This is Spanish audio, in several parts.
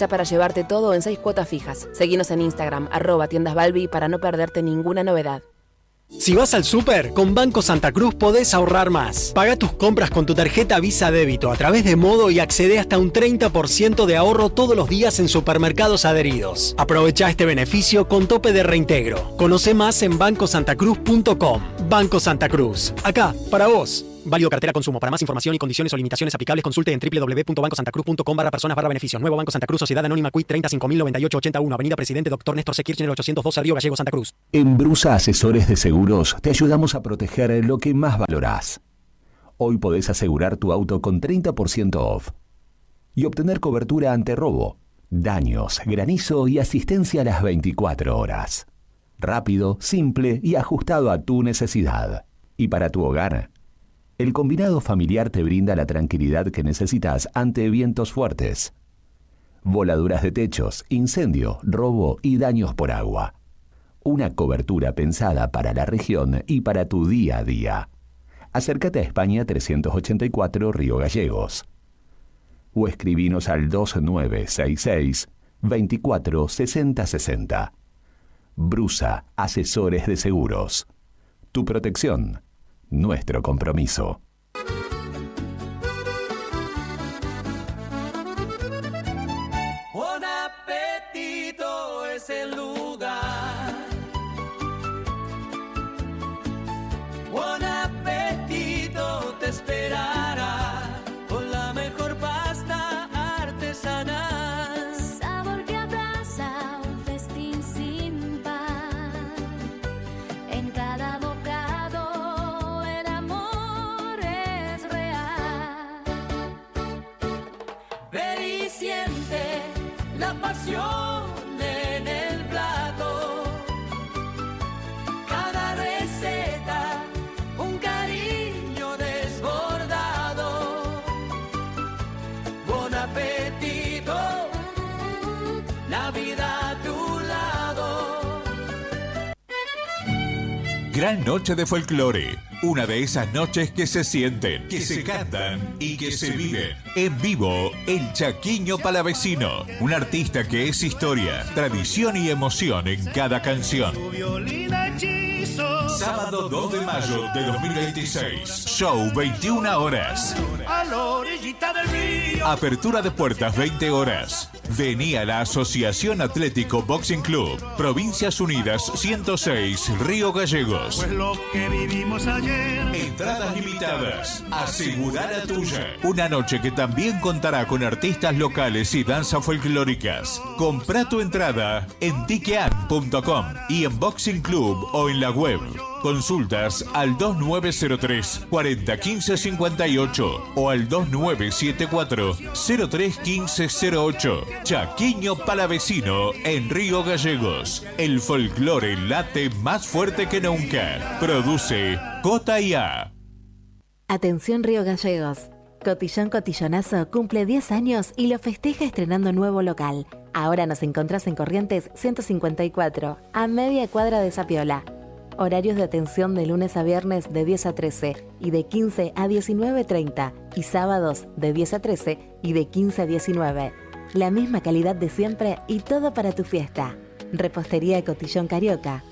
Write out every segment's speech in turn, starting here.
Aprovecha para llevarte todo en 6 cuotas fijas. Seguinos en Instagram, @tiendasbalbi, para no perderte ninguna novedad. Si vas al súper, con Banco Santa Cruz podés ahorrar más. Paga tus compras con tu tarjeta Visa Débito a través de Modo y accede hasta un 30% de ahorro todos los días en supermercados adheridos. Aprovecha este beneficio con tope de reintegro. Conoce más en bancosantacruz.com. Banco Santa Cruz. Acá, para vos. Válido cartera consumo. Para más información y condiciones o limitaciones aplicables, consulte en www.bancosantacruz.com/personas/beneficios. Nuevo Banco Santa Cruz, Sociedad Anónima Quit 3509881, Avenida Presidente Dr. Néstor C. Kirchner 812, Río Gallegos, Santa Cruz. En Brusa Asesores de Seguros te ayudamos a proteger lo que más valorás. Hoy podés asegurar tu auto con 30% off y obtener cobertura ante robo, daños, granizo y asistencia a las 24 horas. Rápido, simple y ajustado a tu necesidad. Y para tu hogar, el combinado familiar te brinda la tranquilidad que necesitas ante vientos fuertes, voladuras de techos, incendio, robo y daños por agua. Una cobertura pensada para la región y para tu día a día. Acércate a España 384 Río Gallegos. O escribinos al 2966 24 60 60. Brusa Asesores de Seguros. Tu protección, nuestro compromiso. Bon Appetito es el lugar. Bon Appetito te esperará con la mejor pasta artesanal. Sabor que abraza un festín sin par. En cada bocado el amor es real. Ve y siente la pasión en el plato. Cada receta, un cariño desbordado. Bon Appetito, la vida a tu lado. Gran noche de folclore. Una de esas noches que se sienten, que se cantan y que se viven. En vivo, el Chaquiño Palavecino. Un artista que es historia, tradición y emoción en cada canción. Sábado 2 de mayo de 2026. Show 21 horas. A la orillita del río. Apertura de puertas 20 horas. Vení a la Asociación Atlético Boxing Club, Provincias Unidas 106, Río Gallegos. Pues lo que vivimos ayer. Entradas limitadas. Asegura la tuya. Una noche que también contará con artistas locales y danzas folclóricas. Compra tu entrada en tiquean.com y en Boxing Club o en la web. Consultas al 2903 40 15 58 o al 2974 03 15 08. Chaquiño Palavecino en Río Gallegos. El folclore late más fuerte que nunca. Produce Cota y A. Atención Río Gallegos. Cotillón Cotillonazo cumple 10 años y lo festeja estrenando nuevo local. Ahora nos encontrás en Corrientes 154, a media cuadra de Sapiola. Horarios de atención de lunes a viernes de 10 a 13 y de 15 a 19:30 y sábados de 10 a 13 y de 15 a 19. La misma calidad de siempre y todo para tu fiesta. Repostería Cotillón Carioca.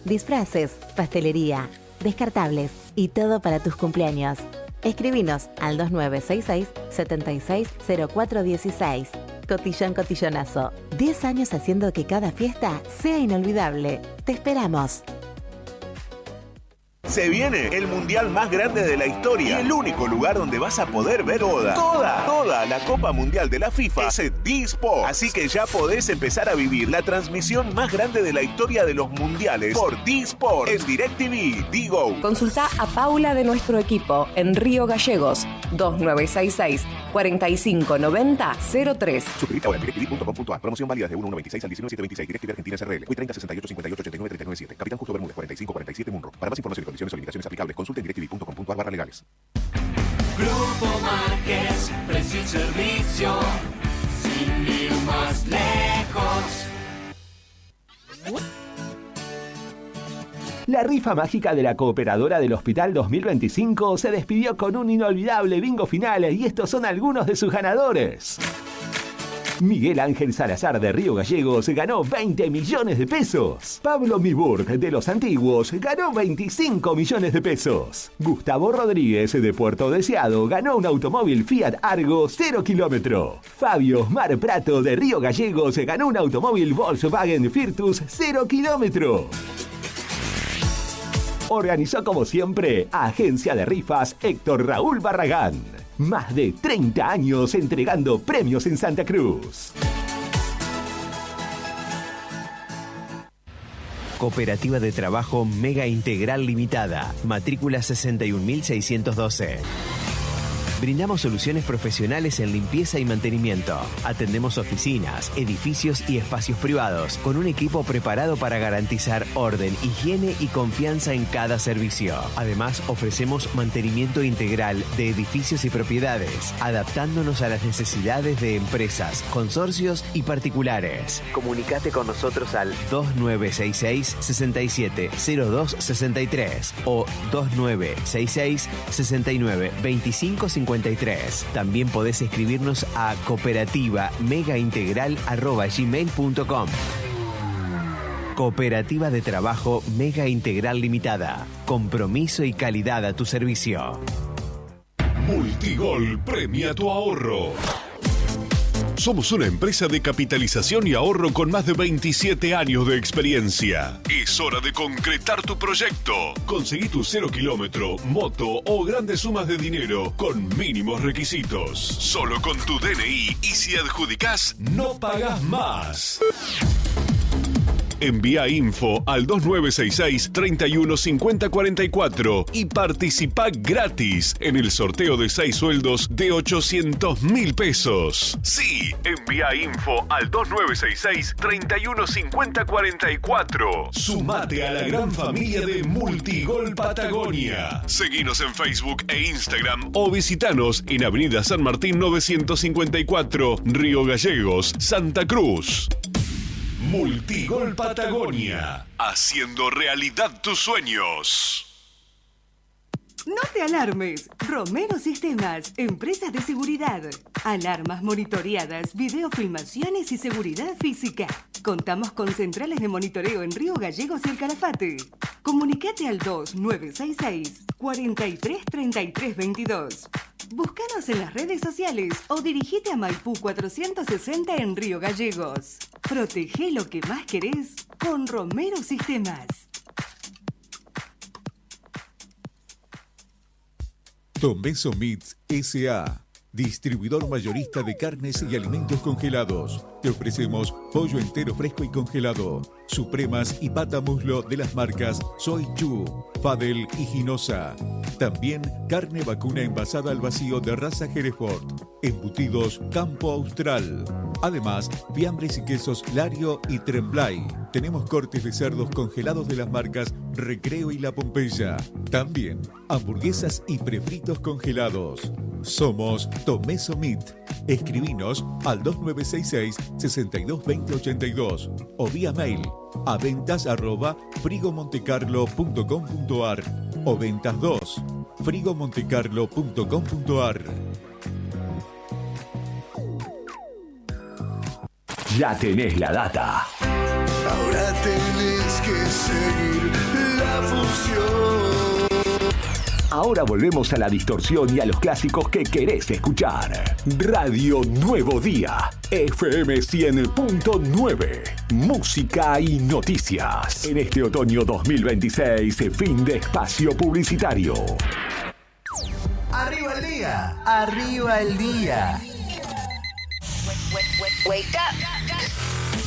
Disfraces, pastelería, descartables y todo para tus cumpleaños. Escribinos al 2966 760416. Cotillón Cotillonazo. 10 años haciendo que cada fiesta sea inolvidable. Te esperamos. Se viene el mundial más grande de la historia y el único lugar donde vas a poder ver toda la Copa Mundial de la FIFA es en D-Sport. Así que ya podés empezar a vivir la transmisión más grande de la historia de los mundiales por D-Sport en DirecTV, Digo. Consulta a Paula de nuestro equipo en Río Gallegos, 2966 4590 03. Suscríbete ahora en directv.com.ar. Promoción válida de 1/1/26 al 19/7/26. DirecTV Argentina SRL. Hoy 30 68 58 89 397. Capitán Justo Bermúdez 45 47 Munro. Para más información y condiciones o limitaciones aplicables, consulte en directv.com.ar/legales. Grupo Márquez, precio y servicio, sin ir más lejos. La rifa mágica de la Cooperadora del Hospital 2025 se despidió con un inolvidable bingo final y estos son algunos de sus ganadores. Miguel Ángel Salazar de Río Gallegos ganó 20 millones de pesos. Pablo Miburg de Los Antiguos ganó 25 millones de pesos. Gustavo Rodríguez de Puerto Deseado ganó un automóvil Fiat Argo 0 kilómetro. Fabio Osmar Prato de Río Gallegos ganó un automóvil Volkswagen Virtus 0 kilómetro. Organizó como siempre Agencia de Rifas Héctor Raúl Barragán. Más de 30 años entregando premios en Santa Cruz. Cooperativa de Trabajo Mega Integral Limitada. Matrícula 61.612. Brindamos soluciones profesionales en limpieza y mantenimiento. Atendemos oficinas, edificios y espacios privados con un equipo preparado para garantizar orden, higiene y confianza en cada servicio. Además, ofrecemos mantenimiento integral de edificios y propiedades, adaptándonos a las necesidades de empresas, consorcios y particulares. Comunicate con nosotros al 2966-670263 o 2966-692553. También podés escribirnos a cooperativa-megaintegral@gmail.com. Cooperativa de Trabajo Mega Integral Limitada. Compromiso y calidad a tu servicio. Multigol premia tu ahorro. Somos una empresa de capitalización y ahorro con más de 27 años de experiencia. Es hora de concretar tu proyecto. Conseguí tu 0 kilómetro, moto o grandes sumas de dinero con mínimos requisitos. Solo con tu DNI y si adjudicás, no pagás más. Envía info al 2966-315044 y participa gratis en el sorteo de 6 sueldos de 800.000 pesos. Sí, envía info al 2966-315044. Sumate a la gran familia de Multigol Patagonia. Seguinos en Facebook e Instagram o visitanos en Avenida San Martín 954, Río Gallegos, Santa Cruz. Multigol Patagonia, haciendo realidad tus sueños. No te alarmes. Romero Sistemas, empresa de seguridad. Alarmas monitoreadas, videofilmaciones y seguridad física. Contamos con centrales de monitoreo en Río Gallegos y El Calafate. Comunicate al 2966-433322. Búscanos en las redes sociales o dirigite a Maipú 460 en Río Gallegos. Protege lo que más querés con Romero Sistemas. Tomeso Meats S.A., distribuidor mayorista de carnes y alimentos congelados. Te ofrecemos pollo entero fresco y congelado, supremas y pata muslo de las marcas Soy Chu, Fadel y Ginosa. También carne vacuna envasada al vacío de raza Hereford, embutidos Campo Austral. Además, fiambres y quesos Lario y Tremblay. Tenemos cortes de cerdos congelados de las marcas Recreo y La Pompeya. También hamburguesas y prefritos congelados. Somos Tomeso Meat. Escribinos al 2966-622082 o vía mail a ventas@frigomontecarlo.com.ar o ventas 2 frigomontecarlo.com.ar. Ya tenés la data. Ahora tenés que seguir la función. Ahora volvemos a la distorsión y a los clásicos que querés escuchar. Radio Nuevo Día, FM 100.9. Música y noticias. En este otoño 2026, fin de espacio publicitario. ¡Arriba el día! ¡Arriba el día! Wake up.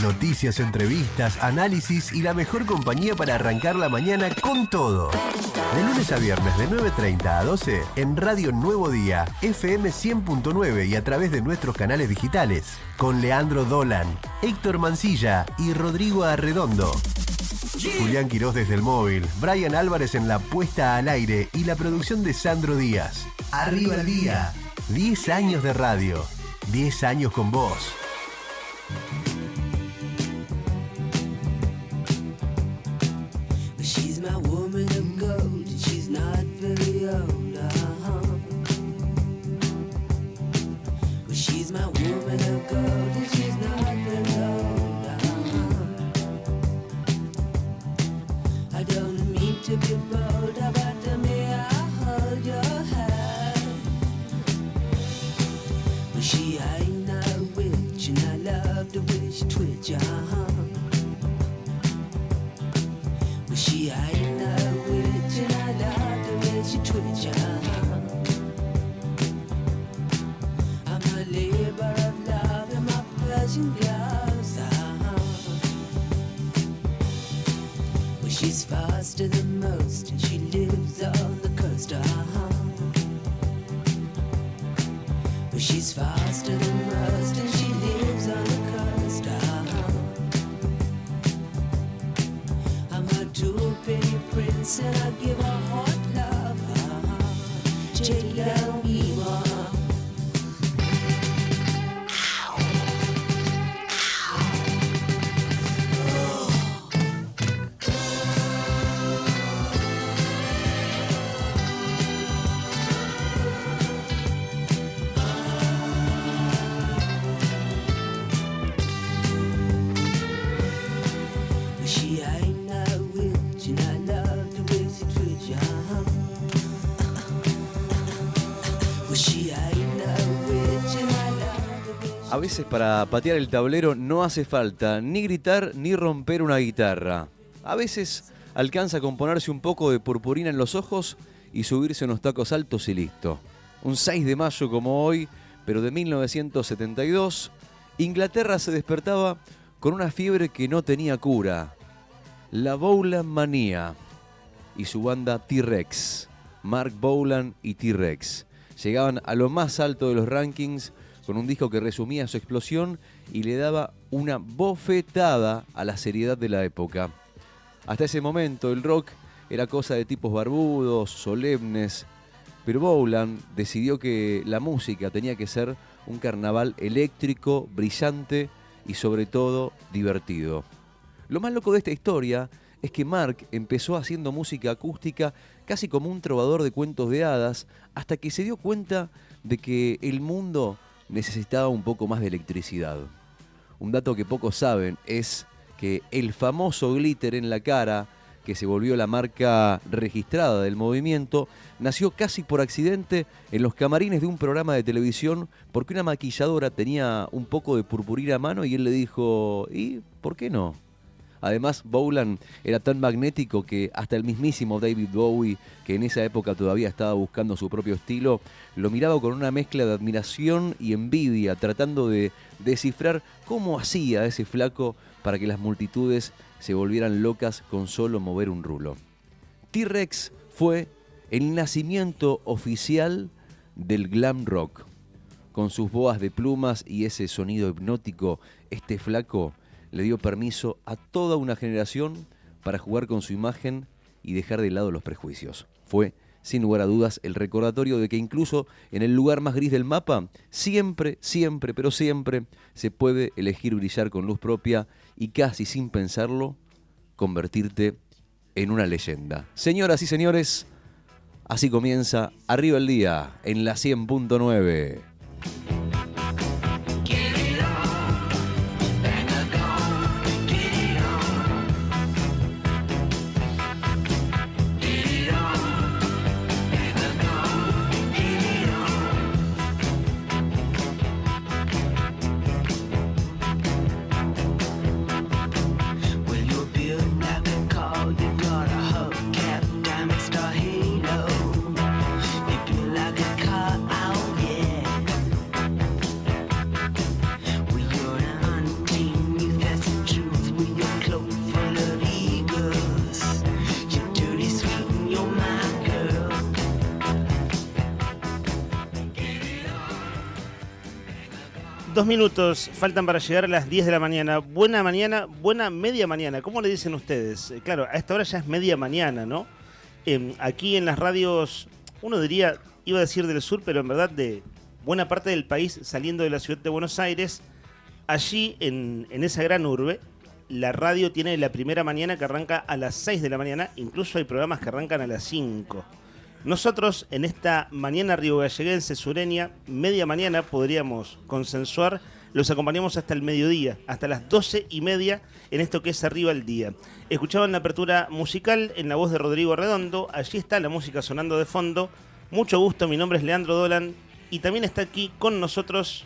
Noticias, entrevistas, análisis y la mejor compañía para arrancar la mañana con todo. De lunes a viernes de 9:30 a 12 en Radio Nuevo Día, FM 100.9 y a través de nuestros canales digitales. Con Leandro Dolan, Héctor Mancilla y Rodrigo Arredondo. Julián Quirós desde el móvil, Brian Álvarez en la puesta al aire y la producción de Sandro Díaz. Arriba el día. 10 años de radio. 10 años con vos. She's my woman of gold, she's not very old, Well, she's my woman of gold, she twitch, Well, she ain't no witch, and I love the way she twitch, I'm a labor of love in my Persian gloves, Well, she's faster than most, and she lives on the coast, Well, she's faster than most, and she lives on the coast, I'm a two-penny prince, and I give her hot love, Take love, Eva. She ain't no witch, and I love the way she twitch, Well, she ain't no witch, and I love the way she... A veces para patear el tablero no hace falta ni gritar ni romper una guitarra. A veces alcanza con ponerse un poco de purpurina en los ojos y subirse unos tacos altos y listo. Un 6 de mayo como hoy, pero de 1972, Inglaterra se despertaba con una fiebre que no tenía cura. La Bolan Manía y su banda T-Rex. Mark Bolan y T-Rex llegaban a lo más alto de los rankings con un disco que resumía su explosión y le daba una bofetada a la seriedad de la época. Hasta ese momento el rock era cosa de tipos barbudos, solemnes, pero Bolan decidió que la música tenía que ser un carnaval eléctrico, brillante y sobre todo divertido. Lo más loco de esta historia es que Mark empezó haciendo música acústica casi como un trovador de cuentos de hadas hasta que se dio cuenta de que el mundo necesitaba un poco más de electricidad. Un dato que pocos saben es que el famoso glitter en la cara, que se volvió la marca registrada del movimiento, nació casi por accidente en los camarines de un programa de televisión porque una maquilladora tenía un poco de purpurina a mano y él le dijo, ¿y por qué no? Además, Bolan era tan magnético que hasta el mismísimo David Bowie, que en esa época todavía estaba buscando su propio estilo, lo miraba con una mezcla de admiración y envidia, tratando de descifrar cómo hacía ese flaco para que las multitudes se volvieran locas con solo mover un rulo. T-Rex fue el nacimiento oficial del glam rock. Con sus boas de plumas y ese sonido hipnótico, este flaco le dio permiso a toda una generación para jugar con su imagen y dejar de lado los prejuicios. Fue, sin lugar a dudas, el recordatorio de que incluso en el lugar más gris del mapa, siempre, siempre, pero siempre se puede elegir brillar con luz propia y casi sin pensarlo, convertirte en una leyenda. Señoras y señores, así comienza Arriba el Día en la 100.9. Dos minutos faltan para llegar a las 10 de la mañana. Buena mañana, buena media mañana. ¿Cómo le dicen ustedes? Claro, a esta hora ya es media mañana, ¿no? Aquí en las radios, uno diría, iba a decir del sur, pero en verdad de buena parte del país, saliendo de la ciudad de Buenos Aires, allí en esa gran urbe, la radio tiene la primera mañana que arranca a las 6 de la mañana. Incluso hay programas que arrancan a las 5. Nosotros, en esta mañana riogalleguense sureña, media mañana podríamos consensuar, los acompañamos hasta el mediodía, hasta las 12:30 en esto que es Arriba el Día. Escuchaban la apertura musical en la voz de Rodrigo Redondo, allí está la música sonando de fondo. Mucho gusto, mi nombre es Leandro Dolan y también está aquí con nosotros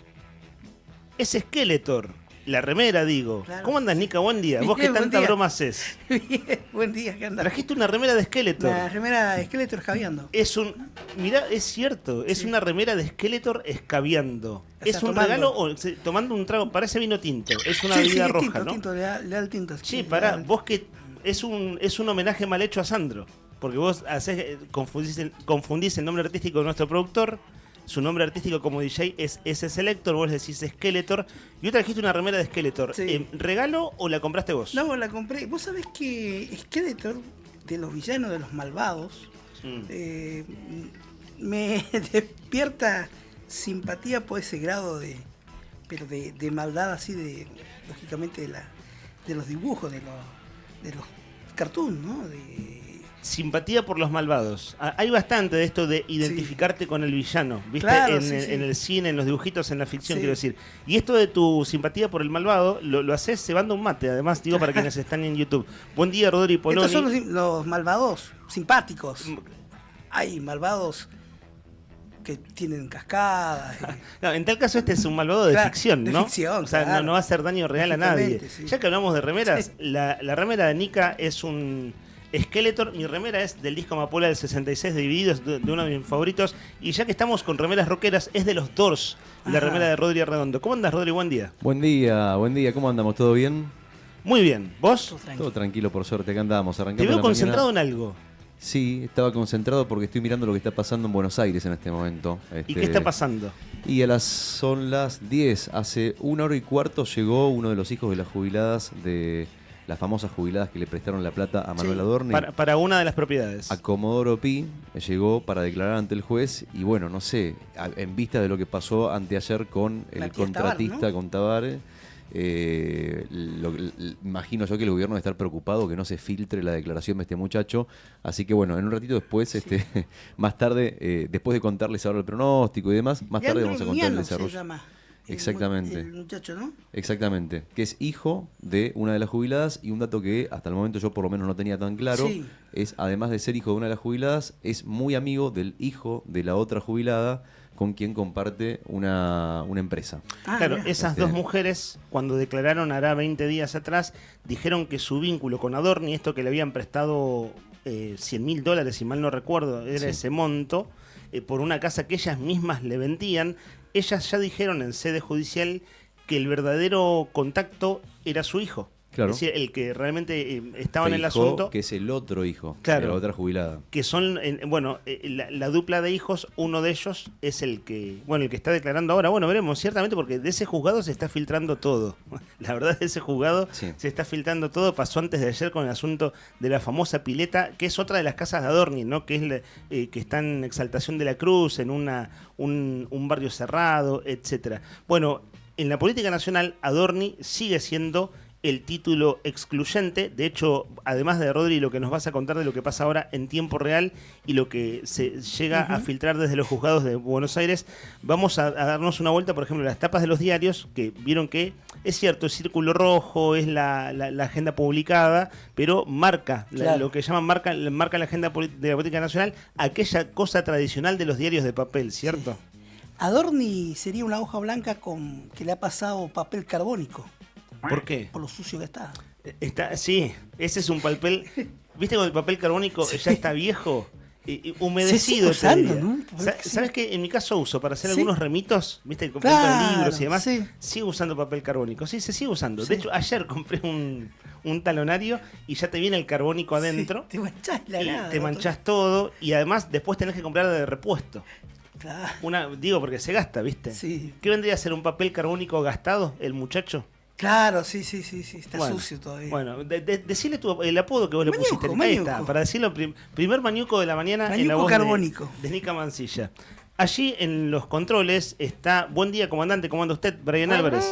ese Skeletor La remera, digo. Claro. ¿Cómo andas, Nica? Buen día. Vos que Bien, buen tanta día. broma haces. Bien, buen día, ¿qué andas? Trajiste una remera de Skeletor. La remera de Skeletor escabeando. Mirá, es cierto, es una remera de Skeletor escabeando. O sea, ¿Es un tomando. regalo o tomando un trago? Parece vino tinto. Es una Sí, bebida sí, roja, tinto, ¿no? tinto, le da el tinto. Sí, Sí, pará, le da el- vos que es un homenaje mal hecho a Sandro. Porque vos confundís el nombre artístico de nuestro productor. Su nombre artístico como DJ es S Selector, vos le decís Skeletor. Y vos trajiste una remera de Skeletor. Sí. ¿Regalo o la compraste vos? No, la compré. Vos sabés que Skeletor, de los villanos, de los malvados, me despierta simpatía por ese grado de maldad así lógicamente de los dibujos, de los cartoons, ¿no? Simpatía por los malvados. Hay bastante de esto de identificarte con el villano, ¿viste? Claro, en, sí, sí. en el cine, en los dibujitos, en la ficción, Sí. quiero decir. Y esto de tu simpatía por el malvado, lo haces cebando un mate, además, digo, para quienes están en YouTube. Buen día, Rodri Poloni. Estos son los malvados simpáticos. Hay malvados que tienen cascadas. No, en tal caso este es un malvado de Claro, ficción, de ¿no? ficción, o sea, claro. no va a hacer daño real a nadie. Lógicamente, sí. Ya que hablamos de remeras, Sí. la remera de Nika es un Skeletor. Mi remera es del disco Amapola del 66 de Divididos, de uno de mis favoritos. Y ya que estamos con remeras rockeras, es de los Doors, la Ajá. remera de Rodri Redondo. ¿Cómo andas, Rodri? Buen día. Buen día, ¿cómo andamos? ¿Todo bien? Muy bien. ¿Vos? Todo tranquilo, por suerte, acá andamos. Te Arrancando veo la concentrado mañana. en algo. Sí, estaba concentrado porque estoy mirando lo que está pasando en Buenos Aires en este momento. ¿Y qué está pasando? Y son las 10. Hace 1h15 llegó uno de los hijos de las jubiladas, de las famosas jubiladas que le prestaron la plata a Manuel Sí, Adorni. para una de las propiedades. A Comodoro Pi llegó para declarar ante el juez y bueno, no sé, en vista de lo que pasó anteayer con el Matías contratista, Tabar, ¿no? con Tabar, imagino yo que el gobierno debe estar preocupado que no se filtre la declaración de este muchacho, así que bueno, en un ratito después, más tarde, después de contarles ahora el pronóstico y demás, más tarde vamos a contar el Leandro desarrollo. se llama Exactamente. el muchacho, ¿no? Exactamente, que es hijo de una de las jubiladas y un dato que hasta el momento yo por lo menos no tenía tan claro, Sí. es además de ser hijo de una de las jubiladas, es muy amigo del hijo de la otra jubilada con quien comparte una empresa. Claro, esas dos mujeres, cuando declararon hará 20 días atrás, dijeron que su vínculo con Adorni, esto que le habían prestado $100.000, si mal no recuerdo, era Sí. ese monto, por una casa que ellas mismas le vendían, ellas ya dijeron en sede judicial que el verdadero contacto era su hijo. Claro. Es decir, el que realmente estaba en el Feijó, asunto. que es el otro hijo Claro. de la otra jubilada. Que son, la dupla de hijos, uno de ellos es el que está declarando ahora. Bueno, veremos, ciertamente, porque de ese juzgado se está filtrando todo. La verdad, de ese juzgado Sí. se está filtrando todo. Pasó antes de ayer con el asunto de la famosa pileta, que es otra de las casas de Adorni, ¿no? Que es que está en Exaltación de la Cruz, en un barrio cerrado, etcétera. Bueno, en la política nacional, Adorni sigue siendo el título excluyente. De hecho, además de Rodri, lo que nos vas a contar de lo que pasa ahora en tiempo real y lo que se llega a filtrar desde los juzgados de Buenos Aires, vamos a darnos una vuelta, por ejemplo, las tapas de los diarios, que vieron que es cierto, el círculo rojo es la agenda publicada, pero marca, Claro. lo que llaman marca la agenda de la política nacional, aquella cosa tradicional de los diarios de papel, ¿cierto? Adorni sería una hoja blanca que le ha pasado papel carbónico. ¿Por qué? Por lo sucio que está. Sí, ese es un papel. ¿Viste cuando el papel carbónico ya está viejo? Humedecido. Se sigue usando, te diría. ¿no? ¿Sabes qué? En mi caso uso para hacer ¿Sí? algunos remitos, ¿viste? Comprar Claro, libros y demás. sí. Sigo usando papel carbónico. Sí, se sigue usando. Sí. De hecho, ayer compré un talonario y ya te viene el carbónico adentro. Te manchás la Y nada. te manchás todo y además después tenés que comprar de repuesto. Claro. Digo, porque se gasta, ¿viste? Sí. ¿Qué vendría a ser un papel carbónico gastado, el muchacho? Claro, sí, está Bueno, sucio todavía. Bueno, decirle el apodo que vos le Mañuco, pusiste. Ahí Mañuco. está, para decirlo, primer mañuco de la mañana en la Mañuco voz carbónico. de Nica Mancilla. Allí en los controles está, buen día comandante, ¿cómo anda usted? Brian Álvarez.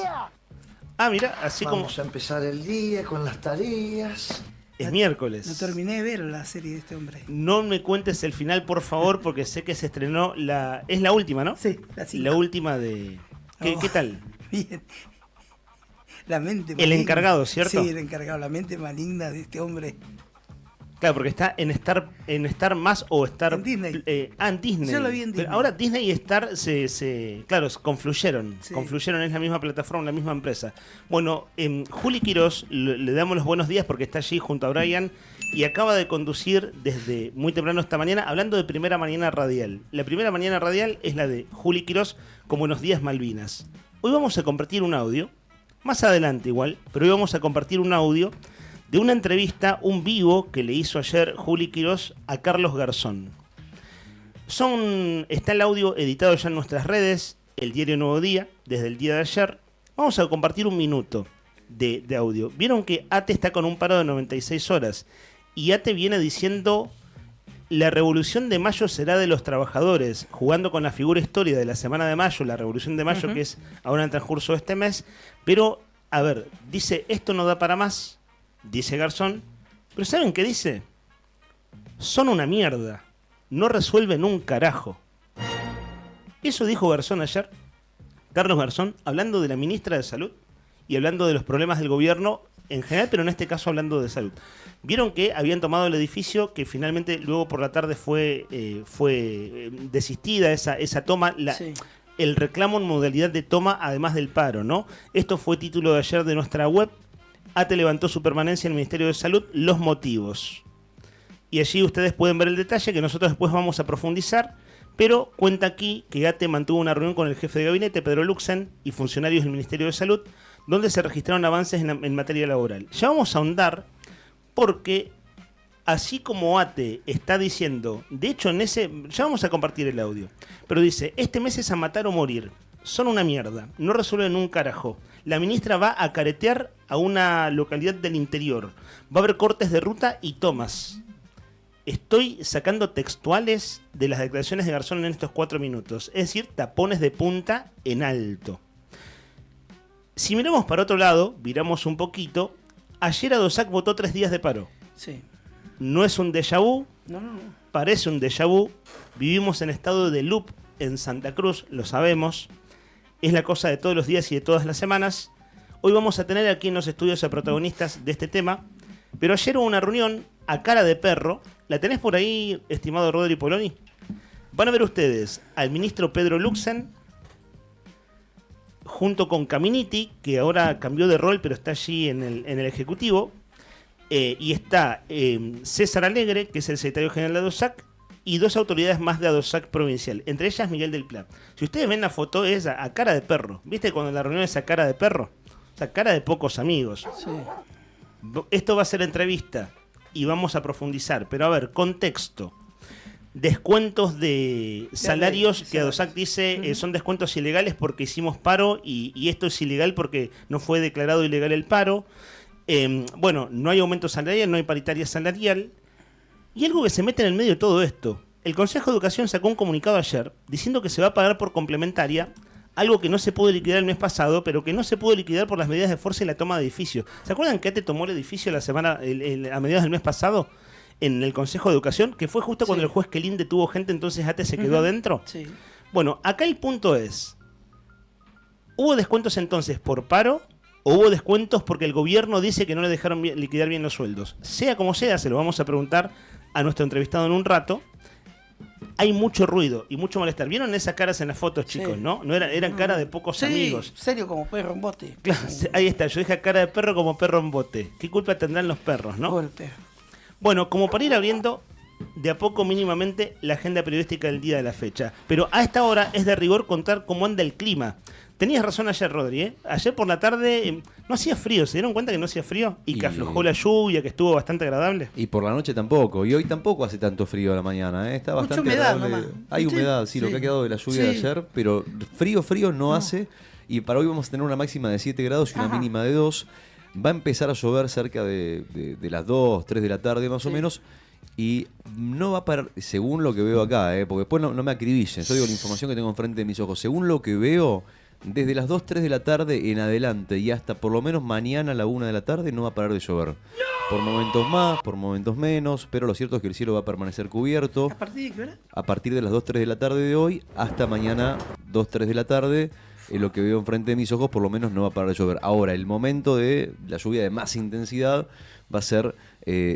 Ah, mira, así Vamos a empezar el día con las tareas. Es miércoles. No terminé de ver la serie de este hombre. No me cuentes el final, por favor, porque sé que se estrenó es la última, ¿no? Sí, la 5. La última de... ¿Qué tal? Bien. La mente El encargado, ¿cierto? Sí, el encargado, la mente maligna de este hombre. Claro, porque está en Star más o Star... En Disney. En Disney. Yo lo vi en Disney. Pero ahora Disney y Star claro, confluyeron. Sí. Confluyeron, es la misma plataforma, la misma empresa. Bueno, Juli Quirós, le damos los buenos días porque está allí junto a Brian y acaba de conducir desde muy temprano esta mañana, hablando de Primera Mañana Radial. La Primera Mañana Radial es la de Juli Quirós con Buenos Días Malvinas. Hoy vamos a compartir un audio, más adelante igual, pero hoy vamos a compartir un audio de una entrevista, un vivo que le hizo ayer Juli Quirós a Carlos Garzón. Está el audio editado ya en nuestras redes, el diario Nuevo Día, desde el día de ayer. Vamos a compartir un minuto de audio. Vieron que ATE está con un paro de 96 horas y ATE viene diciendo la revolución de mayo será de los trabajadores, jugando con la figura histórica de la semana de mayo, la revolución de mayo que es ahora en el transcurso de este mes. Pero, a ver, dice, esto no da para más. Dice Garzón, pero ¿saben qué dice? Son una mierda, no resuelven un carajo. Eso dijo Garzón ayer, Carlos Garzón, hablando de la ministra de Salud y hablando de los problemas del gobierno en general, pero en este caso hablando de salud. Vieron que habían tomado el edificio, que finalmente luego por la tarde fue desistida esa toma, el reclamo en modalidad de toma además del paro, ¿no? Esto fue título de ayer de nuestra web. ATE levantó su permanencia en el Ministerio de Salud, los motivos. Y allí ustedes pueden ver el detalle que nosotros después vamos a profundizar, pero cuenta aquí que ATE mantuvo una reunión con el jefe de gabinete, Pedro Luxen, y funcionarios del Ministerio de Salud, donde se registraron avances en materia laboral. Ya vamos a ahondar porque así como ATE está diciendo, de hecho ya vamos a compartir el audio, pero dice, este mes es a matar o morir. Son una mierda, no resuelven un carajo. La ministra va a caretear a una localidad del interior. Va a haber cortes de ruta y tomas. Estoy sacando textuales de las declaraciones de Garzón en estos 4 minutos. Es decir, tapones de punta en alto. Si miramos para otro lado, viramos un poquito. Ayer ADOSAC votó 3 días de paro. Sí. No es un déjà vu. No. Parece un déjà vu. Vivimos en estado de loop en Santa Cruz, lo sabemos. Es la cosa de todos los días y de todas las semanas. Hoy vamos a tener aquí en los estudios a protagonistas de este tema. Pero ayer hubo una reunión a cara de perro. ¿La tenés por ahí, estimado Rodri Poloni? Van a ver ustedes al ministro Pedro Luxen, junto con Caminiti, que ahora cambió de rol, pero está allí en el Ejecutivo. Y está César Alegre, que es el secretario general de ADOSAC, y 2 autoridades más de ADOSAC provincial, entre ellas Miguel del Pla. Si ustedes ven la foto, es a cara de perro. ¿Viste cuando la reunión es a cara de perro? O sea, cara de pocos amigos. Sí. Esto va a ser entrevista y vamos a profundizar. Pero a ver, contexto. Descuentos de salarios que ADOSAC dice son descuentos ilegales porque hicimos paro y esto es ilegal porque no fue declarado ilegal el paro. Bueno, no hay aumento salarial, no hay paritaria salarial. Y algo que se mete en el medio de todo esto. El Consejo de Educación sacó un comunicado ayer diciendo que se va a pagar por complementaria, algo que no se pudo liquidar el mes pasado, pero que no se pudo liquidar por las medidas de fuerza y la toma de edificio. ¿Se acuerdan que ATE tomó el edificio a mediados del mes pasado en el Consejo de Educación? Que fue justo cuando el juez Quelín detuvo gente, entonces ATE se quedó adentro. Sí. Bueno, acá el punto es, ¿hubo descuentos entonces por paro o hubo descuentos porque el gobierno dice que no le dejaron liquidar bien los sueldos? Sea como sea, se lo vamos a preguntar a nuestro entrevistado en un rato. Hay mucho ruido y mucho malestar. ¿Vieron esas caras en las fotos, chicos, Sí. no? Eran caras de pocos amigos. Serio como perro en bote. Claro, ahí está, yo dije cara de perro como perro en bote. ¿Qué culpa tendrán los perros, no? Pobre perro. Bueno, como para ir abriendo de a poco mínimamente la agenda periodística del día de la fecha. Pero a esta hora es de rigor contar cómo anda el clima. Tenías razón ayer, Rodri, ¿eh? Ayer por la tarde no hacía frío, ¿se dieron cuenta que no hacía frío? Y que aflojó la lluvia, que estuvo bastante agradable. Y por la noche tampoco. Y hoy tampoco hace tanto frío a la mañana, ¿eh? Está Mucha bastante humedad agradable. nomás. Hay ¿Viste? humedad, sí, lo que ha quedado de la lluvia de ayer. Pero frío no hace. Y para hoy vamos a tener una máxima de 7 grados y una mínima de 2. Va a empezar a llover cerca de las 2, 3 de la tarde más o menos. Y no va a parar, según lo que veo acá, porque después no me acribillen. Yo digo la información que tengo enfrente de mis ojos. Según lo que veo, desde las 2, 3 de la tarde en adelante y hasta por lo menos mañana a la 1 de la tarde no va a parar de llover. Por momentos más, por momentos menos, pero lo cierto es que el cielo va a permanecer cubierto. ¿A partir de qué hora? A partir de las 2, 3 de la tarde de hoy hasta mañana 2, 3 de la tarde. lo que veo enfrente de mis ojos, por lo menos no va a parar de llover. Ahora, el momento de la lluvia de más intensidad va a ser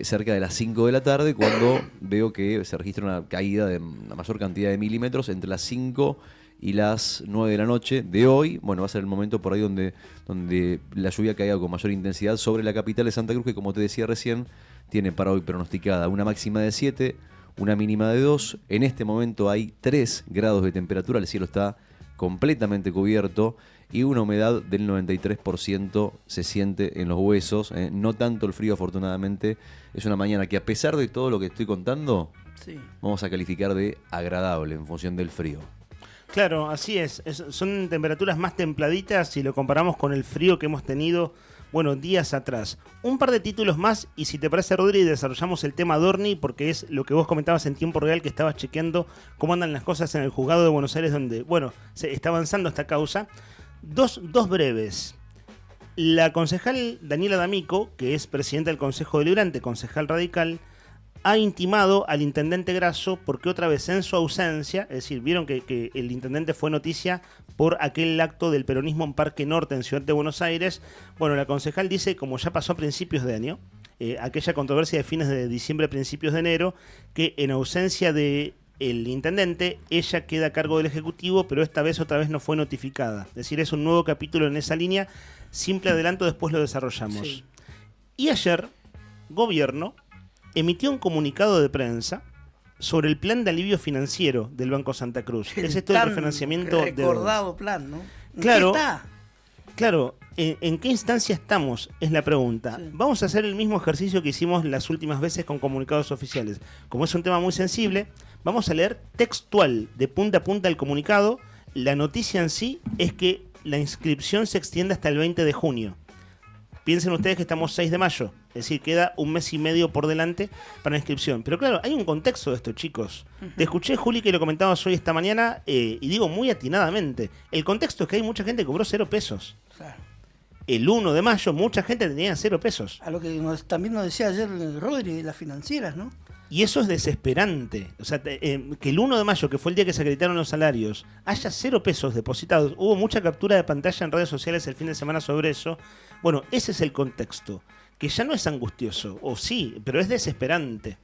cerca de las 5 de la tarde, cuando veo que se registra una caída de una mayor cantidad de milímetros entre las 5 y las 9 de la noche de hoy. Bueno, va a ser el momento por ahí donde la lluvia caiga con mayor intensidad sobre la capital de Santa Cruz, que como te decía recién, tiene para hoy pronosticada una máxima de 7, una mínima de 2. En este momento hay 3 grados de temperatura, el cielo está completamente cubierto y una humedad del 93% se siente en los huesos. No tanto el frío, afortunadamente. Es una mañana que, a pesar de todo lo que estoy contando, Sí. vamos a calificar de agradable en función del frío. Claro, así es. Son temperaturas más templaditas si lo comparamos con el frío que hemos tenido, bueno, días atrás. Un par de títulos más y, si te parece, Rodri, desarrollamos el tema Dorni, porque es lo que vos comentabas en tiempo real, que estabas chequeando cómo andan las cosas en el juzgado de Buenos Aires, donde, bueno, se está avanzando esta causa. Dos breves. La concejal Daniela D'Amico, que es presidenta del Consejo Deliberante, concejal radical, ha intimado al intendente Grasso porque otra vez en su ausencia, es decir, vieron que el intendente fue noticia por aquel acto del peronismo en Parque Norte en Ciudad de Buenos Aires. Bueno, la concejal dice, como ya pasó a principios de año, aquella controversia de fines de diciembre, principios de enero, que en ausencia de el intendente, ella queda a cargo del Ejecutivo, pero esta vez otra vez no fue notificada. Es decir, es un nuevo capítulo en esa línea. Simple adelanto, después lo desarrollamos. Sí. Y ayer, Gobierno emitió un comunicado de prensa sobre el plan de alivio financiero del Banco Santa Cruz. Es esto del refinanciamiento recordado plan, ¿no? ¿En Claro, qué está? claro. ¿En qué instancia estamos? Es la pregunta. Sí. Vamos a hacer el mismo ejercicio que hicimos las últimas veces con comunicados oficiales. Como es un tema muy sensible, vamos a leer textual, de punta a punta, el comunicado. La noticia en sí es que la inscripción se extiende hasta el 20 de junio. Piensen ustedes que estamos 6 de mayo, es decir, queda un mes y medio por delante para la inscripción. Pero claro, hay un contexto de esto, chicos. Te escuché, Juli, que lo comentabas hoy esta mañana, y digo muy atinadamente. El contexto es que hay mucha gente que cobró 0 pesos. Claro. El 1 de mayo mucha gente tenía 0 pesos. A lo que también nos decía ayer Rodri de las financieras, ¿no? Y eso es desesperante. O sea, que el 1 de mayo, que fue el día que se acreditaron los salarios, haya 0 pesos depositados. Hubo mucha captura de pantalla en redes sociales el fin de semana sobre eso. Bueno, ese es el contexto. Que ya no es angustioso, o sí, pero es desesperante.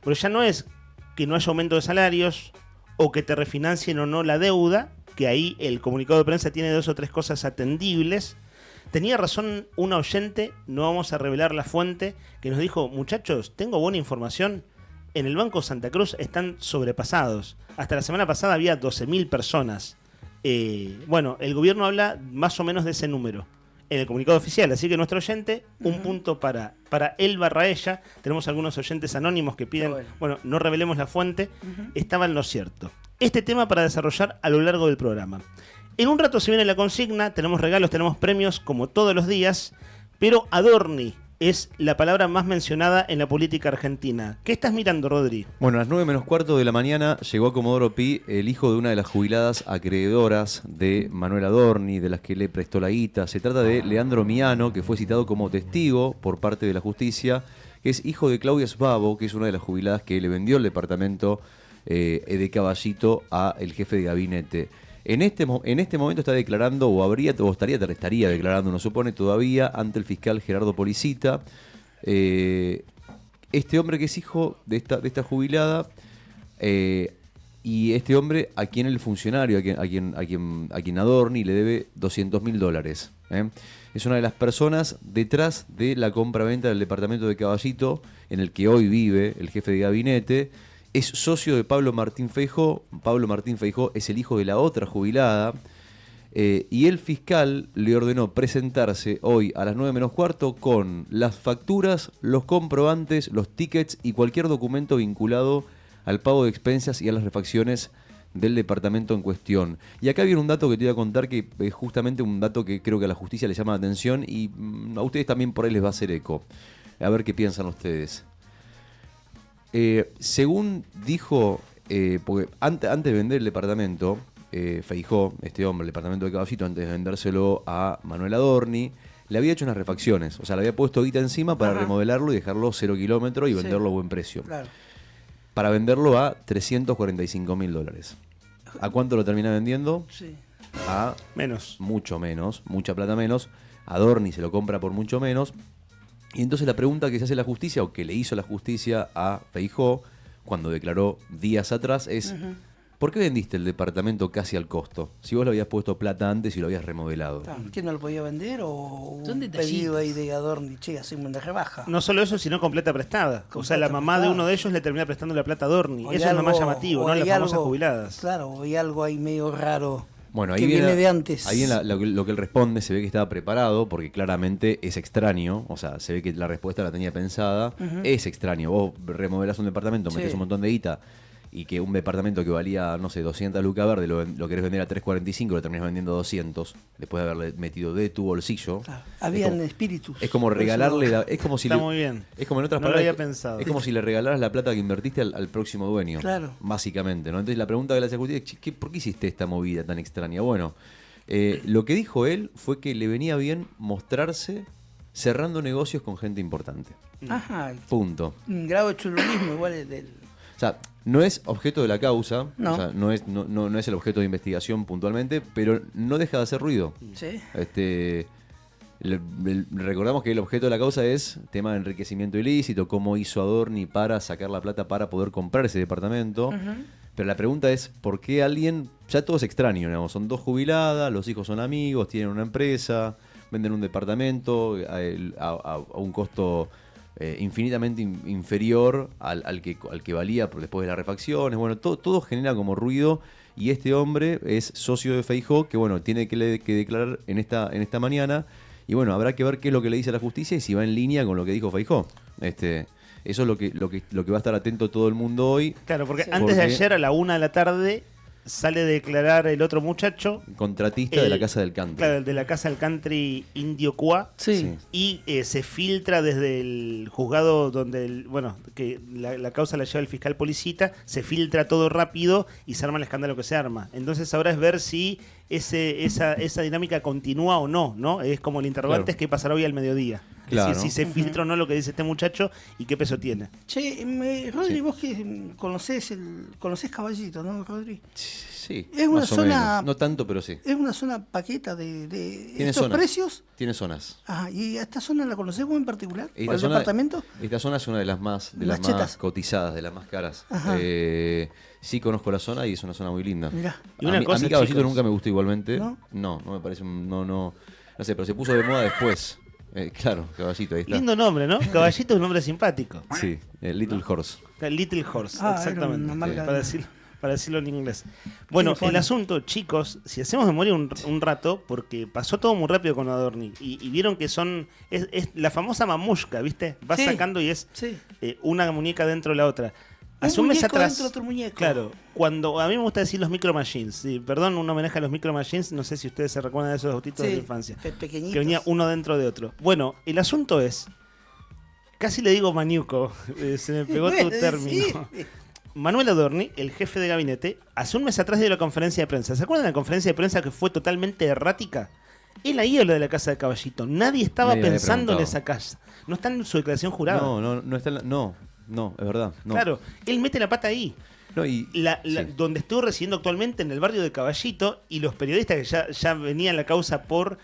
Porque ya no es que no haya aumento de salarios, o que te refinancien o no la deuda, que ahí el comunicado de prensa tiene 2 o 3 cosas atendibles. Tenía razón una oyente, no vamos a revelar la fuente, que nos dijo, muchachos, tengo buena información. En el Banco Santa Cruz están sobrepasados. Hasta la semana pasada había 12.000 personas. Bueno, el gobierno habla más o menos de ese número en el comunicado oficial. Así que nuestro oyente, un punto para él/ella. Tenemos algunos oyentes anónimos que piden, bueno, no revelemos la fuente. Estaba en lo cierto. Este tema para desarrollar a lo largo del programa. En un rato se viene la consigna, tenemos regalos, tenemos premios como todos los días, pero Adorni es la palabra más mencionada en la política argentina. ¿Qué estás mirando, Rodri? Bueno, a las 9 menos cuarto de la mañana llegó a Comodoro Pi el hijo de una de las jubiladas acreedoras de Manuel Adorni, de las que le prestó la guita. Se trata de Leandro Miano, que fue citado como testigo por parte de la justicia, que es hijo de Claudia Sbabo, que es una de las jubiladas que le vendió el departamento de Caballito al jefe de gabinete. En este momento está declarando, estaría declarando, nos supone todavía, ante el fiscal Gerardo Policita. Este hombre que es hijo de esta jubilada, y este hombre a quien el funcionario, a quien Adorni le debe $200.000. Es una de las personas detrás de la compra-venta del departamento de Caballito, en el que hoy vive el jefe de gabinete. Es socio de Pablo Martín Feijó. Pablo Martín Feijó es el hijo de la otra jubilada. Y el fiscal le ordenó presentarse hoy a las 9 menos cuarto con las facturas, los comprobantes, los tickets y cualquier documento vinculado al pago de expensas y a las refacciones del departamento en cuestión. Y acá viene un dato que te voy a contar, que es justamente un dato que creo que a la justicia le llama la atención y a ustedes también por ahí les va a hacer eco. A ver qué piensan ustedes. Según dijo, porque antes de vender el departamento, Feijó, este hombre, el departamento de Caballito, antes de vendérselo a Manuel Adorni, le había hecho unas refacciones. O sea, le había puesto guita encima para remodelarlo y dejarlo 0 kilómetros y venderlo a buen precio. Claro. Para venderlo a $345.000. ¿A cuánto lo termina vendiendo? Sí. a menos, mucha plata menos. Adorni se lo compra por mucho menos. Y entonces la pregunta que se hace la justicia, o que le hizo la justicia a Feijóo cuando declaró días atrás, es ¿por qué vendiste el departamento casi al costo? Si vos le habías puesto plata antes y lo habías remodelado. ¿Quién no lo podía vender o un Son pedido ahí de Adorni? Che, hacemos una rebaja. No solo eso, sino con plata prestada. O sea, la mamá de uno de ellos le termina prestando la plata a Adorni. Eso es lo más llamativo, ¿no? Las famosas jubiladas. Claro, hay algo ahí medio raro. Bueno, ahí que viene de antes. Ahí en lo que él responde se ve que estaba preparado, porque claramente es extraño. O sea, se ve que la respuesta la tenía pensada. Es extraño. Vos remodelás un departamento, metés un montón de guita, y que un departamento que valía, no sé, 200 lucas verde, lo querés vender a 3.45, lo terminás vendiendo a 200, después de haberle metido de tu bolsillo. Claro. Habían espíritus. Es como regalarle es como si está muy bien. Es como en otras no palabras, lo había pensado. es como si le regalaras la plata que invertiste al próximo dueño. Claro. Básicamente, ¿no? Entonces la pregunta que le hace a la justicia es, ¿por qué hiciste esta movida tan extraña? Bueno, lo que dijo él fue que le venía bien mostrarse cerrando negocios con gente importante. Ajá. Punto. Un grado de chululismo igual es del... O sea, no es objeto de la causa, No. o sea, no es el objeto de investigación puntualmente, pero no deja de hacer ruido. Sí. Recordamos que el objeto de la causa es tema de enriquecimiento ilícito, cómo hizo Adorni para sacar la plata para poder comprar ese departamento. Pero la pregunta es, ¿por qué alguien, ya todo es extraño, digamos, son dos jubiladas, los hijos son amigos, tienen una empresa, venden un departamento a un costo infinitamente inferior al que valía después de las refacciones? Bueno, todo genera como ruido, y este hombre es socio de Feijóo, que bueno, tiene que declarar en esta mañana, y bueno, habrá que ver qué es lo que le dice la justicia y si va en línea con lo que dijo Feijóo. Eso es lo que va a estar atento todo el mundo hoy. Claro, porque antes de ayer a la 1 de la tarde sale a declarar el otro muchacho. Contratista de la Casa del Country. Claro, el de la Casa del Country Indio Cuá. Sí. Y se filtra desde el juzgado donde, que la causa la lleva el fiscal Policita, se filtra todo rápido y se arma el escándalo que se arma. Entonces ahora es ver si esa dinámica continúa o no, ¿no? Es como el interrogante, es qué pasará hoy al mediodía. Claro. Es decir, si se filtra o no lo que dice este muchacho y qué peso tiene. Che, Rodri, vos que conocés Caballito, ¿no, Rodri? Sí, Es una más o zona... menos. No tanto, pero sí. Es una zona paqueta de Tiene estos zonas. precios. Tiene zonas. Ajá, ¿y esta zona la conocés vos en particular? ¿Por Esta el zona, departamento? Esta zona es una de las más chetas. cotizadas, de las más caras. Ajá. Sí conozco la zona y es una zona muy linda. Mirá. Y una a cosa, mí Caballito chicos, nunca me gustó igualmente. ¿No? No me parece... No sé, pero se puso de moda después. Claro, Caballito, ahí está. Lindo nombre, ¿no? Caballito es un nombre simpático. Sí, Little Horse. Little Horse, Ah, exactamente. era una marca Para decirlo en inglés. Bueno, Sí, el asunto, chicos, si hacemos memoria un rato, porque pasó todo muy rápido con Adorni, y vieron que es la famosa mamushka, ¿viste? Va Sí, sacando y es sí. una muñeca dentro de la otra. Un Hace un mes muñeco atrás. dentro de otro muñeco. Claro, cuando a mí me gusta decir los Micro Machines, sí, perdón, un homenaje a los Micro Machines, no sé si ustedes se recuerdan de esos autitos de la infancia. Pequeñitos. Que venía uno dentro de otro. Bueno, el asunto es, casi le digo maniuco, se me pegó tu término. Manuel Adorni, el jefe de gabinete, hace un mes atrás dio la conferencia de prensa. ¿Se acuerdan de la conferencia de prensa que fue totalmente errática? Él ahí habla de la Casa de Caballito. Nadie estaba Nadie había pensando en preguntado. esa casa. No está en su declaración jurada. No está no, es verdad. No. Claro, él mete la pata ahí. No, sí. Donde estuvo residiendo actualmente, en el barrio de Caballito, y los periodistas que ya venían la causa por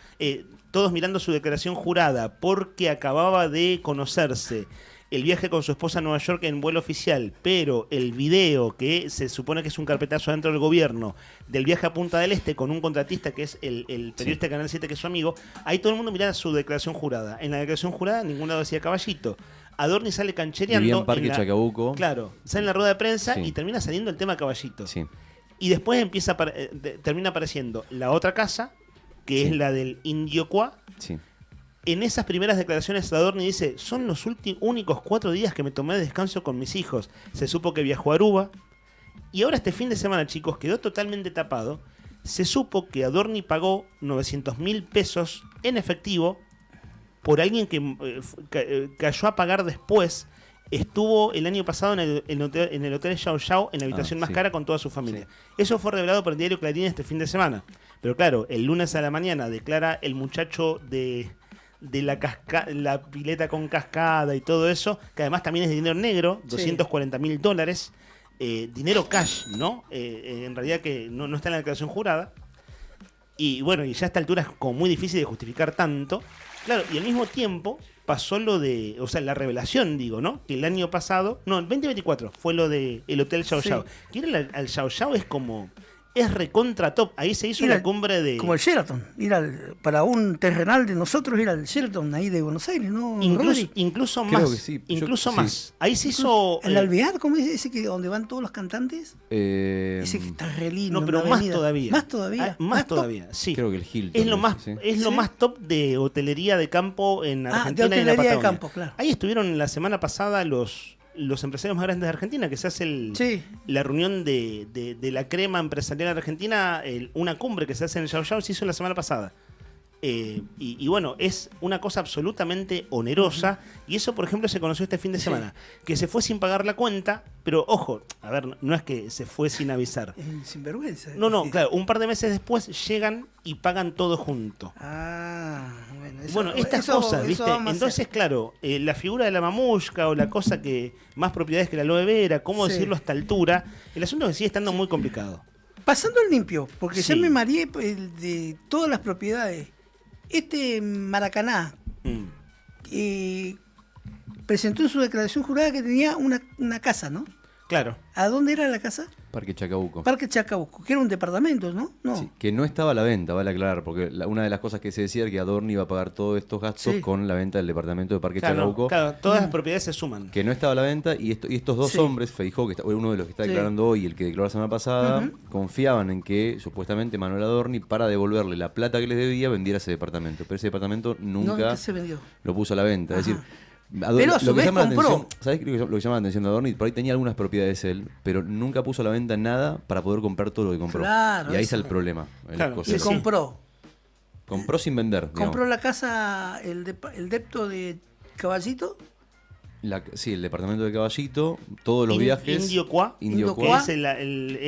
todos mirando su declaración jurada, porque acababa de conocerse el viaje con su esposa a Nueva York en vuelo oficial, pero el video, que se supone que es un carpetazo dentro del gobierno, del viaje a Punta del Este con un contratista que es el periodista de Canal 7, que es su amigo, ahí todo el mundo miraba su declaración jurada. En la declaración jurada ningún lado decía Caballito. Adorni sale canchereando. Vivía en Parque Chacabuco. Claro, sale en la rueda de prensa Sí. y termina saliendo el tema Caballito. Sí. Y después termina apareciendo la otra casa, que es la del Indio Cuá. Sí. En esas primeras declaraciones Adorni dice, son los únicos 4 días que me tomé de descanso con mis hijos. Se supo que viajó a Aruba. Y ahora este fin de semana, chicos, quedó totalmente tapado. Se supo que Adorni pagó 900.000 pesos en efectivo por alguien que cayó a pagar después. Estuvo el año pasado en el hotel Yao Yao, en la habitación más sí. cara con toda su familia. Eso fue revelado por el diario Clarín este fin de semana. Pero claro, el lunes a la mañana declara el muchacho de la pileta con cascada y todo eso, que además también es de dinero negro, Sí. $240.000, dinero cash, ¿no? En realidad que no está en la declaración jurada. Y bueno, y ya a esta altura es como muy difícil de justificar tanto. Claro, y al mismo tiempo pasó lo de, o sea, la revelación, digo, ¿no? Que el año pasado, no, el 2024 fue lo de el Hotel Xiao Xiao. Que ir al Xiao Xiao es como, es recontra top. Ahí se hizo una cumbre de... Como el Sheraton. Para un terrenal de nosotros ir al Sheraton ahí de Buenos Aires, ¿no? Incluso Creo más. que sí. Incluso más. Ahí se hizo... ¿El Alvear? ¿Cómo es ese que donde van todos los cantantes? Ese que está re lindo. No, pero una más avenida. todavía. Más todavía. Más todavía, sí. Creo que el Hilton. Es lo más, sí. es lo más top de hotelería de campo en Argentina de y en la hotelería de Patagonia. campo, claro. Ahí estuvieron la semana pasada los empresarios más grandes de Argentina, que se hace la reunión de la crema empresarial argentina, una cumbre que se hace en el Xiao Xiao, se hizo la semana pasada. Y bueno, es una cosa absolutamente onerosa. Y eso, por ejemplo, se conoció este fin de semana. Que se fue sin pagar la cuenta, pero ojo, a ver, no es que se fue sin avisar. Sinvergüenza. No, claro, un par de meses después llegan y pagan todo junto. Bueno, estas cosas, ¿viste? Entonces, claro, la figura de la mamushka o la cosa que más propiedades que la aloe vera, cómo decirlo a esta altura, el asunto es que sigue estando muy complicado. Pasando al limpio, porque ya me mareé de todas las propiedades. Maracaná presentó en su declaración jurada que tenía una casa, ¿no? Claro. ¿A dónde era la casa? Parque Chacabuco. Parque Chacabuco, que era un departamento, ¿no? No. Sí, que no estaba a la venta, vale aclarar, porque una de las cosas que se decía era que Adorni iba a pagar todos estos gastos con la venta del departamento de Parque Chacabuco. Claro, todas las propiedades se suman. Que no estaba a la venta y estos dos hombres, Feijó, que uno de los que está declarando hoy y el que declaró la semana pasada, confiaban en que supuestamente Manuel Adorni, para devolverle la plata que les debía, vendiera ese departamento. Pero ese departamento nunca se vendió. Lo puso a la venta. Es decir, pero a su vez compró. ¿Sabés lo que llama la atención de Adorni? Por ahí tenía algunas propiedades él, pero nunca puso a la venta nada para poder comprar todo lo que compró. Claro, y ahí está el problema. Y compró. Compró sin vender. Compró la casa, el depto de Caballito. Sí, el departamento de Caballito, todos los viajes. Indio Cuá, que es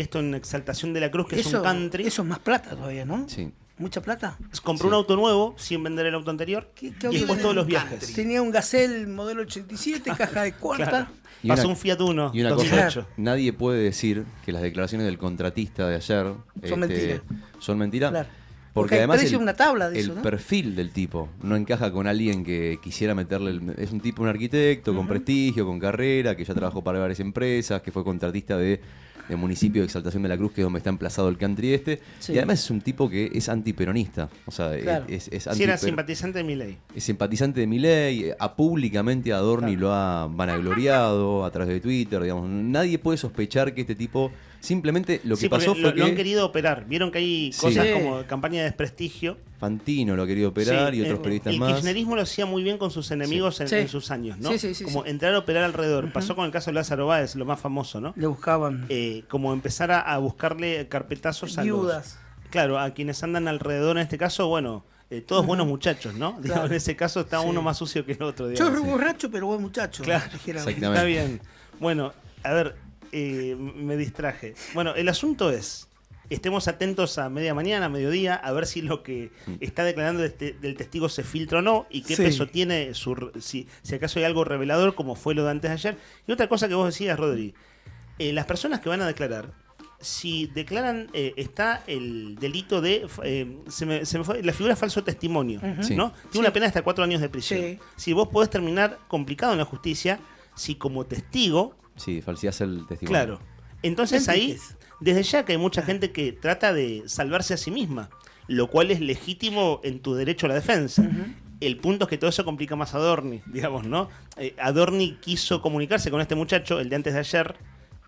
esto en Exaltación de la Cruz, que es un country. Eso es más plata todavía, ¿no? Sí. ¿Mucha plata? Compró un auto nuevo sin vender el auto anterior y después todos los viajes. Tenía un Gazelle modelo 87, caja de cuarta. Claro. Pasó un Fiat Uno. Y una 2008. cosa, nadie puede decir que las declaraciones del contratista de ayer son mentiras. Claro. Porque además una tabla de eso, ¿no? perfil del tipo no encaja con alguien que quisiera meterle... Es un tipo, un arquitecto con prestigio, con carrera, que ya trabajó para varias empresas, que fue contratista de municipio de Exaltación de la Cruz, que es donde está emplazado el country y además es un tipo que es antiperonista. O sea, es era simpatizante de Milei. Es simpatizante de Milei, públicamente Adorni lo ha vanagloriado a través de Twitter, digamos. Nadie puede sospechar que este tipo... Simplemente lo que pasó fue que... lo han querido operar. Vieron que hay cosas como campaña de desprestigio. Fantino lo ha querido operar y otros periodistas más. El kirchnerismo lo hacía muy bien con sus enemigos en sus años, ¿no? Como entrar a operar alrededor. Pasó con el caso de Lázaro Báez, lo más famoso, ¿no? Le buscaban. Como empezar a buscarle carpetazos viudas. Claro, a quienes andan alrededor en este caso, bueno... todos buenos muchachos, ¿no? Claro. En ese caso está uno más sucio que el otro. Yo soy borracho, pero buen muchacho. Claro, está bien. Bueno, a ver, me distraje. Bueno, el asunto es, estemos atentos a media mañana, mediodía, a ver si lo que está declarando del testigo se filtra o no, y qué peso tiene, si acaso hay algo revelador, como fue lo de antes de ayer. Y otra cosa que vos decías, Rodri, las personas que van a declarar, si declaran, está el delito de, se me fue, la figura falso testimonio, ¿no? Tiene una pena de hasta 4 años de prisión. Si vos podés terminar complicado en la justicia, si como testigo... Sí, falseás el testimonio. Claro. Entonces ahí, desde ya que hay mucha gente que trata de salvarse a sí misma, lo cual es legítimo en tu derecho a la defensa. El punto es que todo eso complica más a Adorni, digamos, ¿no? Adorni quiso comunicarse con este muchacho, el de antes de ayer,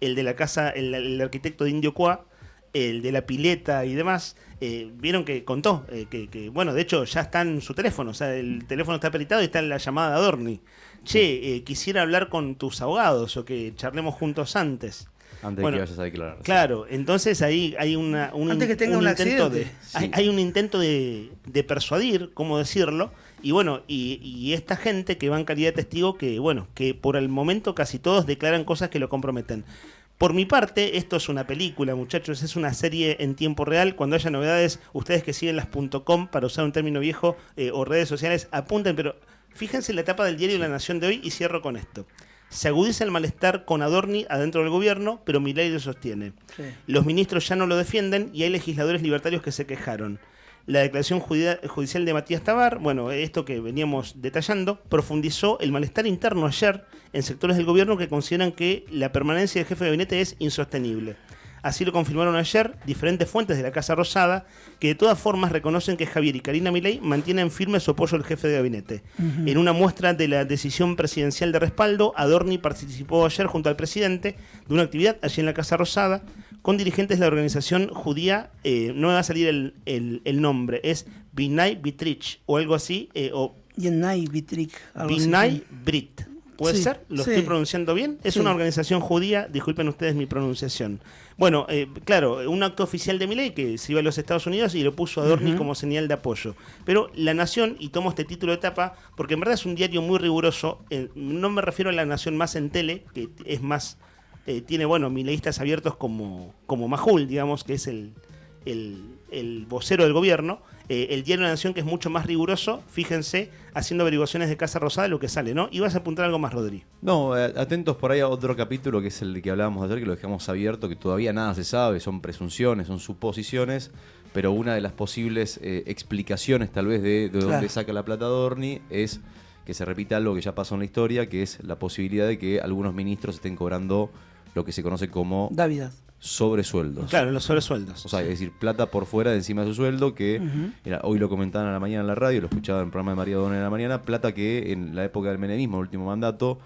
el de la casa, el arquitecto de Indio Cuá, el de la pileta y demás. Vieron que contó, que bueno, de hecho ya está en su teléfono, o sea, el teléfono está habilitado y está en la llamada de Adorni. Che, quisiera hablar con tus abogados o que charlemos juntos antes. Antes de que vayas a declarar. Claro, entonces ahí hay un intento de persuadir, cómo decirlo, y bueno, y esta gente que va en calidad de testigo que, bueno, que por el momento casi todos declaran cosas que lo comprometen. Por mi parte, esto es una película, muchachos, es una serie en tiempo real. Cuando haya novedades, ustedes que siguen las .com, para usar un término viejo, o redes sociales, apunten, pero fíjense en la etapa del diario La Nación de hoy y cierro con esto. Se agudiza el malestar con Adorni adentro del gobierno, pero Milei lo sostiene. Los ministros ya no lo defienden y hay legisladores libertarios que se quejaron. La declaración judicial de Matías Tabar, bueno, esto que veníamos detallando, profundizó el malestar interno ayer en sectores del gobierno que consideran que la permanencia del jefe de gabinete es insostenible. Así lo confirmaron ayer diferentes fuentes de la Casa Rosada, que de todas formas reconocen que Javier y Karina Milei mantienen firme su apoyo al jefe de gabinete. En una muestra de la decisión presidencial de respaldo, Adorni participó ayer junto al presidente de una actividad allí en la Casa Rosada con dirigentes de la organización judía, no me va a salir el nombre, es Binay Bitrich o algo así, o Binay Bitrich, Binay Brit. ¿Puede Sí, ser? ¿Lo sí. estoy pronunciando bien? Es Sí. una organización judía, disculpen ustedes mi pronunciación. Bueno, claro, un acto oficial de Milei que se iba a los Estados Unidos y lo puso a Adorni como señal de apoyo. Pero La Nación, y tomo este título de tapa, porque en verdad es un diario muy riguroso, no me refiero a La Nación más en tele, que es más, tiene, bueno, mileístas abiertos como Majul, digamos, que es el vocero del gobierno. El diario La Nación, que es mucho más riguroso, fíjense, haciendo averiguaciones de Casa Rosada, lo que sale, ¿no? Y vas a apuntar algo más, Rodri. No, atentos por ahí a otro capítulo que es el que hablábamos ayer, que lo dejamos abierto, que todavía nada se sabe, son presunciones, son suposiciones, pero una de las posibles explicaciones tal vez de Claro. dónde saca la plata Adorni es que se repita algo que ya pasó en la historia, que es la posibilidad de que algunos ministros estén cobrando lo que se conoce como David. sobresueldos. Claro, los sobresueldos. O sea, es decir, plata por fuera de encima de su sueldo, que mira, hoy lo comentaban a la mañana en la radio, lo escuchaba en el programa de María Donel en la mañana, plata que en la época del menemismo, el último mandato,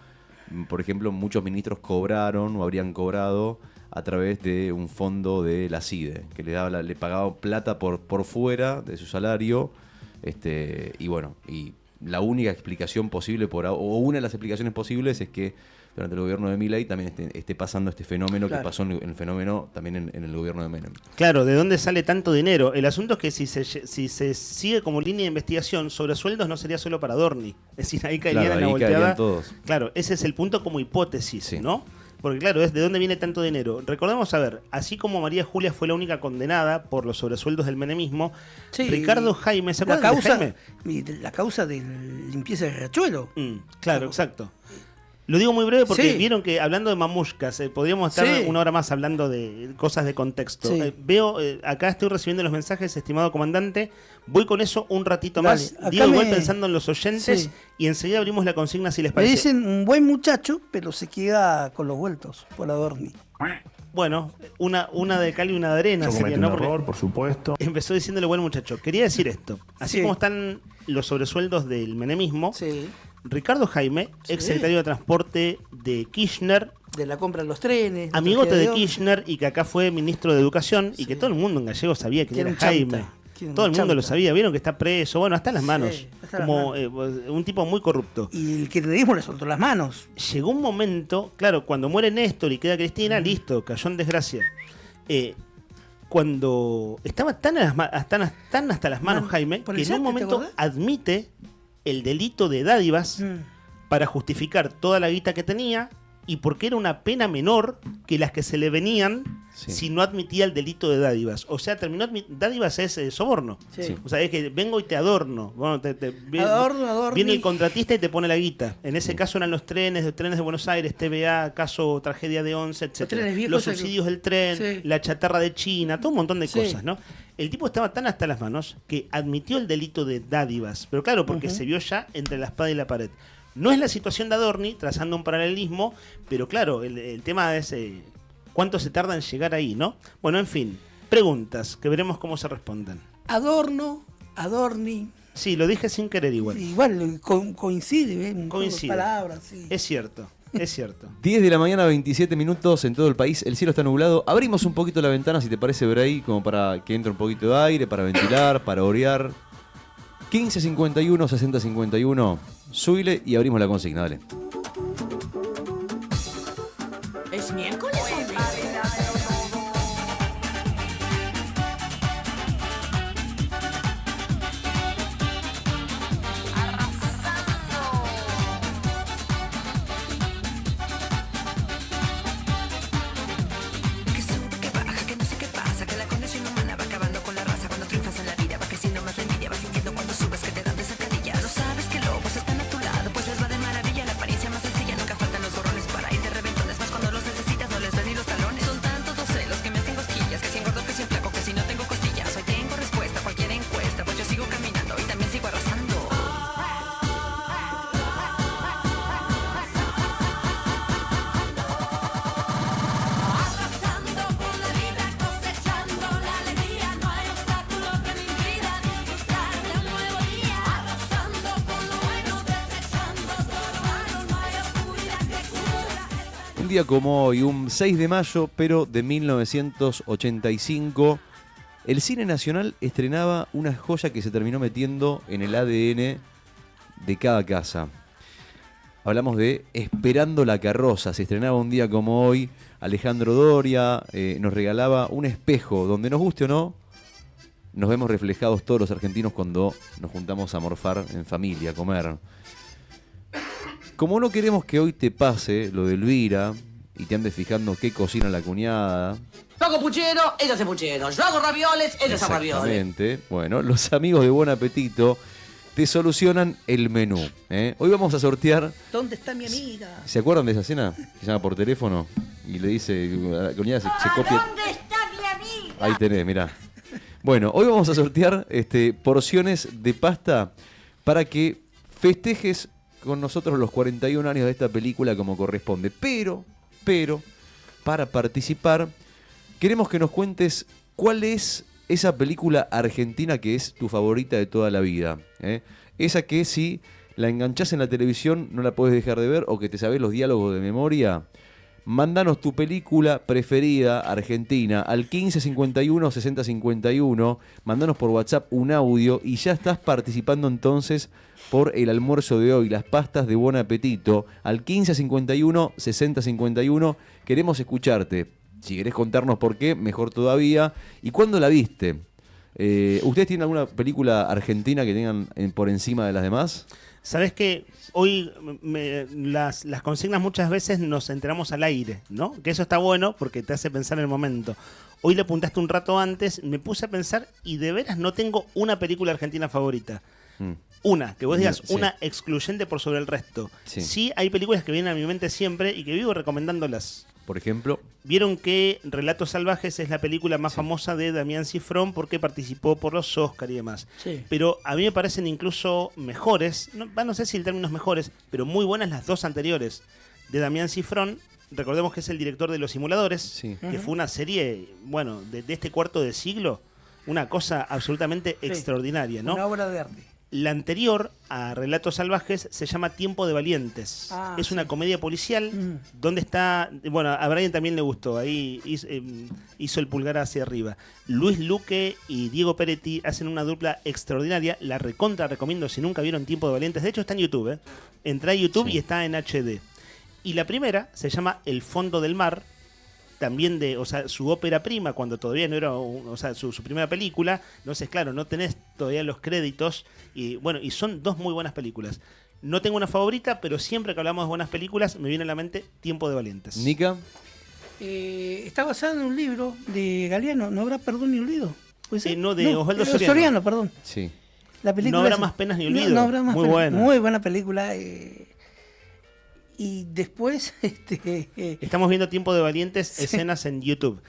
por ejemplo, muchos ministros cobraron o habrían cobrado a través de un fondo de la CIDE, que le pagaba plata por fuera de su salario, y bueno, y la única explicación posible, o una de las explicaciones posibles es que durante el gobierno de Milei también esté pasando este fenómeno Claro. que pasó en el fenómeno también en el gobierno de Menem. Claro, ¿de dónde sale tanto dinero? El asunto es que si se sigue como línea de investigación, sobresueldos no sería solo para Adorni. Es decir, ahí caerían Claro, en la ahí volteada. caerían todos. Claro, ese es el punto como hipótesis, ¿no? Porque claro, es de dónde viene tanto dinero. Recordemos, a ver, así como María Julia fue la única condenada por los sobresueldos del menemismo, Sí, Ricardo Jaime, ¿se la acuerdan de causa, Jaime? la causa de limpieza de riachuelo. Claro, exacto. Lo digo muy breve porque Sí. vieron que hablando de mamushkas, podríamos estar Sí. una hora más hablando de cosas de contexto. Sí. Veo, acá estoy recibiendo los mensajes, estimado comandante. Voy con eso un ratito Dale, más. acá Digo igual me- pensando en los oyentes Sí. y enseguida abrimos la consigna si les Me parece. dicen un buen muchacho, pero se queda con los vueltos por Adorni. Bueno, una de cal y una de arena Yo sería, cometí ¿no? un Porque error, por supuesto. empezó diciéndole buen muchacho. Quería decir esto. Así Sí. como están los sobresueldos del menemismo, Ricardo Jaime, ex secretario de Transporte de Kirchner, De la compra de los trenes. amigote tragedia de once. Kirchner y que acá fue ministro de Educación y que todo el mundo en gallego sabía quién Que era era un chanta, Jaime. que era un Todo el mundo lo chanta. sabía, vieron que está preso, bueno, hasta en las manos, Sí, hasta las como un tipo muy corrupto. Y el kirchnerismo le soltó las manos. Llegó un momento, claro, cuando muere Néstor y queda Cristina, listo, cayó en desgracia. Cuando estaba tan hasta las manos Jaime, por que el en un yate, ¿te momento acordás? admite el delito de dádivas para justificar toda la guita que tenía y porque era una pena menor que las que se le venían si no admitía el delito de dádivas. O sea, dádivas es soborno. Sí. O sea, es que vengo y te adorno. Bueno, Adorno. viene el contratista y te pone la guita. En ese caso eran los trenes de Buenos Aires, TVA, caso tragedia de 11, etc. trenes viejos, Los subsidios del tren, Sí. la chatarra de China, todo un montón de Sí. cosas, ¿no? El tipo estaba tan hasta las manos que admitió el delito de dádivas. Pero claro, porque se vio ya entre la espada y la pared. No es la situación de Adorni, trazando un paralelismo, pero claro, el tema es cuánto se tarda en llegar ahí, ¿no? Bueno, en fin, preguntas, que veremos cómo se responden. Adorni. Sí, lo dije sin querer igual. Igual coincide, en Coincide. palabras. Sí. Es cierto, es cierto. 10 de la mañana, 27 minutos en todo el país. El cielo está nublado. Abrimos un poquito la ventana, si te parece, ver ahí, como para que entre un poquito de aire, para ventilar, para orear. 1551, 6051. Subile y abrimos la consigna, dale. Es miércoles. Que sube, que baja, que no sé qué pasa, que la condición humana va acabando con la raza. Cuando triunfas en la vida va creciendo más la envidia, vas sintiendo cuando subes que te dan de zancadilla. No sabes que lobos están a tu lado, pues les va de maravilla la apariencia. día como hoy, un 6 de mayo, pero de 1985, el cine nacional estrenaba una joya que se terminó metiendo en el ADN de cada casa. Hablamos de Esperando la carroza. Se estrenaba un día como hoy. Alejandro Doria nos regalaba un espejo donde, nos guste o no, nos vemos reflejados todos los argentinos cuando nos juntamos a morfar en familia, a comer. Como no queremos que hoy te pase lo de Elvira y te andes fijando qué cocina la cuñada. Yo hago puchero, ella hace puchero. Yo hago ravioles, ella hace ravioles. Exactamente. Bueno, los amigos de Buen Apetito te solucionan el menú. Hoy vamos a sortear. ¿Dónde está mi amiga? ¿Se acuerdan de esa cena? Que llama por teléfono y le dice, la cuñada se copia. ¿Dónde está mi amiga? Ahí tenés, mirá. Bueno, hoy vamos a sortear porciones de pasta para que festejes con nosotros los 41 años de esta película como corresponde. Pero, para participar, queremos que nos cuentes cuál es esa película argentina que es tu favorita de toda la vida. Esa que si la enganchás en la televisión no la podés dejar de ver, o que te sabés los diálogos de memoria. Mándanos tu película preferida argentina al 1551 6051. Mándanos por WhatsApp un audio y ya estás participando entonces por el almuerzo de hoy, las pastas de Buen Apetito, al 1551 6051. Queremos escucharte. Si querés contarnos por qué, mejor todavía. ¿Y cuándo la viste? ¿Ustedes tienen alguna película argentina que tengan por encima de las demás? Sabés que hoy las consignas muchas veces nos enteramos al aire, ¿no? Que eso está bueno porque te hace pensar en el momento. Hoy le apuntaste un rato antes, me puse a pensar y de veras no tengo una película argentina favorita. Una, que vos digas, Sí. una excluyente por sobre el resto. Sí, hay películas que vienen a mi mente siempre y que vivo recomendándolas. Por ejemplo, Vieron que Relatos Salvajes es la película más famosa de Damián Cifrón porque participó por los Oscar y demás. Sí. Pero a mí me parecen incluso mejores, no sé si el término es mejores, pero muy buenas las dos anteriores de Damián Cifrón. Recordemos que es el director de Los Simuladores, que fue una serie, bueno, de este cuarto de siglo, una cosa absolutamente extraordinaria, ¿no? Una obra de arte. La anterior a Relatos Salvajes se llama Tiempo de Valientes. Es una comedia policial donde está... Bueno, a Brian también le gustó. Ahí hizo el pulgar hacia arriba. Luis Luque y Diego Peretti hacen una dupla extraordinaria. La recontra recomiendo si nunca vieron Tiempo de Valientes. De hecho está en YouTube. Entra a YouTube y está en HD. Y la primera se llama El Fondo del Mar. También su ópera prima, cuando todavía no era, su primera película. Entonces, claro, no tenés todavía los créditos. Y bueno, y son dos muy buenas películas. No tengo una favorita, pero siempre que hablamos de buenas películas, me viene a la mente Tiempo de Valientes. ¿Nica? Está basado en un libro de Galeano, No habrá perdón ni olvido. No, de Osvaldo Soriano. Perdón. Sí. La película No habrá esa. más penas ni olvido. No habrá más muy penas. buena. Muy buena película. Y después... Estamos viendo Tiempo de Valientes, escenas en YouTube.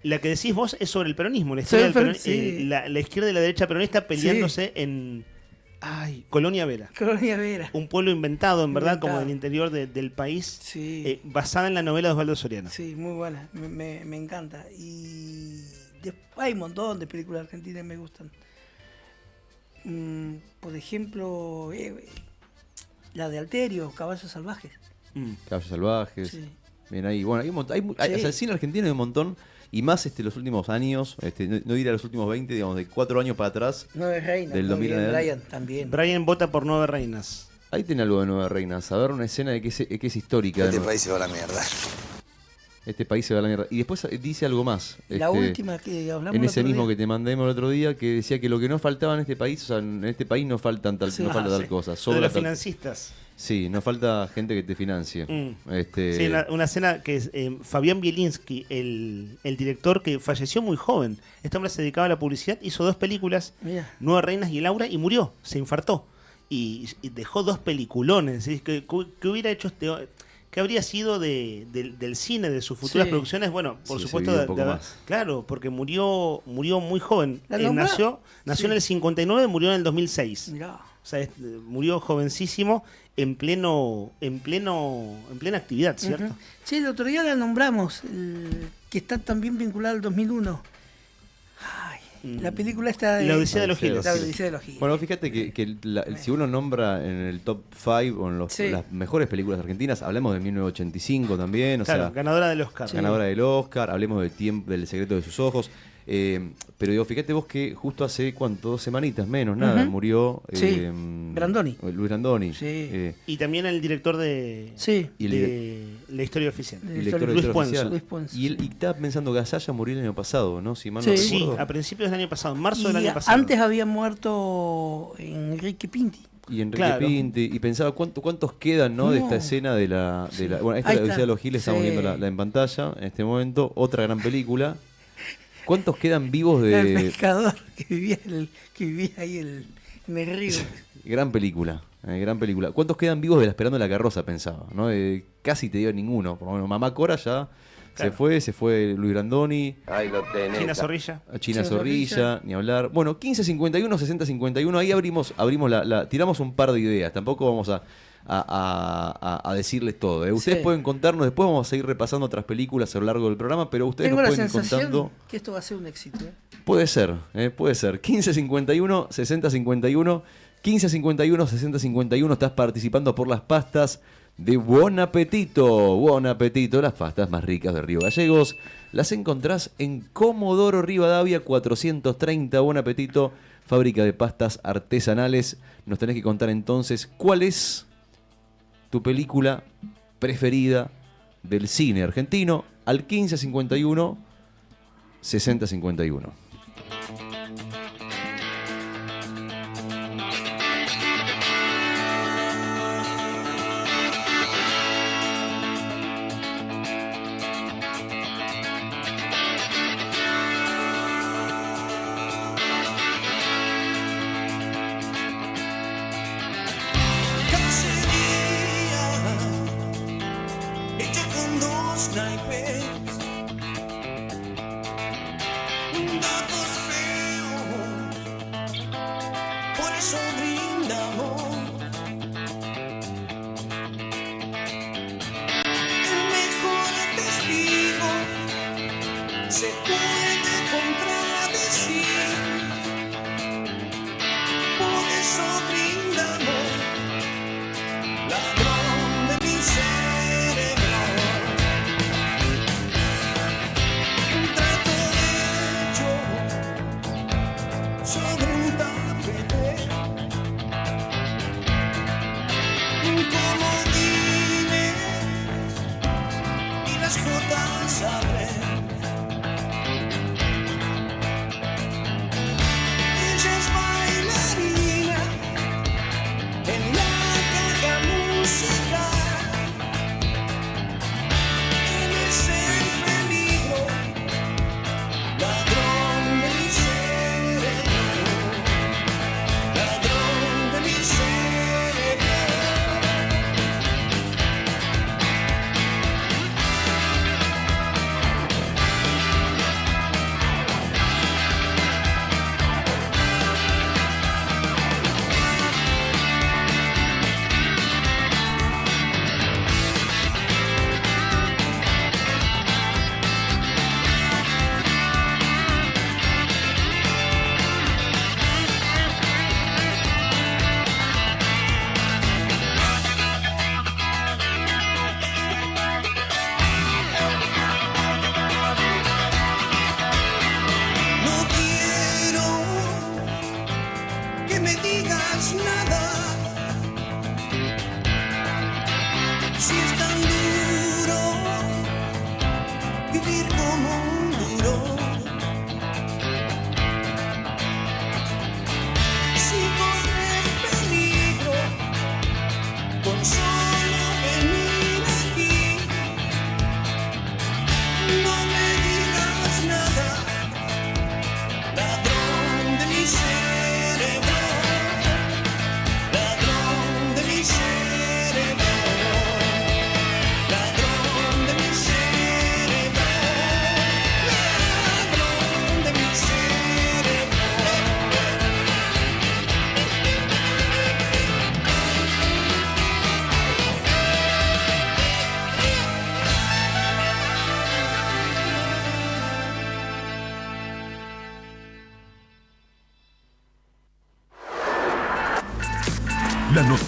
La que decís vos es sobre el peronismo, la historia del la izquierda y la derecha peronista peleándose en Colonia Vera. Colonia Vera. Un pueblo inventado, en verdad, como del interior del país, basada en la novela de Osvaldo Soriano. Sí, muy buena, me encanta. Y hay un montón de películas argentinas que me gustan. Por ejemplo, la de Alterio, Caballos Salvajes. Caballos Salvajes. Sí. Bien ahí. Bueno, o sea, el cine argentino hay un montón. Y más los últimos años, no diré los últimos 20, digamos, de 4 años para atrás. Nueve Reinas. Del 2000 en adelante. Brian también. Brian vota por Nueve Reinas. Ahí tiene algo de Nueve Reinas. A ver, una escena de que es histórica. Este país se va a la mierda. Este país se va a la mierda. Y después dice algo más. La última que hablamos en ese el otro mismo día. que te mandé el otro día, que decía que lo que no faltaba en este país, o sea, en este país no faltan tal cosa. Lo de los financistas. Sí, no falta gente que te financie. Sí, una escena que es Fabián Bielinski, el director que falleció muy joven. Este hombre se dedicaba a la publicidad, hizo 2 películas, Mira. Nueve Reinas y Laura, y murió, se infartó. Y dejó 2 peliculones. ¿Sí? ¿Qué hubiera hecho ¿Qué habría sido del cine, de sus futuras producciones? Bueno, por supuesto, claro, porque murió muy joven. Nació en el 59, murió en el 2006. Mirá. O sea, murió jovencísimo en plena actividad, ¿cierto? Sí, el otro día la nombramos, que está también vinculada al 2001. La película está de... La Odisea de los Giles. La Odisea de los Giles. Bueno, fíjate que si uno nombra en el top 5 o en las mejores películas argentinas, hablemos de 1985 también, o Claro, sea, ganadora del Oscar. ganadora del Oscar, hablemos del secreto de sus ojos. Pero digo, fíjate vos que justo hace, ¿cuánto? 2 semanitas, menos, nada, murió Brandoni. Luis Brandoni. Y también el director de La Historia Oficial. Luis Puenzo. Y estaba pensando que Gasalla murió el año pasado, ¿no? Si mal no Sí, recuerdo. a principios del año pasado, en marzo del Y año pasado. antes había muerto Enrique Pinti. Y Enrique Pinti, y pensaba cuántos quedan, ¿no? De esta escena de la bueno, esta Ahí es la Odisea está. de los Giles, estamos Sí. viendo la en pantalla en este momento, otra gran película. ¿Cuántos quedan vivos El de pescador que vivía ahí en el río. gran película? Gran película. ¿Cuántos quedan vivos de la Esperando la Carroza? Pensaba, ¿no? Casi te digo ninguno. Por lo menos Mamá Cora ya se fue Luis Brandoni. Ahí lo tenés. China Zorrilla. China Zorrilla, ni hablar. Bueno, 1551, 6051, ahí abrimos tiramos un par de ideas. Tampoco vamos a decirles todo. Ustedes pueden contarnos, después vamos a seguir repasando otras películas a lo largo del programa, pero ustedes Tengo nos la pueden ir sensación contando. que esto va a ser un éxito. Puede ser. 1551, 6051, 1551, 6051, estás participando por las pastas de Buon Apetito. Buon Apetito, las pastas más ricas de Río Gallegos. Las encontrás en Comodoro Rivadavia 430. Buon Apetito, fábrica de pastas artesanales. Nos tenés que contar entonces cuál es tu película preferida del cine argentino al 1551 6051. Cacería hecha con 2 naipes, datos feos, por eso brindamos. El mejor testigo se puede contradecir, por eso brindamos. Ladrón de mi cerebro, un trato hecho sobre un tapete, comodines y las jotas abren. Ella es bailarina en la caja musical. Él es el peligro, ladrón de mi cerebro, ladrón de mi cerebro. No quiero que me digas nada. Si es tan duro vivir como un duro. Si corres peligro con solo venir aquí, no me digas nada. Ladrón de mi cerebro, ladrón de mi cerebro.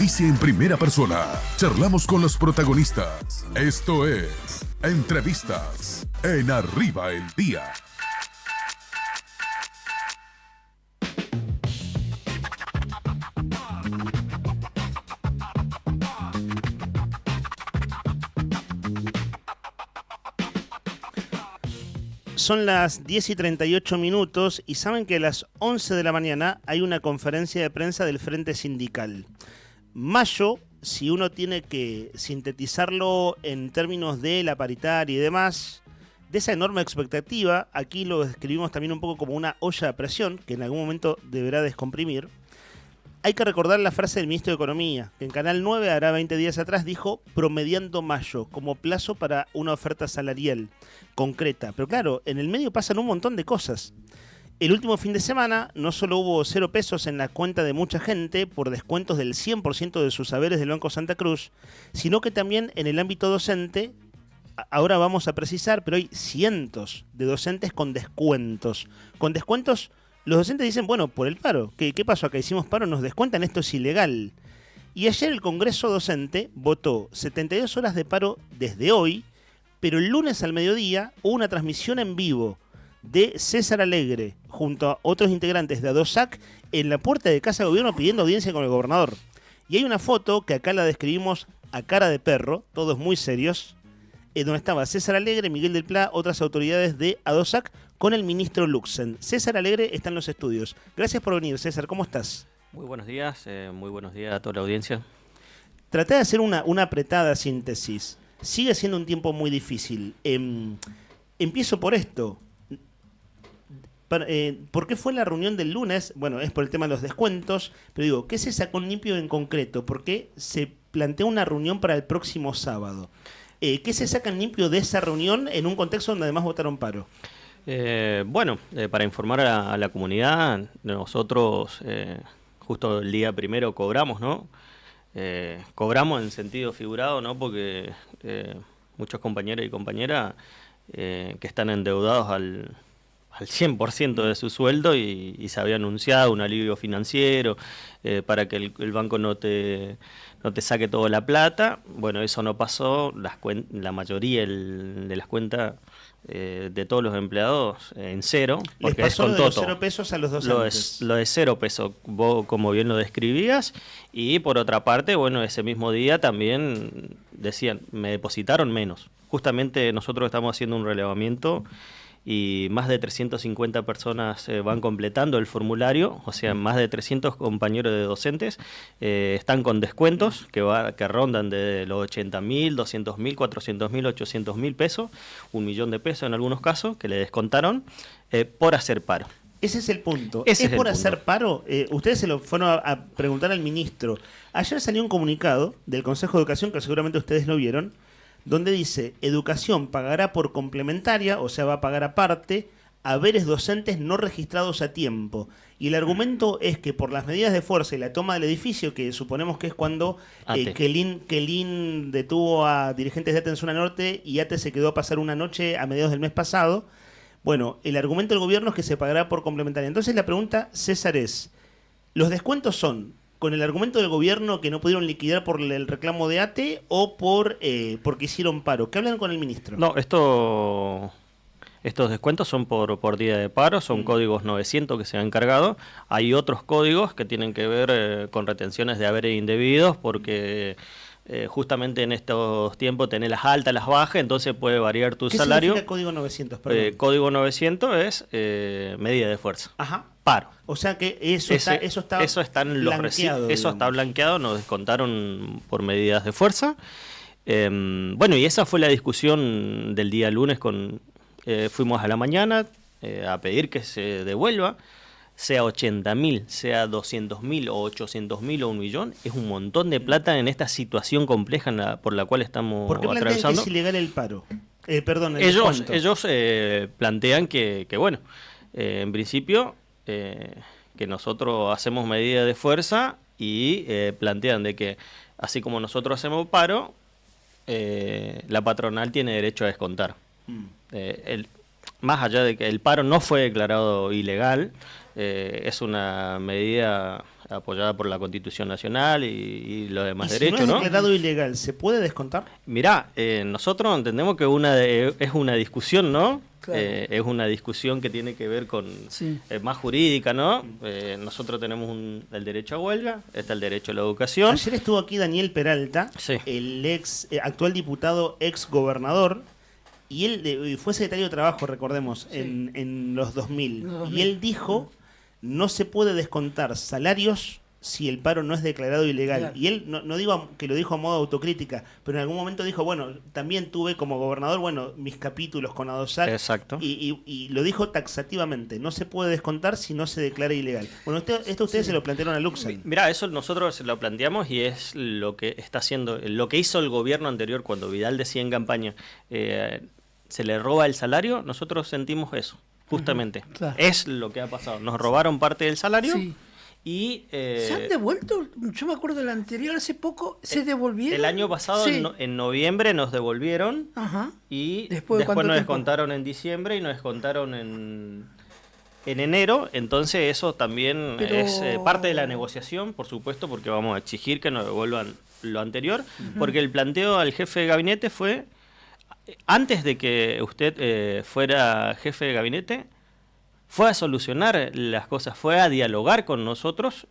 noticia en primera persona. Charlamos con los protagonistas. Esto es Entrevistas en Arriba el Día. Son las 10:38 y saben que a las 11 de la mañana hay una conferencia de prensa del Frente Sindical. Mayo, si uno tiene que sintetizarlo en términos de la paritaria y demás, de esa enorme expectativa, aquí lo describimos también un poco como una olla a presión que en algún momento deberá descomprimir. Hay que recordar la frase del ministro de Economía, que en Canal 9, hará 20 días atrás, dijo promediando mayo como plazo para una oferta salarial concreta. Pero claro, en el medio pasan un montón de cosas. El último fin de semana no solo hubo 0 pesos en la cuenta de mucha gente por descuentos del 100% de sus saberes del Banco Santa Cruz, sino que también en el ámbito docente, ahora vamos a precisar, pero hay cientos de docentes con descuentos. Con descuentos, los docentes dicen, bueno, por el paro. ¿Qué pasó acá? Hicimos paro, nos descuentan, esto es ilegal. Y ayer el Congreso Docente votó 72 horas de paro desde hoy, pero el lunes al mediodía hubo una transmisión en vivo de César Alegre junto a otros integrantes de ADOSAC en la puerta de Casa de Gobierno pidiendo audiencia con el gobernador. Y hay una foto que acá la describimos a cara de perro, todos muy serios, donde estaba César Alegre, Miguel del Pla, otras autoridades de ADOSAC con el ministro Luxen. César Alegre está en los estudios. Gracias por venir, César. ¿Cómo estás? Muy buenos días a toda la audiencia. Traté de hacer una apretada síntesis. Sigue siendo un tiempo muy difícil. Empiezo por esto. ¿Por qué fue la reunión del lunes? Bueno, es por el tema de los descuentos, pero digo, ¿qué se sacó limpio en concreto? ¿Por qué se plantea una reunión para el próximo sábado? ¿Qué se saca limpio de esa reunión en un contexto donde además votaron paro? Para informar a la comunidad, nosotros justo el día primero cobramos, ¿no? Cobramos en sentido figurado, ¿no? Porque muchos compañeros y compañeras que están endeudados al 100% de su sueldo y se había anunciado un alivio financiero para que el banco no te saque toda la plata. Bueno, eso no pasó. La mayoría de las cuentas de todos los empleados en cero. ¿Les pasó de los 0 pesos a los docentes? Lo de 0 pesos, vos como bien lo describías. Y por otra parte, bueno, ese mismo día también decían, me depositaron menos. Justamente nosotros estamos haciendo un relevamiento y más de 350 personas van completando el formulario, o sea, más de 300 compañeros de docentes están con descuentos que rondan de los 80.000, 200.000, 400.000, 800.000 pesos, 1 millón de pesos en algunos casos, que le descontaron por hacer paro. Ese es el punto. ¿Es por hacer paro? Ustedes se lo fueron a preguntar al ministro. Ayer salió un comunicado del Consejo de Educación, que seguramente ustedes lo vieron, donde dice, educación pagará por complementaria, o sea, va a pagar aparte, haberes docentes no registrados a tiempo. Y el argumento es que por las medidas de fuerza y la toma del edificio, que suponemos que es cuando Kelin detuvo a dirigentes de ATE en Zona Norte y ATE se quedó a pasar una noche a mediados del mes pasado, bueno, el argumento del gobierno es que se pagará por complementaria. Entonces la pregunta, César, es, ¿los descuentos son con el argumento del gobierno que no pudieron liquidar por el reclamo de ATE o porque hicieron paro? ¿Qué hablan con el ministro? No, estos descuentos son por día de paro, son códigos 900 que se han encargado. Hay otros códigos que tienen que ver con retenciones de haberes indebidos porque justamente en estos tiempos tenés las altas, las bajas, entonces puede variar tu salario. ¿Qué significa código 900? Código 900 es medida de fuerza. Ajá. Paro. O sea que eso está blanqueado. Eso está blanqueado, nos descontaron por medidas de fuerza. Bueno, y esa fue la discusión del día lunes. Fuimos a la mañana a pedir que se devuelva, sea 80.000, sea 200.000 o 800.000 o 1 millón. Es un montón de plata en esta situación compleja por la cual estamos atravesando. ¿Por qué plantean que es ilegal el paro? Ellos plantean que bueno, en principio que nosotros hacemos medidas de fuerza y plantean de que así como nosotros hacemos paro, la patronal tiene derecho a descontar. Más allá de que el paro no fue declarado ilegal, es una medida apoyada por la Constitución Nacional y los demás ¿Y derechos, si no ¿no? es declarado ilegal, se puede descontar? Mirá, nosotros entendemos que es una discusión, ¿no? Claro. Es una discusión que tiene que ver con Sí. más jurídica, ¿no? Nosotros tenemos el derecho a huelga, está el derecho a la educación. Ayer estuvo aquí Daniel Peralta, Sí. el actual diputado, ex gobernador, y él fue secretario de Trabajo, recordemos, en los 2000. Los 2000. Y él dijo, no se puede descontar salarios si el paro no es declarado ilegal. Claro. Y él, no digo que lo dijo a modo de autocrítica, pero en algún momento dijo, bueno, también tuve como gobernador, bueno, mis capítulos con ADOSAC. Exacto. Y lo dijo taxativamente, no se puede descontar si no se declara ilegal. Bueno, esto ustedes se lo plantearon a Luxan. Mirá, eso nosotros lo planteamos y es lo que está haciendo, lo que hizo el gobierno anterior cuando Vidal decía en campaña, se le roba el salario, nosotros sentimos eso, justamente. Claro. Es lo que ha pasado. Nos robaron parte del salario Sí. y... ¿Se han devuelto? Yo me acuerdo del anterior, hace poco, ¿se devolvieron? El año pasado, Sí. en noviembre, nos devolvieron Ajá. y ¿Después de después cuánto nos tiempo? descontaron en diciembre y nos descontaron en enero. Entonces eso también Pero- es parte de la negociación, por supuesto, porque vamos a exigir que nos devuelvan lo anterior, porque el planteo al jefe de gabinete fue, antes de que usted fuera jefe de gabinete, fue a solucionar las cosas, fue a dialogar con nosotros,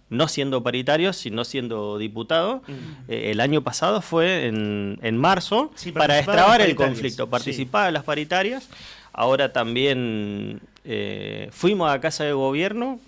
no siendo paritarios, sino siendo diputado. El año pasado fue en marzo, Sí, para participaba en destrabar las el paritarias, conflicto. sí. Participaba en las paritarias. Ahora también fuimos a Casa de Gobierno,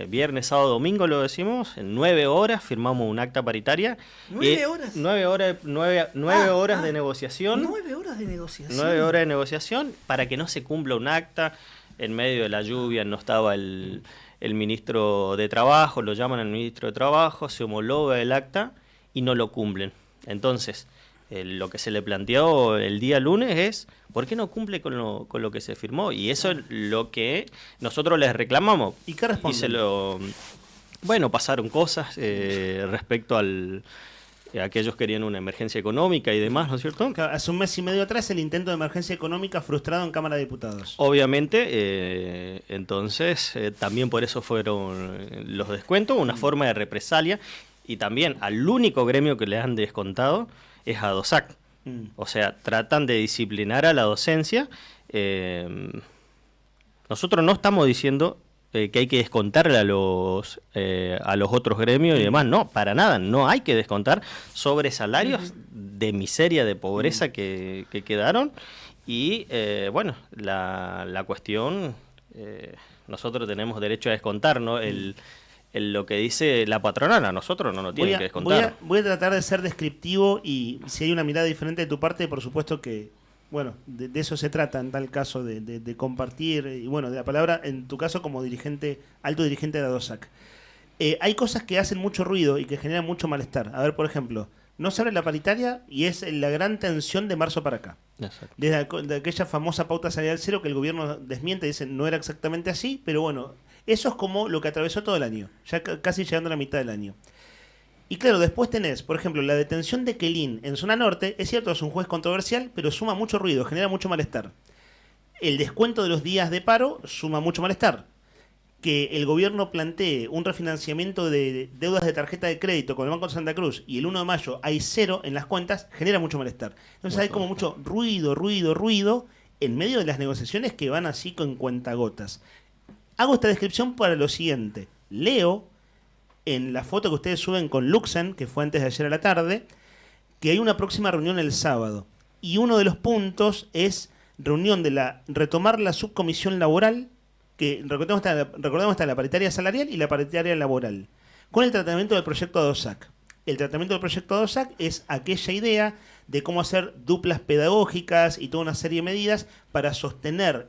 viernes, sábado, domingo lo decimos, en 9 horas firmamos un acta paritaria. 9 horas. 9 horas de negociación. 9 horas de negociación. 9 horas de negociación para que no se cumpla un acta. En medio de la lluvia no estaba el ministro de Trabajo, lo llaman al ministro de Trabajo, se homologa el acta y no lo cumplen. Entonces, lo que se le planteó el día lunes es, ¿por qué no cumple con lo que se firmó? Y eso es lo que nosotros les reclamamos. ¿Y qué responden? Bueno, pasaron cosas respecto aquellos querían una emergencia económica y demás, ¿no es cierto? Hace un mes y medio atrás el intento de emergencia económica frustrado en Cámara de Diputados. Obviamente, entonces también por eso fueron los descuentos, una forma de represalia, y también al único gremio que le han descontado es a ADOSAC. O sea, tratan de disciplinar a la docencia. Nosotros no estamos diciendo que hay que descontarle a los otros gremios y demás. No, para nada, no hay que descontar sobre salarios de miseria, de pobreza que quedaron. Y bueno, la cuestión, nosotros tenemos derecho a descontar, ¿no? Lo que dice la patronal, a nosotros no nos tienen que descontar. Voy a tratar de ser descriptivo y si hay una mirada diferente de tu parte, por supuesto que, bueno, de eso se trata en tal caso, de compartir, y bueno, de la palabra, en tu caso como alto dirigente de ADOSAC. Hay cosas que hacen mucho ruido y que generan mucho malestar. A ver, por ejemplo, no se abre la paritaria y es la gran tensión de marzo para acá. Exacto. De aquella famosa pauta salarial cero que el gobierno desmiente, dice no era exactamente así, pero bueno, eso es como lo que atravesó todo el año, ya casi llegando a la mitad del año. Y claro, después tenés, por ejemplo, la detención de Quelín en zona norte, es cierto, es un juez controversial, pero suma mucho ruido, genera mucho malestar. El descuento de los días de paro suma mucho malestar. Que el gobierno plantee un refinanciamiento de deudas de tarjeta de crédito con el Banco de Santa Cruz y el 1 de mayo hay 0 en las cuentas, genera mucho malestar. Entonces hay como mucho ruido en medio de las negociaciones que van así con cuentagotas. Hago esta descripción para lo siguiente. Leo en la foto que ustedes suben con Luxan, que fue antes de ayer a la tarde, que hay una próxima reunión el sábado. Y uno de los puntos es reunión de retomar la subcomisión laboral, que recordemos está la paritaria salarial y la paritaria laboral, con el tratamiento del proyecto ADOSAC. El tratamiento del proyecto ADOSAC es aquella idea de cómo hacer duplas pedagógicas y toda una serie de medidas para sostener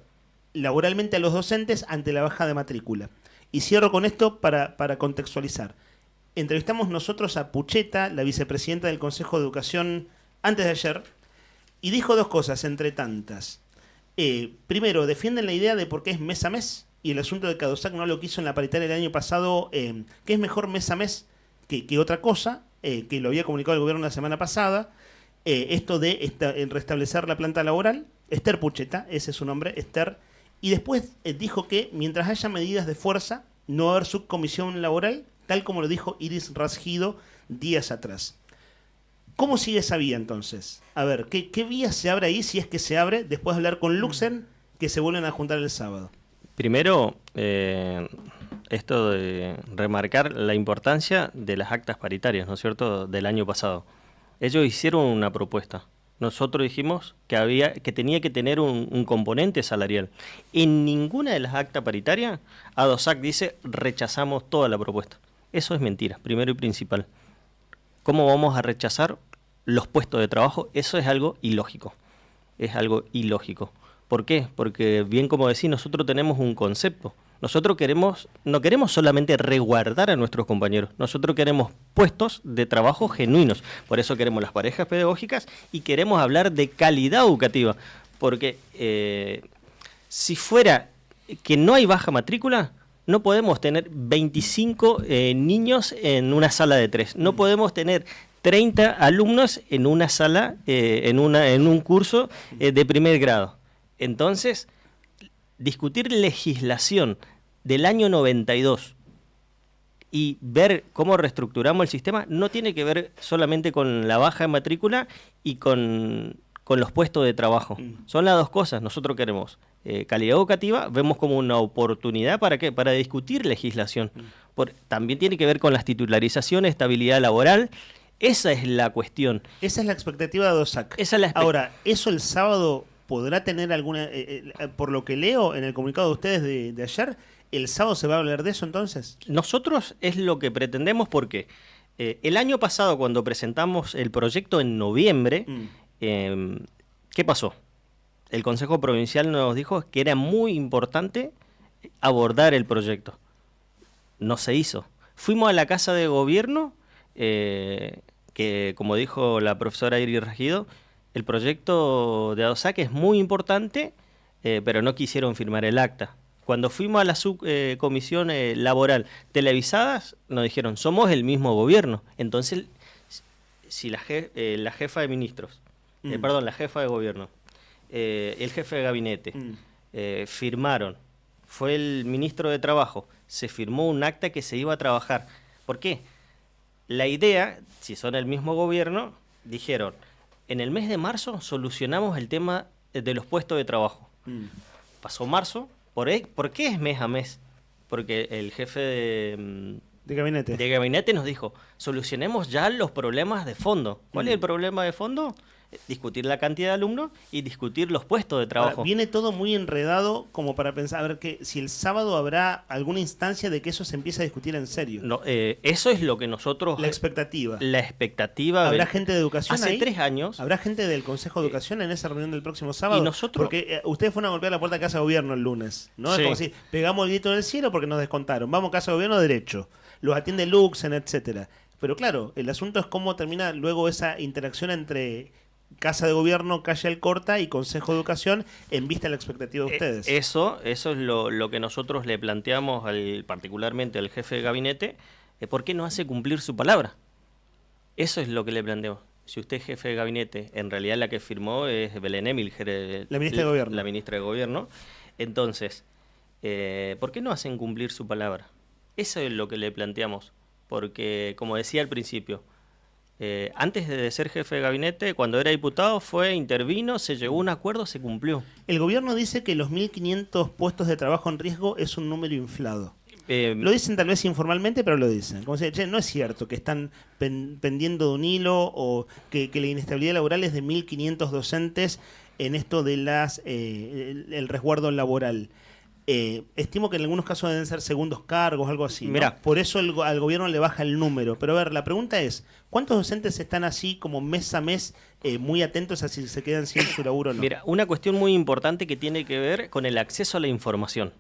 laboralmente a los docentes ante la baja de matrícula. Y cierro con esto para contextualizar. Entrevistamos nosotros a Pucheta, la vicepresidenta del Consejo de Educación, antes de ayer, y dijo dos cosas, entre tantas. Primero, defienden la idea de por qué es mes a mes, y el asunto de que ADOSAC no lo quiso en la paritaria del año pasado, que es mejor mes a mes que otra cosa, que lo había comunicado el gobierno la semana pasada, esto de restablecer la planta laboral. Esther Pucheta, ese es su nombre, Esther. Y después dijo que mientras haya medidas de fuerza, no va a haber subcomisión laboral, tal como lo dijo Iris Rasgido días atrás. ¿Cómo sigue esa vía entonces? A ver, ¿qué vía se abre ahí si es que se abre después de hablar con Luxen que se vuelven a juntar el sábado? Primero, esto de remarcar la importancia de las actas paritarias, ¿no es cierto?, del año pasado. Ellos hicieron una propuesta. Nosotros dijimos que tenía que tener un componente salarial. En ninguna de las actas paritarias, ADOSAC dice rechazamos toda la propuesta. Eso es mentira, primero y principal. ¿Cómo vamos a rechazar los puestos de trabajo? Eso es algo ilógico. Es algo ilógico. ¿Por qué? Porque, bien como decís, nosotros tenemos un concepto. Nosotros no queremos solamente resguardar a nuestros compañeros. Nosotros queremos puestos de trabajo genuinos. Por eso queremos las parejas pedagógicas y queremos hablar de calidad educativa. Porque si fuera que no hay baja matrícula, no podemos tener 25 niños en una sala de 3. No podemos tener 30 alumnos en una sala, en un curso de primer grado. Entonces, discutir legislación del año 92 y ver cómo reestructuramos el sistema no tiene que ver solamente con la baja de matrícula y con los puestos de trabajo. Son las dos cosas. Nosotros queremos calidad educativa, vemos como una oportunidad ¿para qué? Para discutir legislación. También tiene que ver con las titularizaciones, estabilidad laboral. Esa es la cuestión. Esa es la expectativa de ADOSAC. Ahora, ¿eso el sábado podrá tener alguna... por lo que leo en el comunicado de ustedes de ayer, ¿el sábado se va a hablar de eso entonces? Nosotros es lo que pretendemos porque el año pasado cuando presentamos el proyecto en noviembre, ¿qué pasó? El Consejo Provincial nos dijo que era muy importante abordar el proyecto. No se hizo. Fuimos a la Casa de Gobierno, que como dijo la profesora Iris Rasgido, el proyecto de ADOSAC es muy importante, pero no quisieron firmar el acta. Cuando fuimos a la subcomisión laboral televisadas, nos dijeron, somos el mismo gobierno. Entonces, si la jefa de ministros, la jefa de gobierno, el jefe de gabinete, firmaron, fue el ministro de Trabajo, se firmó un acta que se iba a trabajar. ¿Por qué? La idea, si son el mismo gobierno, dijeron, en el mes de marzo solucionamos el tema de los puestos de trabajo. Pasó marzo. ¿Por qué es mes a mes? Porque el jefe de gabinete nos dijo, solucionemos ya los problemas de fondo. ¿Cuál es el problema de fondo? Discutir la cantidad de alumnos y discutir los puestos de trabajo. Ahora, viene todo muy enredado como para pensar, a ver, que si el sábado habrá alguna instancia de que eso se empiece a discutir en serio. No, eso es lo que nosotros... La expectativa. La expectativa... ¿Habrá gente de educación hace ahí? 3 años. ¿Habrá gente del Consejo de Educación en esa reunión del próximo sábado? Y nosotros... Porque ustedes fueron a golpear la puerta de Casa de Gobierno el lunes, ¿no? Sí. Es como si pegamos el grito del cielo porque nos descontaron. Vamos a Casa de Gobierno derecho. Los atiende Luxen, etcétera. Pero claro, el asunto es cómo termina luego esa interacción entre Casa de Gobierno, Calle Alcorta y Consejo de Educación en vista de la expectativa de ustedes. Eso es lo que nosotros le planteamos particularmente al jefe de gabinete. ¿Por qué no hace cumplir su palabra? Eso es lo que le planteamos. Si usted es jefe de gabinete, en realidad la que firmó es Belén Emil, la ministra de Gobierno. La ministra de Gobierno. Entonces, ¿por qué no hacen cumplir su palabra? Eso es lo que le planteamos. Porque, como decía al principio, antes de ser jefe de gabinete, cuando era diputado, intervino, se llegó a un acuerdo, se cumplió. El gobierno dice que los 1.500 puestos de trabajo en riesgo es un número inflado. Lo dicen tal vez informalmente, pero lo dicen. Como se dice, no es cierto que están pendiendo de un hilo o que la inestabilidad laboral es de 1.500 docentes en esto de el resguardo laboral. Estimo que en algunos casos deben ser segundos cargos, algo así, ¿no? Mirá. Por eso al gobierno le baja el número. Pero a ver, la pregunta es, ¿cuántos docentes están así como mes a mes muy atentos a si se quedan sin su laburo o no? Mira, una cuestión muy importante que tiene que ver con el acceso a la información.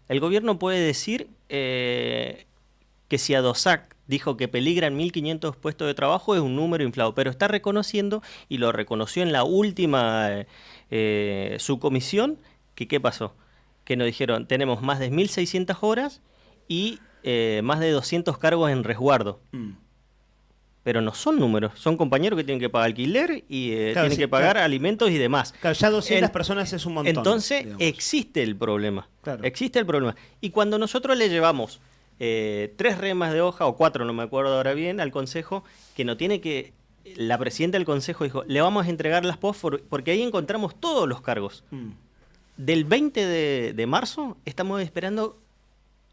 El gobierno puede decir que si ADOSAC dijo que peligran 1.500 puestos de trabajo es un número inflado, pero está reconociendo, y lo reconoció en la última subcomisión, que ¿qué pasó? Que nos dijeron, tenemos más de 1.600 horas y más de 200 cargos en resguardo. pero no son números, son compañeros que tienen que pagar alquiler y Claro, tienen sí, que pagar claro. alimentos y demás. Claro, ya 200 personas es un montón. Entonces digamos. existe el problema, Claro. existe el problema. Y cuando nosotros le llevamos 3 remas de hoja, o 4, no me acuerdo ahora bien, al Consejo, que no tiene que... La presidenta del Consejo dijo, le vamos a entregar las POS porque ahí encontramos todos los cargos. Del 20 de marzo estamos esperando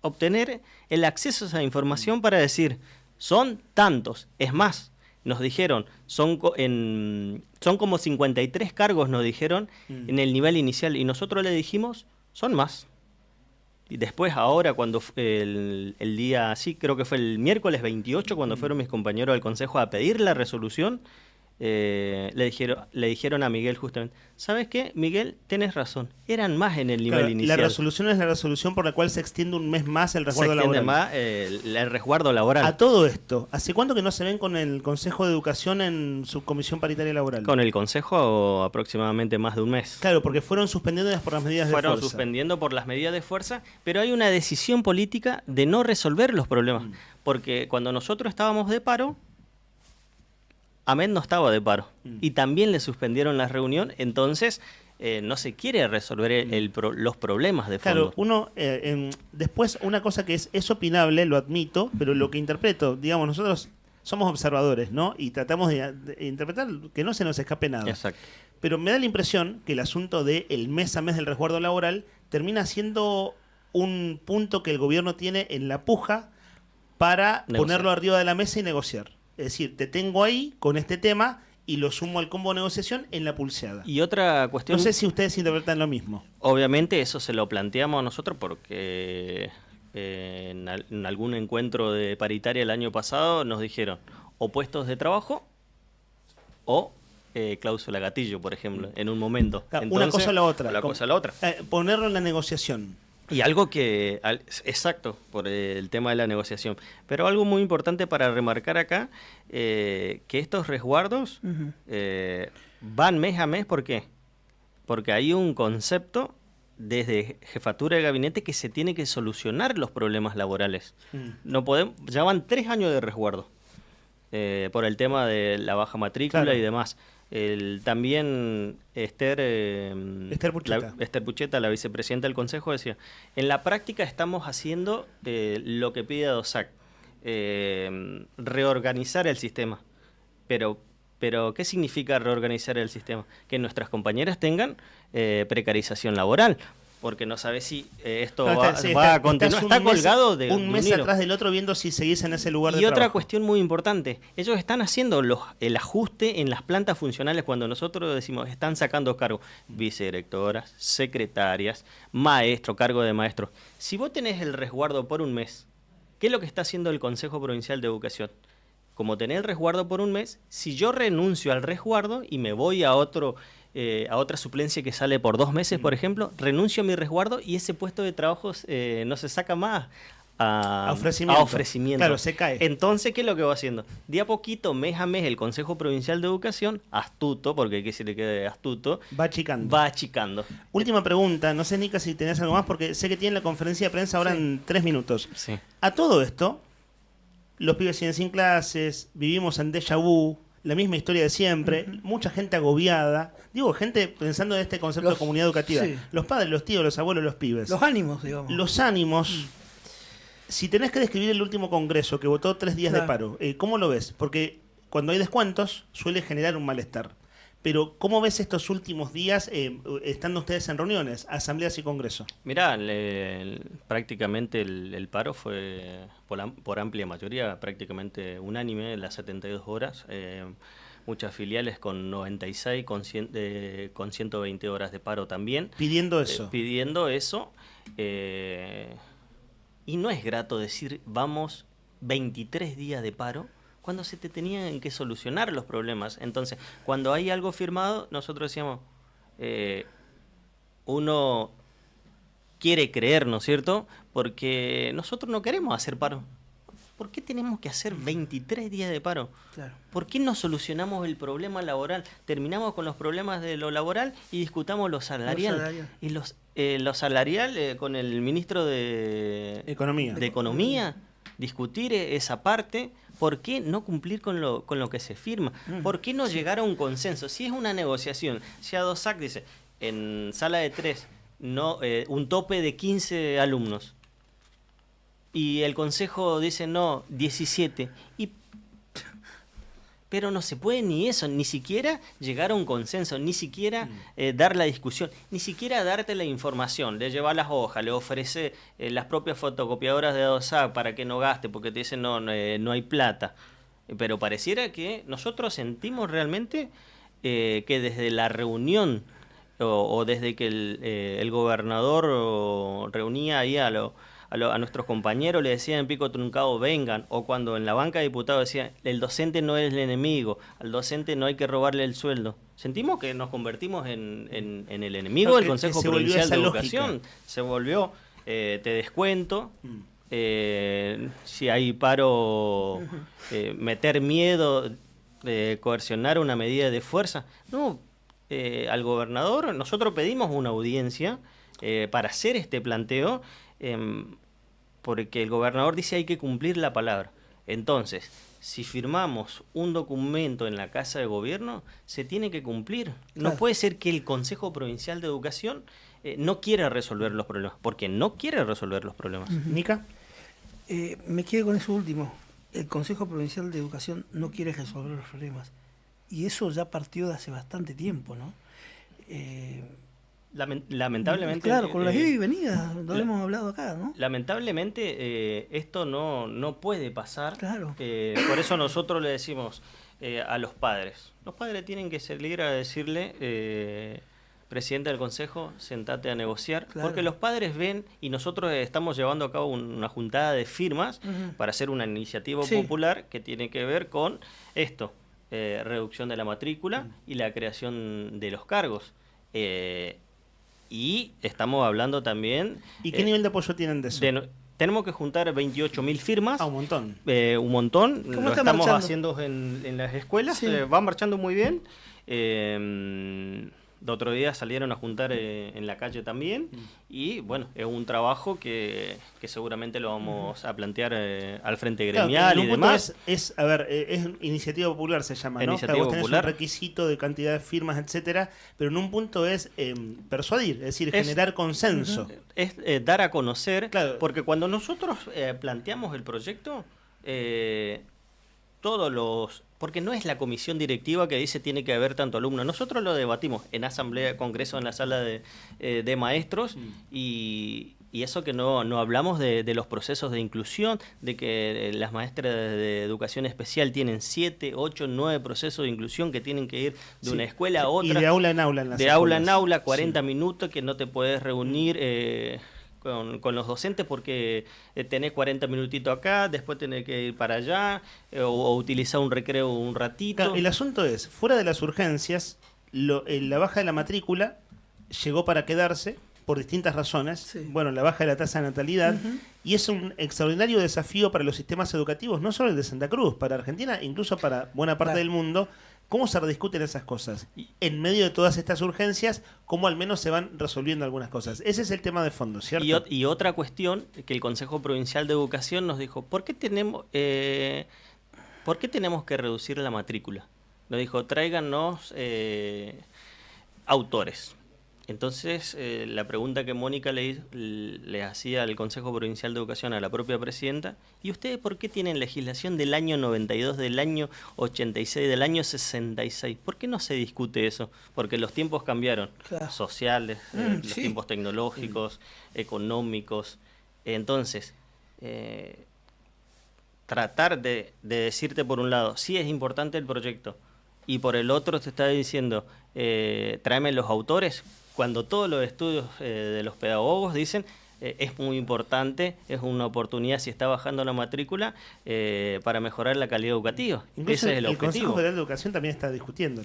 obtener el acceso a esa información para decir, son tantos. Es más, nos dijeron, son como 53 cargos, nos dijeron, en el nivel inicial. Y nosotros le dijimos, son más. Y después ahora, cuando el día, sí, creo que fue el miércoles 28, cuando fueron mis compañeros del Consejo a pedir la resolución, le dijeron a Miguel justamente, ¿sabes qué, Miguel? Tenés razón, eran más en el nivel Claro, inicial. La resolución es la resolución por la cual se extiende un mes más el resguardo Se extiende laboral. más el resguardo laboral. A todo esto, ¿hace cuánto que no se ven con el Consejo de Educación en su comisión paritaria laboral? Con el Consejo aproximadamente más de un mes. Claro, porque fueron suspendidas por las medidas de Fueron fuerza. suspendiendo por las medidas de fuerza, pero hay una decisión política de no resolver los problemas. Porque cuando nosotros estábamos de paro, Ahmed no estaba de paro. Y también le suspendieron la reunión, entonces no se quiere resolver los problemas de fondo. Claro, uno, después una cosa que es opinable, lo admito, pero lo que interpreto, digamos, nosotros somos observadores, ¿no? Y tratamos de interpretar que no se nos escape nada. Exacto. Pero me da la impresión que el asunto del mes a mes del resguardo laboral termina siendo un punto que el gobierno tiene en la puja para Negociar. ponerlo arriba de la mesa y negociar. Es decir, te tengo ahí con este tema y lo sumo al combo de negociación en la pulseada. Y otra cuestión... No sé si ustedes interpretan lo mismo. Obviamente eso se lo planteamos a nosotros porque en algún encuentro de paritaria el año pasado nos dijeron o puestos de trabajo o cláusula gatillo, por ejemplo, en un momento. Claro, Entonces, una cosa o la otra. Una cosa o la otra. Ponerlo en la negociación. Y algo que, exacto, por el tema de la negociación, pero algo muy importante para remarcar acá, que estos resguardos van mes a mes, ¿por qué? Porque hay un concepto desde jefatura de gabinete que se tiene que solucionar los problemas laborales. No podemos, ya van 3 años de resguardo, por el tema de la baja matrícula Claro. y demás. También Esther Pucheta, la vicepresidenta del Consejo, decía, en la práctica estamos haciendo lo que pide DOSAC, reorganizar el sistema. Pero ¿qué significa reorganizar el sistema? Que nuestras compañeras tengan precarización laboral. Porque no sabes si esto va a continuar. Está colgado de un mes hilo. atrás del otro viendo si seguís en ese lugar de Y otra trabajo. cuestión muy importante, ellos están haciendo el ajuste en las plantas funcionales cuando nosotros decimos están sacando cargos, vicedirectoras, secretarias, maestro, cargo de maestro. Si vos tenés el resguardo por un mes, ¿qué es lo que está haciendo el Consejo Provincial de Educación? Como tenés el resguardo por un mes, si yo renuncio al resguardo y me voy a otra suplencia que sale por 2 meses, por ejemplo, renuncio a mi resguardo y ese puesto de trabajo no se saca más a ofrecimiento. Claro, se cae. Entonces, ¿qué es lo que va haciendo? De a poquito, mes a mes, el Consejo Provincial de Educación, astuto, porque hay que decirle que astuto, va achicando. Última pregunta, no sé, Nica, si tenés algo más, porque sé que tienen la conferencia de prensa ahora en 3 minutos. Sí. A todo esto, los pibes siguen sin clases, vivimos en déjà vu, la misma historia de siempre, mucha gente agobiada. Digo, gente pensando en este concepto de comunidad educativa. sí. Los padres, los tíos, los abuelos, los pibes. Los ánimos, digamos. Los ánimos. Si tenés que describir el último congreso que votó 3 días de Claro. paro, ¿cómo lo ves? Porque cuando hay descuentos suele generar un malestar. Pero ¿cómo ves estos últimos días estando ustedes en reuniones, asambleas y congreso? Mirá, prácticamente el paro fue por amplia mayoría, prácticamente unánime, las 72 horas. Muchas filiales con 96, con 120 horas de paro también. Pidiendo eso. Pidiendo eso. Y no es grato decir, vamos 23 días de paro, cuando se te tenían que solucionar los problemas. Entonces, cuando hay algo firmado, nosotros decíamos, uno quiere creer, ¿no es cierto? Porque nosotros no queremos hacer paro. ¿Por qué tenemos que hacer 23 días de paro? Claro. ¿Por qué no solucionamos el problema laboral? Terminamos con los problemas de lo laboral y discutamos lo salarial. Y lo salarial con el ministro de Economía. discutir esa parte. ¿Por qué no cumplir con lo que se firma? ¿Por qué no llegar a un consenso? Si es una negociación, si ADOSAC dice, en sala de 3, no, un tope de 15 alumnos, y el consejo dice, no, 17, pero no se puede ni eso, ni siquiera llegar a un consenso, ni siquiera dar la discusión, ni siquiera darte la información, le llevar las hojas, le ofrece las propias fotocopiadoras de ADOSAC para que no gaste, porque te dicen no hay plata. Pero pareciera que nosotros sentimos realmente que desde la reunión o desde que el gobernador reunía ahí a nuestros compañeros, le decían en pico truncado, vengan, o cuando en la banca de diputados decían, el docente no es el enemigo, al docente no hay que robarle el sueldo. Sentimos que nos convertimos en el enemigo del Consejo Provincial de Educación. Se volvió, te descuento, si hay paro, meter miedo, coercionar una medida de fuerza. No, al gobernador nosotros pedimos una audiencia para hacer este planteo, porque el gobernador dice hay que cumplir la palabra. Entonces, si firmamos un documento en la Casa de Gobierno, se tiene que cumplir. No puede ser que el Consejo Provincial de Educación no quiera resolver los problemas, porque no quiere resolver los problemas. ¿Nica? Me quedo con eso último. El Consejo Provincial de Educación no quiere resolver los problemas. Y eso ya partió de hace bastante tiempo, ¿no? Lamentablemente... Claro, con las idas y venidas, lo hemos hablado acá, ¿no? Lamentablemente esto no puede pasar. Claro. Por eso nosotros le decimos a los padres. Los padres tienen que salir a decirle, presidente del consejo, sentate a negociar. Claro. Porque los padres ven, y nosotros estamos llevando a cabo una juntada de firmas para hacer una iniciativa popular que tiene que ver con esto. Reducción de la matrícula y la creación de los cargos. Y estamos hablando también... ¿Y qué nivel de apoyo tienen de eso? Tenemos que juntar 28.000 firmas. Un montón. Un montón. Lo estamos marchando? haciendo en las escuelas. Sí. Va marchando muy bien. De otro día salieron a juntar en la calle también. Y bueno, es un trabajo que seguramente lo vamos a plantear al frente gremial y demás. Es iniciativa popular se llama, ¿no? Iniciativa popular. Un requisito de cantidad de firmas, etcétera, pero en un punto es persuadir, es decir, generar consenso. Es dar a conocer, porque cuando nosotros planteamos el proyecto, porque no es la comisión directiva que dice tiene que haber tanto alumno. Nosotros lo debatimos en asamblea, congreso, en la sala de maestros y eso que no hablamos de los procesos de inclusión, de que las maestras de educación especial tienen 7, 8, 9 procesos de inclusión que tienen que ir de una escuela a otra. Y de aula en aula en las de escuelas. Aula en aula, 40 minutos que no te puedes reunir con los docentes porque tenés 40 minutitos acá, después tenés que ir para allá o utilizar un recreo un ratito. Claro, el asunto es, fuera de las urgencias, la baja de la matrícula llegó para quedarse por distintas razones. Sí. Bueno, la baja de la tasa de natalidad y es un extraordinario desafío para los sistemas educativos, no solo el de Santa Cruz, para Argentina, incluso para buena parte del mundo. ¿Cómo se rediscuten esas cosas? En medio de todas estas urgencias, ¿cómo al menos se van resolviendo algunas cosas? Ese es el tema de fondo, ¿cierto? Y otra cuestión que el Consejo Provincial de Educación nos dijo, ¿por qué tenemos que reducir la matrícula? Nos dijo, tráiganos autores. Entonces, la pregunta que Mónica le hacía al Consejo Provincial de Educación a la propia presidenta, ¿y ustedes por qué tienen legislación del año 92, del año 86, del año 66? ¿Por qué no se discute eso? Porque los tiempos cambiaron, sociales, los tiempos tecnológicos, económicos. Entonces, tratar de decirte por un lado, sí es importante el proyecto, y por el otro te está diciendo, tráeme los autores, cuando todos los estudios de los pedagogos dicen es muy importante, es una oportunidad si está bajando la matrícula para mejorar la calidad educativa. Incluso ese es el objetivo. Consejo Federal de Educación también está discutiendo.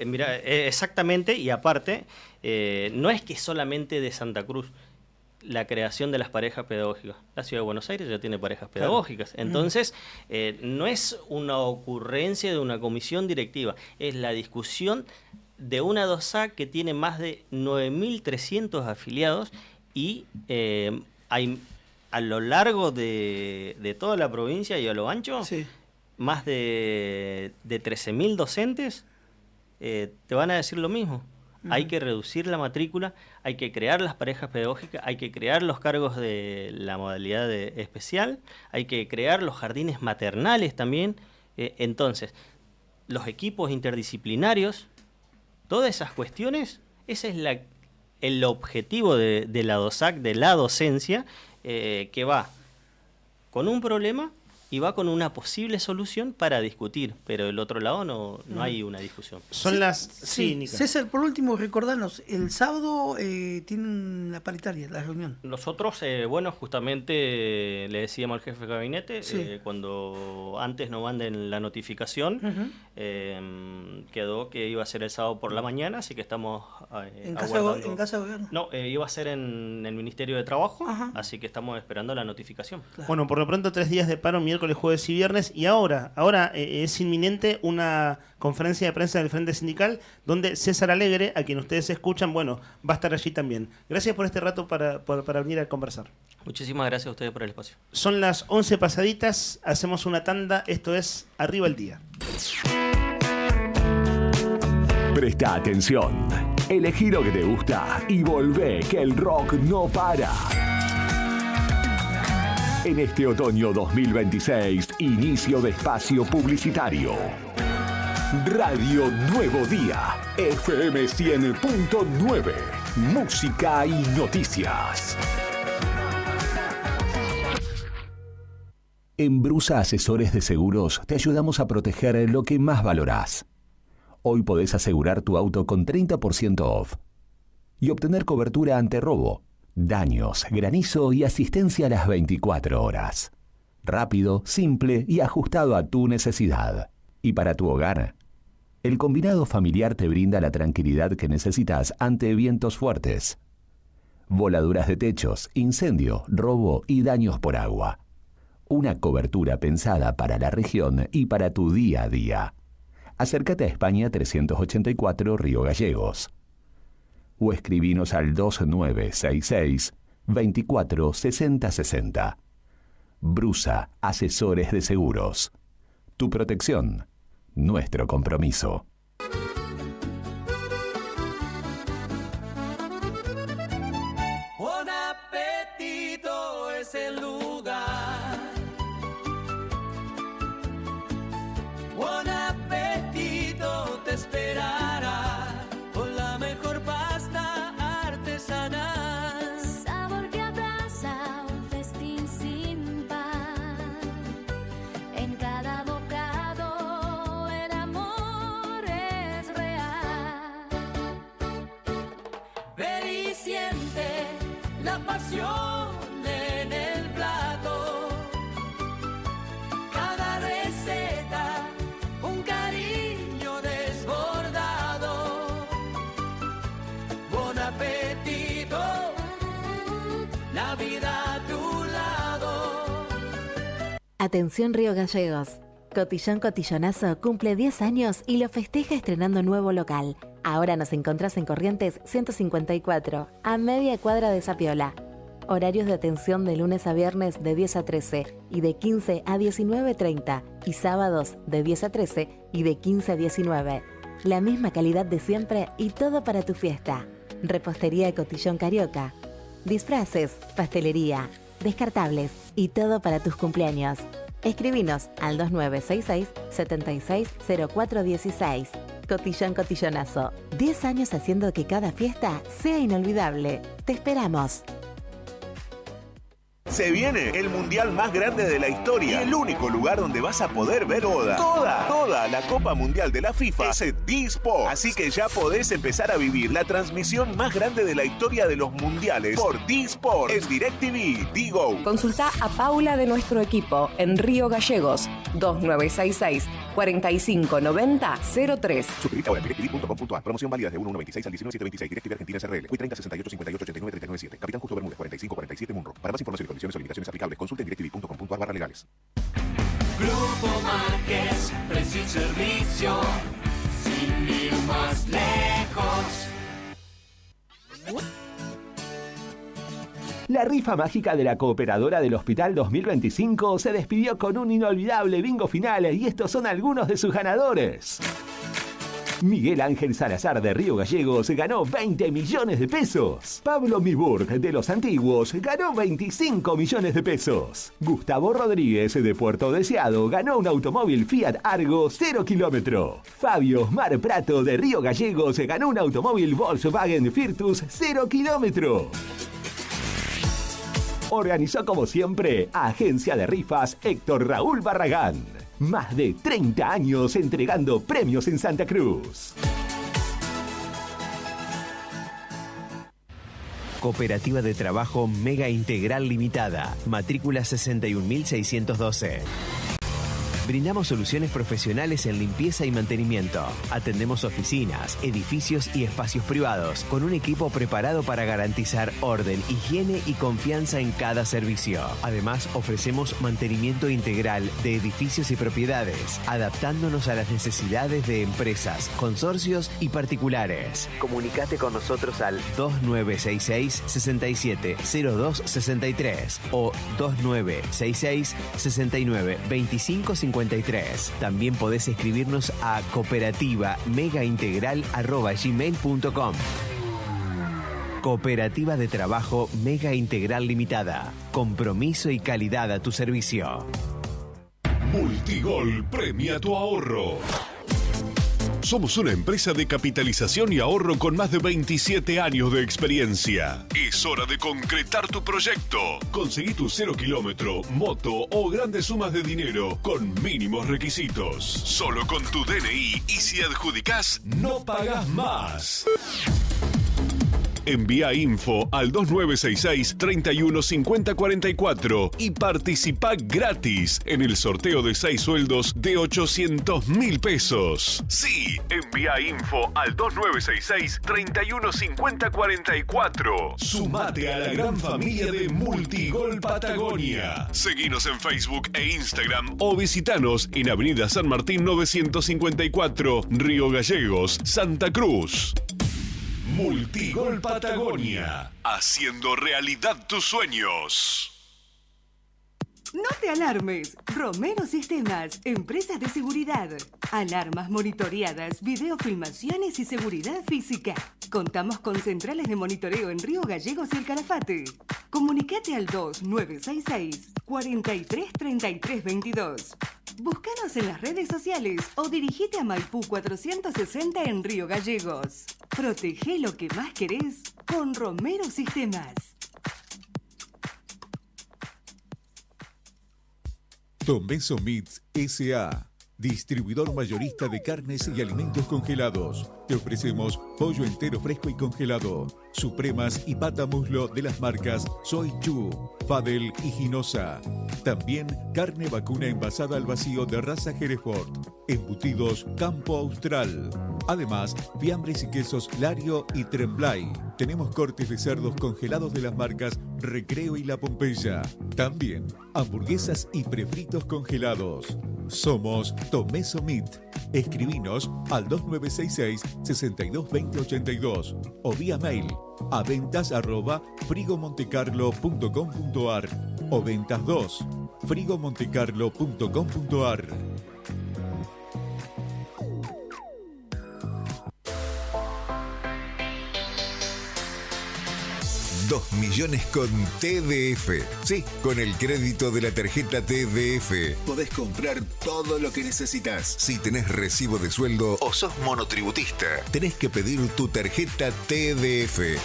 Mirá, exactamente, y aparte, no es que solamente de Santa Cruz la creación de las parejas pedagógicas. La Ciudad de Buenos Aires ya tiene parejas pedagógicas. Entonces, no es una ocurrencia de una comisión directiva, es la discusión de una ADOSAC que tiene más de 9.300 afiliados y hay a lo largo de toda la provincia y a lo ancho, más de 13.000 docentes te van a decir lo mismo. Hay que reducir la matrícula, hay que crear las parejas pedagógicas, hay que crear los cargos de la modalidad especial, hay que crear los jardines maternales también. Entonces, los equipos interdisciplinarios, todas esas cuestiones, ese es el objetivo de la DOSAC, de la docencia, que va con un problema y va con una posible solución para discutir, pero del otro lado no hay una discusión. Son las... Sí, Nica. César, por último, recordanos, el sábado tienen la paritaria, la reunión. Nosotros, justamente le decíamos al jefe de gabinete, cuando antes nos manden la notificación, quedó que iba a ser el sábado por la mañana, así que estamos ¿En casa de gobierno? No, iba a ser en el Ministerio de Trabajo, así que estamos esperando la notificación. Bueno, por lo pronto 3 días de paro, miércoles, jueves y viernes, y ahora es inminente una conferencia de prensa del Frente Sindical donde César Alegre, a quien ustedes escuchan, bueno, va a estar allí también. Gracias por este rato para venir a conversar. Muchísimas gracias a ustedes por el espacio. Son las 11 pasaditas, hacemos una tanda, esto es Arriba el Día. Presta atención, elegí lo que te gusta y volvé que el rock no para. En este otoño 2026, inicio de espacio publicitario. Radio Nuevo Día, FM 100.9, música y noticias. En Brusa Asesores de Seguros te ayudamos a proteger lo que más valorás. Hoy podés asegurar tu auto con 30% off y obtener cobertura ante robo, daños, granizo y asistencia a las 24 horas. Rápido, simple y ajustado a tu necesidad. Y para tu hogar, el combinado familiar te brinda la tranquilidad que necesitas ante vientos fuertes, voladuras de techos, incendio, robo y daños por agua. Una cobertura pensada para la región y para tu día a día. Acércate a España 384 Río Gallegos. O escribinos al 2966 24 60 60. Brusa Asesores de Seguros. Tu protección, nuestro compromiso. Buon appetito es el lugar. Buen apetito te esperará con la mejor pasta artesanal. Sabor que abraza un festín sin par. En cada bocado el amor es real. Ven y siente la pasión en el plato. Cada receta, un cariño desbordado. Buen apetito, la vida a tu lado. Atención Río Gallegos. Cotillón Cotillonazo cumple 10 años y lo festeja estrenando nuevo local. Ahora nos encontrás en Corrientes 154, a media cuadra de Sapiola. Horarios de atención de lunes a viernes de 10 a 13 y de 15 a 19:30 y sábados de 10 a 13 y de 15 a 19. La misma calidad de siempre y todo para tu fiesta. Repostería de Cotillón Carioca. Disfraces, pastelería, descartables y todo para tus cumpleaños. Escribinos al 2966 760416. Cotillón Cotillonazo. 10 años haciendo que cada fiesta sea inolvidable. Te esperamos. Se viene el mundial más grande de la historia y el único lugar donde vas a poder ver toda la Copa Mundial de la FIFA es en D-Sport. Así que ya podés empezar a vivir la transmisión más grande de la historia de los mundiales por D-Sport en DirecTV, Digo. Consulta a Paula de nuestro equipo en Río Gallegos, 2966 4590 03. Suscríbete ahora en directv.com.ar. Promoción válida de 1/1/26 al 19/7/26. DirecTV Argentina SRL. Hoy 30 68 58 89 397. Capitán Justo Bermúdez 45 47 Munro. Para más información y condiciones o limitaciones aplicables, consulte en directv.com.ar/legales. Grupo Márquez, precio y servicio, sin ir más lejos. La rifa mágica de la Cooperadora del Hospital 2025 se despidió con un inolvidable bingo final y estos son algunos de sus ganadores. Miguel Ángel Salazar de Río Gallegos ganó 20 millones de pesos. Pablo Miburg de Los Antiguos ganó 25 millones de pesos. Gustavo Rodríguez de Puerto Deseado ganó un automóvil Fiat Argo 0 kilómetro. Fabio Mar Prato de Río Gallegos ganó un automóvil Volkswagen Virtus 0 kilómetro. Organizó como siempre Agencia de Rifas Héctor Raúl Barragán. Más de 30 años entregando premios en Santa Cruz. Cooperativa de Trabajo Mega Integral Limitada. Matrícula 61612. Brindamos soluciones profesionales en limpieza y mantenimiento. Atendemos oficinas, edificios y espacios privados con un equipo preparado para garantizar orden, higiene y confianza en cada servicio. Además, ofrecemos mantenimiento integral de edificios y propiedades, adaptándonos a las necesidades de empresas, consorcios y particulares. Comunicate con nosotros al 2966-670263 o 2966-692553. También podés escribirnos a cooperativa-megaintegral@gmail.com. Cooperativa de Trabajo Mega Integral Limitada. Compromiso y calidad a tu servicio. Multigol premia tu ahorro. Somos una empresa de capitalización y ahorro con más de 27 años de experiencia. Es hora de concretar tu proyecto. Conseguí tu 0 kilómetro, moto o grandes sumas de dinero con mínimos requisitos. Solo con tu DNI y si adjudicás, no pagás más. Envía info al 2966-315044 y participa gratis en el sorteo de 6 sueldos de 800.000 pesos. Sí, envía info al 2966-315044. Sumate a la gran familia de Multigol Patagonia. Seguinos en Facebook e Instagram o visitanos en Avenida San Martín 954, Río Gallegos, Santa Cruz. Multigol Patagonia, haciendo realidad tus sueños. No te alarmes. Romero Sistemas, empresas de seguridad. Alarmas monitoreadas, videofilmaciones y seguridad física. Contamos con centrales de monitoreo en Río Gallegos y El Calafate. Comunicate al 2966-433322. Búscanos en las redes sociales o dirigite a Maipú 460 en Río Gallegos. Protege lo que más querés con Romero Sistemas. Tomeso Meats S.A., distribuidor mayorista de carnes y alimentos congelados. Te ofrecemos pollo entero fresco y congelado, supremas y pata muslo de las marcas Soy Chu, Fadel y Ginosa. También carne vacuna envasada al vacío de raza Hereford, embutidos Campo Austral. Además, fiambres y quesos Lario y Tremblay. Tenemos cortes de cerdos congelados de las marcas Recreo y La Pompeya. También hamburguesas y prefritos congelados. Somos Tomeso Meat. Escribinos al 2966-622082 o vía mail a ventas@frigomontecarlo.com.ar o ventas2frigomontecarlo.com.ar. 2 millones con TDF. Sí, con el crédito de la tarjeta TDF. Podés comprar todo lo que necesitas. Si tenés recibo de sueldo o sos monotributista, tenés que pedir tu tarjeta TDF.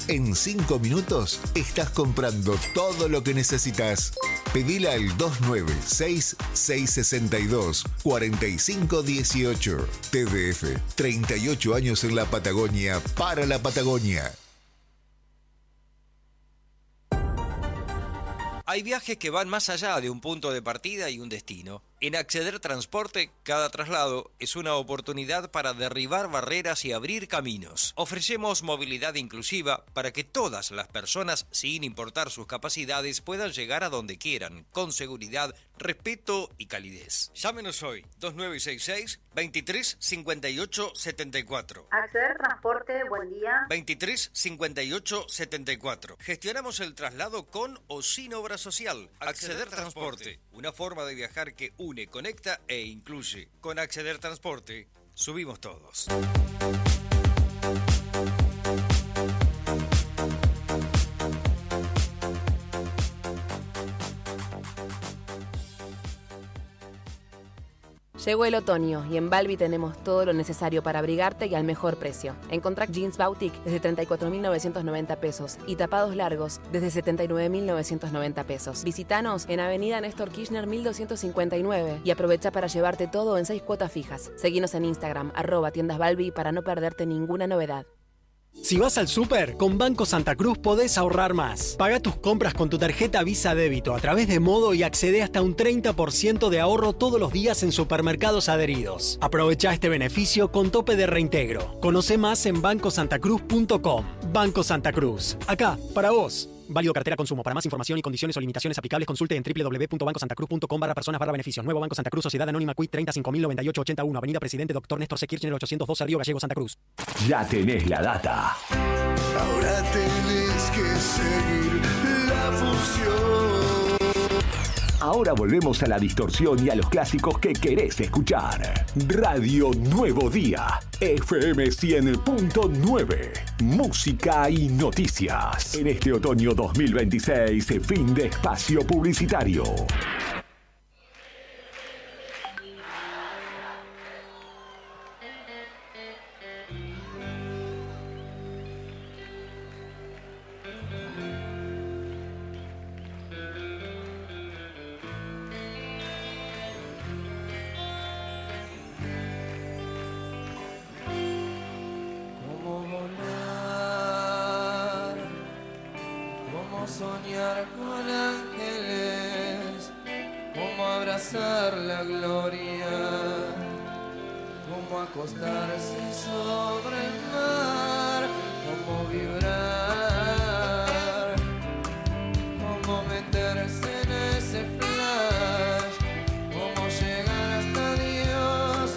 En 5 minutos estás comprando todo lo que necesitas. Pedila al 296-662-4518. TDF, 38 años en la Patagonia, para la Patagonia. Hay viajes que van más allá de un punto de partida y un destino. En Acceder Transporte, cada traslado es una oportunidad para derribar barreras y abrir caminos. Ofrecemos movilidad inclusiva para que todas las personas, sin importar sus capacidades, puedan llegar a donde quieran, con seguridad, respeto y calidez. Llámenos hoy, 2966 23 58 74. Acceder Transporte, buen día. 23 58 74. Gestionamos el traslado con o sin obra social. Acceder Transporte, una forma de viajar que une, conecta e incluye. Con Acceder Transporte, subimos todos. Llegó el otoño y en Balbi tenemos todo lo necesario para abrigarte y al mejor precio. Encontrá jeans Boutique desde 34.990 pesos y tapados largos desde 79.990 pesos. Visítanos en Avenida Néstor Kirchner 1259 y aprovecha para llevarte todo en 6 cuotas fijas. Seguinos en Instagram, @tiendasbalbi para no perderte ninguna novedad. Si vas al súper, con Banco Santa Cruz podés ahorrar más. Paga tus compras con tu tarjeta Visa Débito a través de Modo y accede hasta un 30% de ahorro todos los días en supermercados adheridos. Aprovecha este beneficio con tope de reintegro. Conoce más en bancosantacruz.com. Banco Santa Cruz. Acá, para vos. Válido cartera consumo. Para más información y condiciones o limitaciones aplicables, consulte en www.bancosantacruz.com/personas/beneficios. Nuevo Banco Santa Cruz, Sociedad Anónima Quit 3509881, Avenida Presidente Dr. Néstor C. Kirchner 812, Río Gallegos, Santa Cruz. Ya tenés la data. Ahora tenés que seguir la función. Ahora volvemos a la distorsión y a los clásicos que querés escuchar. Radio Nuevo Día, FM 100.9. Música y noticias. En este otoño 2026, fin de espacio publicitario. Soñar con ángeles, como abrazar la gloria, como acostarse sobre el mar, como vibrar, como meterse en ese flash, como llegar hasta Dios.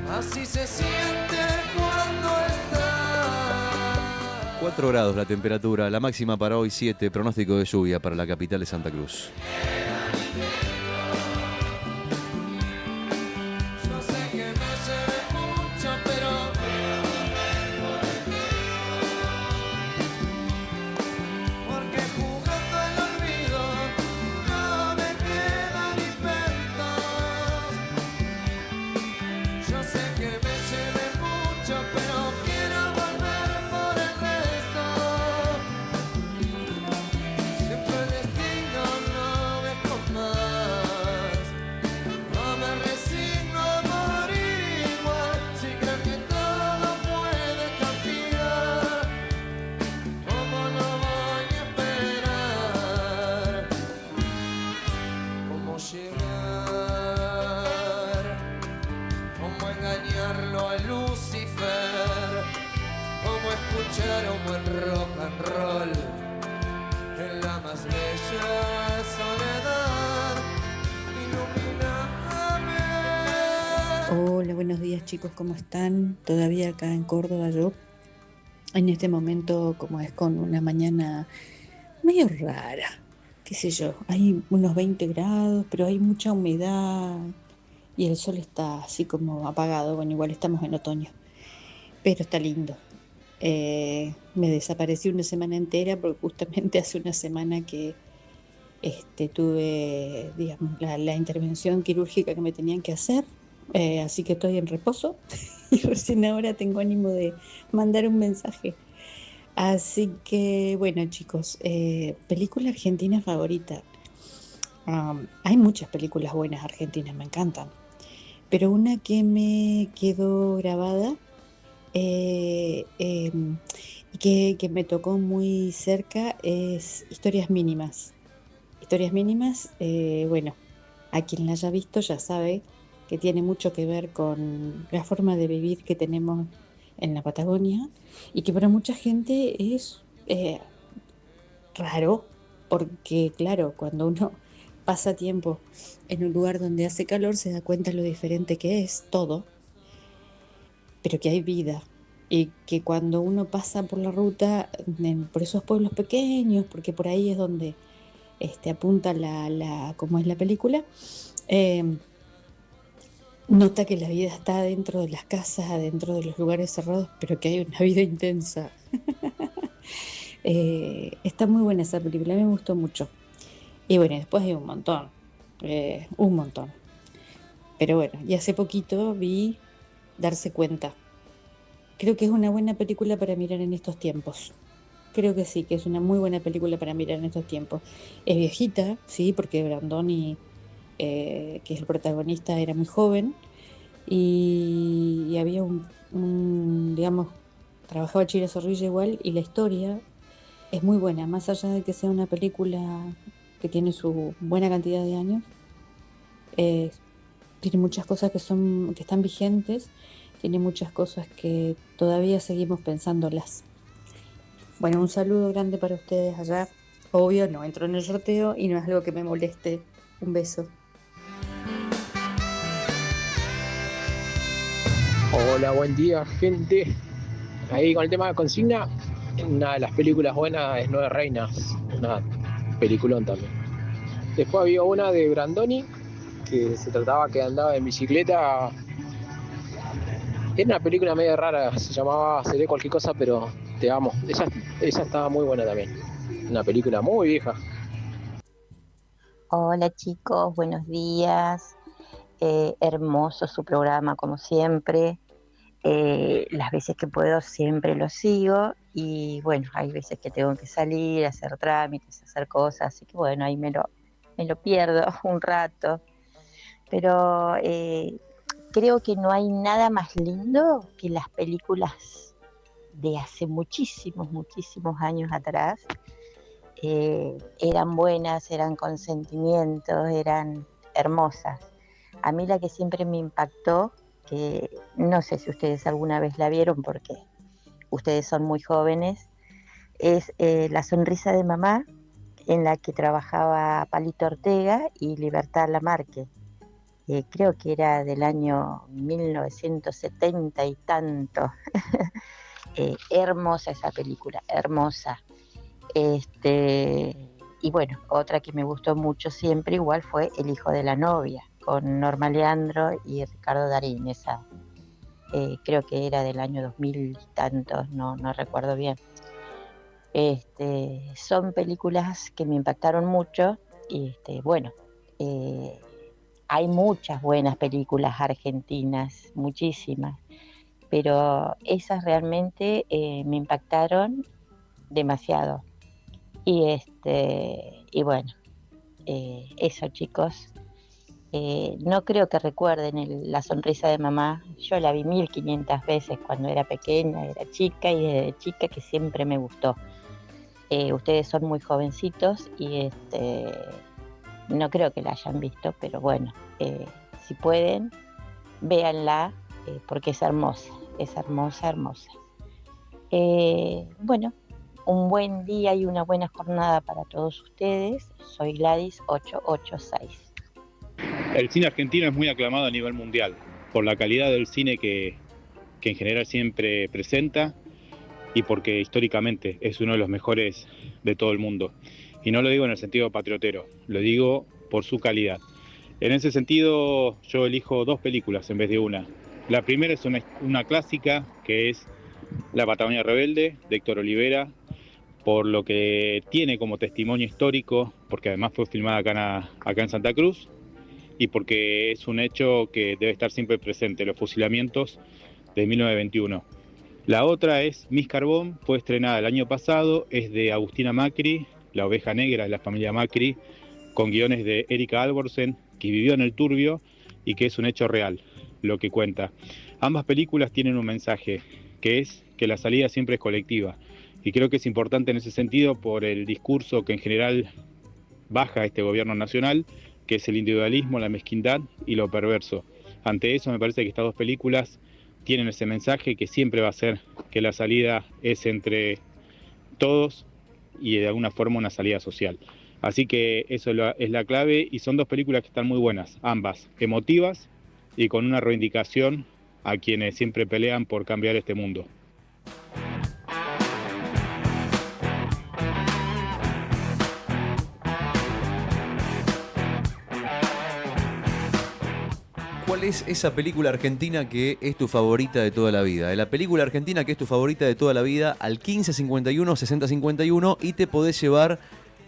Así se siente cuando está. 4 grados la temperatura, la máxima para hoy 7, pronóstico de lluvia para la capital de Santa Cruz. Yo sé que me llevé mucho, pero porque jugando al olvido no me queda ni pentos. Yo sé que me llevé mucho, pero quiero volver por el resto. Siempre el destino no me más. No me resigno a morir igual. Si creo que todo puede cambiar, ¿cómo no voy a esperar? ¿Cómo llegar? ¿Cómo engañarlo a Lucifer? ¿Cómo escuchar un buen rock and roll en la más bella soledad? Ilumíname. Hola, buenos días chicos, ¿cómo están? Todavía acá en Córdoba yo, en este momento como es con una mañana medio rara, qué sé yo, hay unos 20 grados, pero hay mucha humedad y el sol está así como apagado, bueno, igual estamos en otoño, pero está lindo. Me desaparecí una semana entera porque justamente hace una semana que tuve, digamos, la intervención quirúrgica que me tenían que hacer, así que estoy en reposo y recién ahora tengo ánimo de mandar un mensaje. Así que, bueno chicos, película argentina favorita. Hay muchas películas buenas argentinas, me encantan, pero una que me quedó grabada y que me tocó muy cerca es Historias Mínimas. Historias Mínimas, bueno, A quien la haya visto ya sabe que tiene mucho que ver con la forma de vivir que tenemos en la Patagonia y que para mucha gente es raro, porque claro, cuando uno pasa tiempo en un lugar donde hace calor se da cuenta lo diferente que es todo, pero que hay vida y que cuando uno pasa por la ruta, por esos pueblos pequeños, porque por ahí es donde apunta como es la película, nota que la vida está dentro de las casas, adentro de los lugares cerrados, pero que hay una vida intensa. Está muy buena esa película, me gustó mucho. Y bueno, después hay un montón. Pero bueno, y hace poquito vi Darse Cuenta. Creo que es una buena película para mirar en estos tiempos. Creo que sí, que es una muy buena película para mirar en estos tiempos. Es viejita, sí, porque Brandoni, que es el protagonista, era muy joven. Y había digamos, trabajaba Chira Zorrilla igual, y la historia es muy buena, más allá de que sea una película que tiene su buena cantidad de años, tiene muchas cosas que están vigentes, tiene muchas cosas que todavía seguimos pensándolas. Bueno, un saludo grande para ustedes allá. Obvio, no entro en el sorteo y no es algo que me moleste. Un beso. Hola, buen día, gente. Ahí con el tema de consigna, una de las películas buenas es Nueve Reinas, una peliculón también. Después había una de Brandoni, que se trataba que andaba en bicicleta. Era una película medio rara, se llamaba Seré cualquier cosa, pero te amo. Esa estaba muy buena también. Una película muy vieja. Hola chicos, buenos días. Hermoso su programa como siempre. Las veces que puedo siempre lo sigo y bueno, hay veces que tengo que salir, hacer trámites, hacer cosas, así que bueno, ahí me lo pierdo un rato. Pero creo que no hay nada más lindo que las películas de hace muchísimos años atrás. Eran buenas, eran con sentimientos, eran hermosas. A mí la que siempre me impactó, que no sé si ustedes alguna vez la vieron porque ustedes son muy jóvenes, es La sonrisa de mamá, en la que trabajaba Palito Ortega y Libertad Lamarque. Creo que era del año 1970 y tanto. Hermosa esa película, hermosa. Y bueno, otra que me gustó mucho siempre igual fue El hijo de la novia, con Norma Leandro y Ricardo Darín. Esa creo que era del año 2000 y tantos, no recuerdo bien. Son películas que me impactaron mucho y bueno, hay muchas buenas películas argentinas, muchísimas, pero esas realmente me impactaron demasiado. Y bueno, eso chicos. No creo que recuerden La sonrisa de mamá. Yo la vi 1500 veces cuando era pequeña, era chica, y desde chica que siempre me gustó. Ustedes son muy jovencitos y no creo que la hayan visto, pero bueno, si pueden, véanla, porque es hermosa, hermosa. Bueno, un buen día y una buena jornada para todos ustedes. Soy Gladys 886. El cine argentino es muy aclamado a nivel mundial por la calidad del cine que en general siempre presenta y porque históricamente es uno de los mejores de todo el mundo. Y no lo digo en el sentido patriotero, lo digo por su calidad. En ese sentido yo elijo dos películas en vez de una. La primera es una clásica que es La Patagonia Rebelde, de Héctor Olivera, por lo que tiene como testimonio histórico, porque además fue filmada acá en Santa Cruz, y porque es un hecho que debe estar siempre presente, los fusilamientos de 1921. La otra es Miss Carbón, fue estrenada el año pasado, es de Agustina Macri, la oveja negra de la familia Macri, con guiones de Erika Alborsen, que vivió en el Turbio y que es un hecho real, lo que cuenta. Ambas películas tienen un mensaje, que es que la salida siempre es colectiva, y creo que es importante en ese sentido por el discurso que en general baja este gobierno nacional, que es el individualismo, la mezquindad y lo perverso. Ante eso me parece que estas dos películas tienen ese mensaje que siempre va a ser que la salida es entre todos y de alguna forma una salida social. Así que eso es la clave y son dos películas que están muy buenas, ambas emotivas y con una reivindicación a quienes siempre pelean por cambiar este mundo. ¿Cuál es esa película argentina que es tu favorita de toda la vida? La película argentina que es tu favorita de toda la vida al 1551 6051 y te podés llevar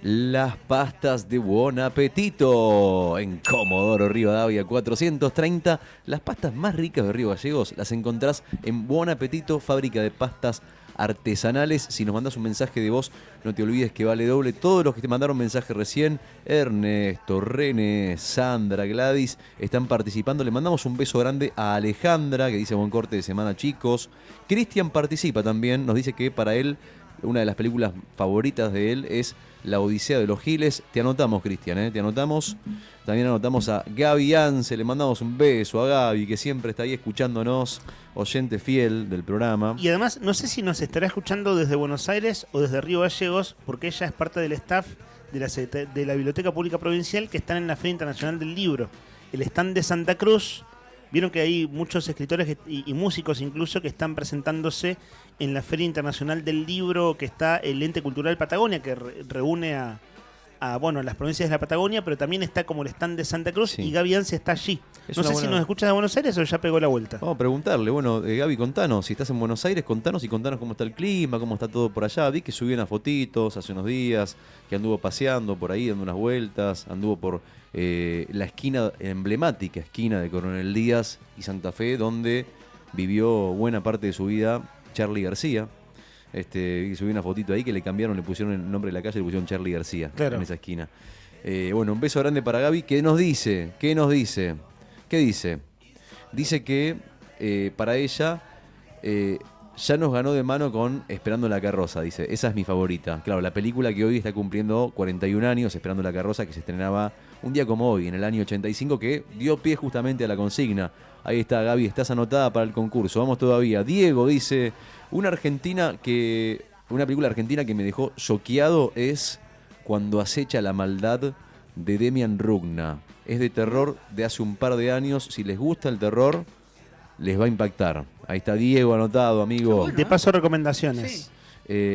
las pastas de Buon Apetito en Comodoro Rivadavia 430. Las pastas más ricas de Río Gallegos las encontrás en Buon Apetito, fábrica de pastas artesanales. Si nos mandas un mensaje de voz, no te olvides que vale doble. Todos los que te mandaron mensaje recién, Ernesto, René, Sandra, Gladys, están participando. Le mandamos un beso grande a Alejandra, que dice buen corte de semana, chicos. Cristian participa también, nos dice que para él una de las películas favoritas de él es La Odisea de los Giles. Te anotamos, Cristian, te anotamos. También anotamos a Gaby Ance, le mandamos un beso a Gaby, que siempre está ahí escuchándonos, oyente fiel del programa. Y además, no sé si nos estará escuchando desde Buenos Aires o desde Río Gallegos, porque ella es parte del staff de la Biblioteca Pública Provincial que están en la Feria Internacional del Libro. El stand de Santa Cruz, vieron que hay muchos escritores y músicos incluso que están presentándose en la Feria Internacional del Libro, que está el Ente Cultural Patagonia, que reúne a las provincias de la Patagonia, pero también está como el stand de Santa Cruz, y Gaby Ance está allí. No sé si nos escuchas de Buenos Aires o ya pegó la vuelta. Vamos a preguntarle. Bueno, Gaby, contanos, si estás en Buenos Aires, contanos cómo está el clima, cómo está todo por allá. Vi que subió unas fotitos hace unos días, que anduvo paseando por ahí, dando unas vueltas, anduvo por la emblemática esquina de Coronel Díaz y Santa Fe, donde vivió buena parte de su vida Charly García. Subí una fotito ahí que le cambiaron, le pusieron el nombre de la calle, le pusieron Charly García, claro, en esa esquina. Un beso grande para Gaby. ¿Qué nos dice? ¿Qué dice? Dice que para ella ya nos ganó de mano con Esperando la Carroza, dice. Esa es mi favorita. Claro, la película que hoy está cumpliendo 41 años, Esperando la Carroza, que se estrenaba un día como hoy, en el año 85, que dio pie justamente a la consigna. Ahí está, Gaby, estás anotada para el concurso. Vamos todavía. Diego dice, una película argentina que me dejó choqueado es Cuando acecha la maldad, de Demian Rugna. Es de terror de hace un par de años. Si les gusta el terror, les va a impactar. Ahí está Diego anotado, amigo. Te paso recomendaciones.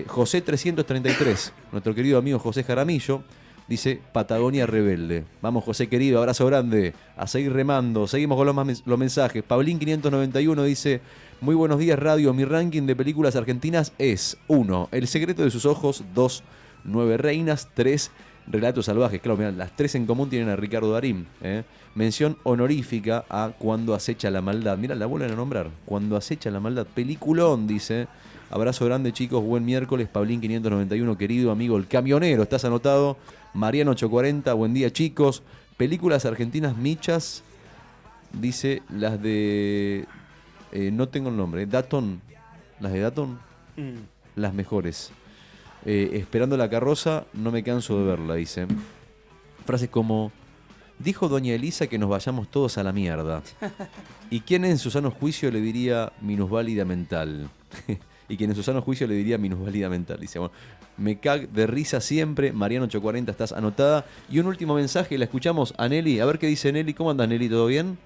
José 333, nuestro querido amigo José Jaramillo, dice Patagonia Rebelde. Vamos, José querido, abrazo grande. A seguir remando. Seguimos con los mensajes. Paulín 591 dice, muy buenos días, radio. Mi ranking de películas argentinas es 1. El secreto de sus ojos. 2. 9 reinas. 3. Relatos salvajes. Claro, mirá, las 3 en común tienen a Ricardo Darín. Mención honorífica a Cuando acecha la maldad. Mirá, la vuelven a nombrar. Cuando acecha la maldad. Peliculón, dice. Abrazo grande, chicos. Buen miércoles. Paulín 591, querido amigo. El camionero, estás anotado. Mariano 840, buen día, chicos. Películas argentinas michas. Dice las de... no tengo el nombre. Datton. Las de Datton. Las mejores. Esperando la Carroza, no me canso de verla, dice. Frases como, dijo doña Elisa que nos vayamos todos a la mierda. ¿Y quién en su sano juicio le diría minusválida mental? Y quien en su sano juicio le diría minusválida mental. Dice, bueno, me cag de risa siempre. Mariano 840, estás anotada. Y un último mensaje, la escuchamos a Nelly. A ver qué dice Nelly. ¿Cómo andas, Nelly? ¿Todo bien?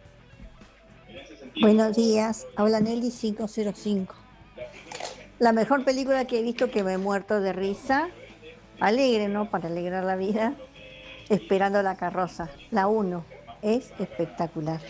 Buenos días, habla Nelly 505. La mejor película que he visto que me he muerto de risa, alegre, ¿no? Para alegrar la vida, Esperando la Carroza, la 1, es espectacular.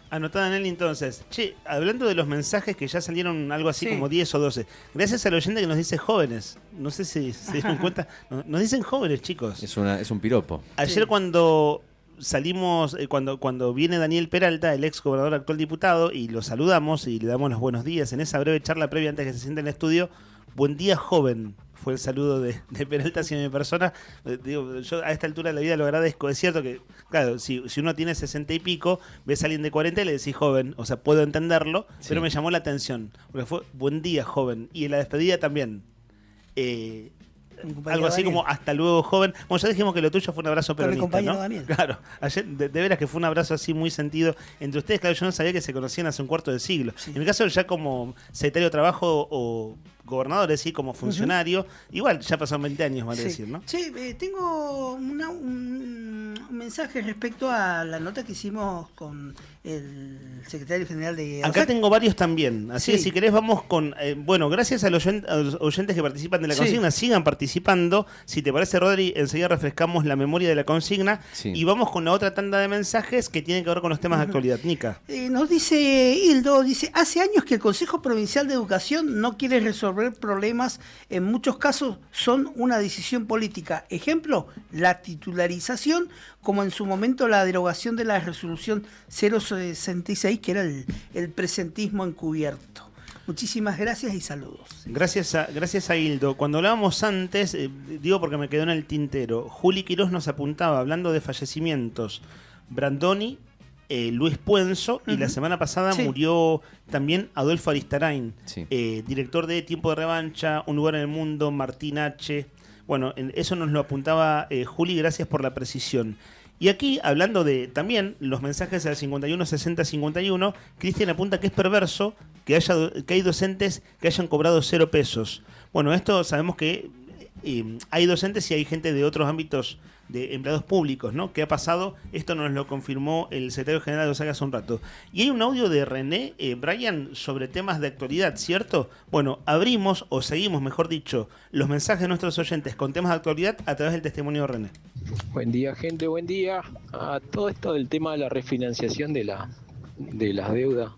Anotada Nelly entonces. Che, hablando de los mensajes que ya salieron algo así como 10 o 12, gracias al oyente que nos dice jóvenes, no sé si se dieron cuenta, nos dicen jóvenes, chicos. Es un piropo. Ayer cuando salimos, cuando viene Daniel Peralta, el ex gobernador actual diputado, y lo saludamos y le damos los buenos días en esa breve charla previa antes que se siente en el estudio, buen día joven, fue el saludo de Peralta hacia mi persona. Digo, yo a esta altura de la vida lo agradezco. Es cierto que, claro, si uno tiene 60 y pico, ves a alguien de 40 y le decís joven, o sea, puedo entenderlo, pero me llamó la atención, porque fue buen día joven, y en la despedida también. algo así como hasta luego, joven. Bueno, ya dijimos que lo tuyo fue un abrazo Con el peronista, compañero ¿no? Daniel. Claro, ayer de veras que fue un abrazo así muy sentido entre ustedes. Claro, yo no sabía que se conocían hace un cuarto de siglo. En mi caso, ya como secretario de Trabajo o gobernador, es decir, como funcionario, igual ya pasaron 20 años, vale decir, ¿no? Sí, tengo un mensaje respecto a la nota que hicimos con el secretario general de Acá ADOSAC. tengo varios también, así que si querés vamos con... bueno, gracias a los oyentes que participan de la consigna, sigan participando. Si te parece, Rodri, enseguida refrescamos la memoria de la consigna y vamos con la otra tanda de mensajes que tienen que ver con los temas de actualidad. Nica. Nos dice Hildo, dice, hace años que el Consejo Provincial de Educación no quiere resolver problemas, en muchos casos son una decisión política. Ejemplo, la titularización, como en su momento la derogación de la resolución 066, que era el presentismo encubierto. Muchísimas gracias y saludos. Gracias a Hildo. Cuando hablábamos antes, digo porque me quedó en el tintero, Juli Quirós nos apuntaba, hablando de fallecimientos, Brandoni, Luis Puenzo, y la semana pasada murió también Adolfo Aristarain, director de Tiempo de Revancha, Un Lugar en el Mundo, Martín H. Bueno, eso nos lo apuntaba Juli, gracias por la precisión. Y aquí, hablando de también los mensajes al 51 60 51, Cristian apunta que es perverso que hay docentes que hayan cobrado 0 pesos. Bueno, esto sabemos que hay docentes y hay gente de otros ámbitos de empleados públicos, ¿no? ¿Qué ha pasado? Esto nos lo confirmó el secretario general de ADOSAC hace un rato. Y hay un audio de René, Brian, sobre temas de actualidad, ¿cierto? Bueno, abrimos, o seguimos, mejor dicho, los mensajes de nuestros oyentes con temas de actualidad a través del testimonio de René. Buen día, gente, buen día. A todo esto del tema de la refinanciación de las deudas.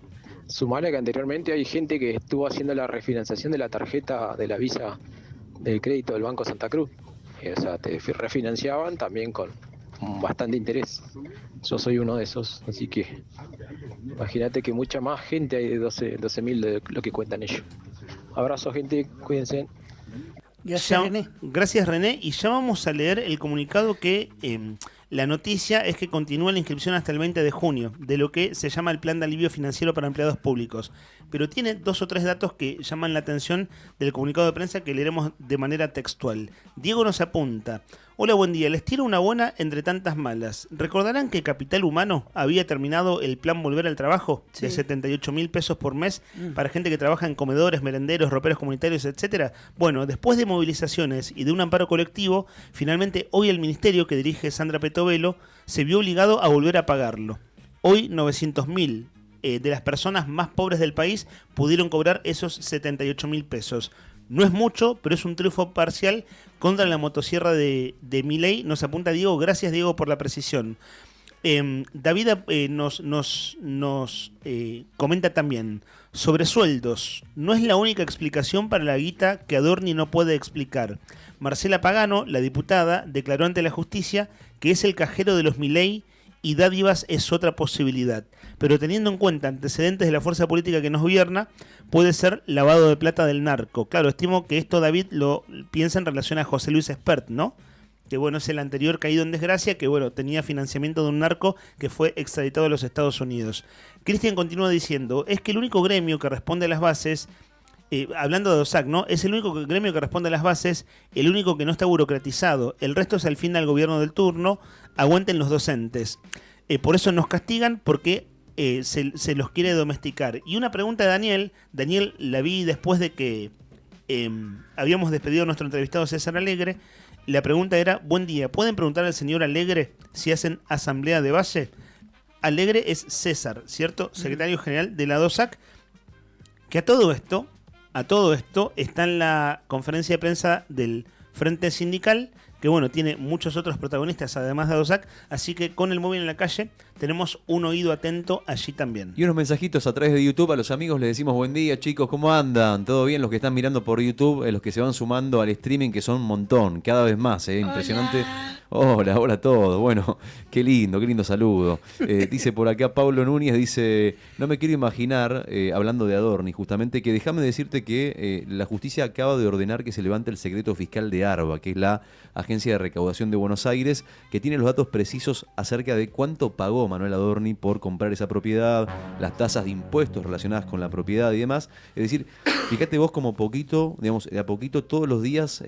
Sumale que anteriormente hay gente que estuvo haciendo la refinanciación de la tarjeta de la Visa del crédito del Banco Santa Cruz. O sea, te refinanciaban también con bastante interés. Yo soy uno de esos, así que imagínate que mucha más gente hay de 12.000 de lo que cuentan ellos. Abrazo, gente, cuídense. Gracias, René. Y ya vamos a leer el comunicado que la noticia es que continúa la inscripción hasta el 20 de junio de lo que se llama el Plan de Alivio Financiero para Empleados Públicos. Pero tiene 2 o 3 datos que llaman la atención del comunicado de prensa que leeremos de manera textual. Diego nos apunta: hola, buen día, les tiro una buena entre tantas malas. ¿Recordarán que Capital Humano había terminado el plan Volver al Trabajo de 78.000 pesos por mes para gente que trabaja en comedores, merenderos, roperos comunitarios, etcétera? Bueno, después de movilizaciones y de un amparo colectivo, finalmente hoy el ministerio que dirige Sandra Petovelo se vio obligado a volver a pagarlo. Hoy 900.000 de las personas más pobres del país pudieron cobrar esos 78.000 pesos. No es mucho, pero es un triunfo parcial contra la motosierra de Milei. Nos apunta Diego. Gracias, Diego, por la precisión. David nos comenta también sobre sueldos. No es la única explicación para la guita que Adorni no puede explicar. Marcela Pagano, la diputada, declaró ante la justicia que es el cajero de los Milei y dádivas es otra posibilidad. Pero teniendo en cuenta antecedentes de la fuerza política que nos gobierna, puede ser lavado de plata del narco. Claro, estimo que esto David lo piensa en relación a José Luis Espert, ¿no? Que bueno, es el anterior caído en desgracia, que bueno, tenía financiamiento de un narco que fue extraditado a los Estados Unidos. Cristian continúa diciendo, es que el único gremio que responde a las bases, hablando de ADOSAC, ¿no? Es el único gremio que responde a las bases, el único que no está burocratizado. El resto es al fin del gobierno del turno, aguanten los docentes. Por eso nos castigan, porque se los quiere domesticar. Y una pregunta de Daniel la vi después de que habíamos despedido a nuestro entrevistado César Alegre. La pregunta era, buen día, ¿pueden preguntar al señor Alegre si hacen asamblea de base? Alegre es César, ¿cierto? Secretario general de la ADOSAC, que a todo esto está en la conferencia de prensa del Frente Sindical, que bueno, tiene muchos otros protagonistas además de ADOSAC, así que con el móvil en la calle tenemos un oído atento allí también. Y unos mensajitos a través de YouTube, a los amigos les decimos buen día, chicos, ¿cómo andan? ¿Todo bien? Los que están mirando por YouTube, los que se van sumando al streaming, que son un montón, cada vez más, impresionante. Hola, hola a todos. Bueno, qué lindo saludo. Dice por acá Pablo Núñez, dice, no me quiero imaginar, hablando de Adorni, justamente, que déjame decirte que la justicia acaba de ordenar que se levante el secreto fiscal de ARBA, que es la Agencia de Recaudación de Buenos Aires, que tiene los datos precisos acerca de cuánto pagó pagó Manuel Adorni por comprar esa propiedad, las tasas de impuestos relacionadas con la propiedad y demás. Es decir, fíjate vos como poquito, digamos, de a poquito todos los días,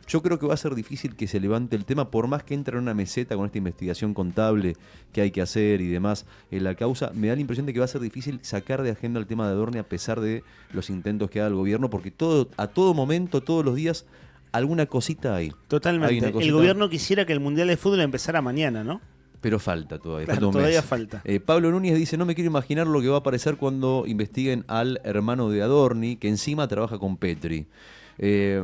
yo creo que va a ser difícil que se levante el tema, por más que entre en una meseta con esta investigación contable que hay que hacer y demás en la causa. Me da la impresión de que va a ser difícil sacar de agenda el tema de Adorni a pesar de los intentos que haga el gobierno, porque a todo momento, todos los días, alguna cosita hay. Totalmente. El gobierno quisiera que el Mundial de Fútbol empezara mañana, ¿no? Pero falta todavía. Claro, todavía falta. Pablo Núñez dice, no me quiero imaginar lo que va a aparecer cuando investiguen al hermano de Adorni, que encima trabaja con Petri.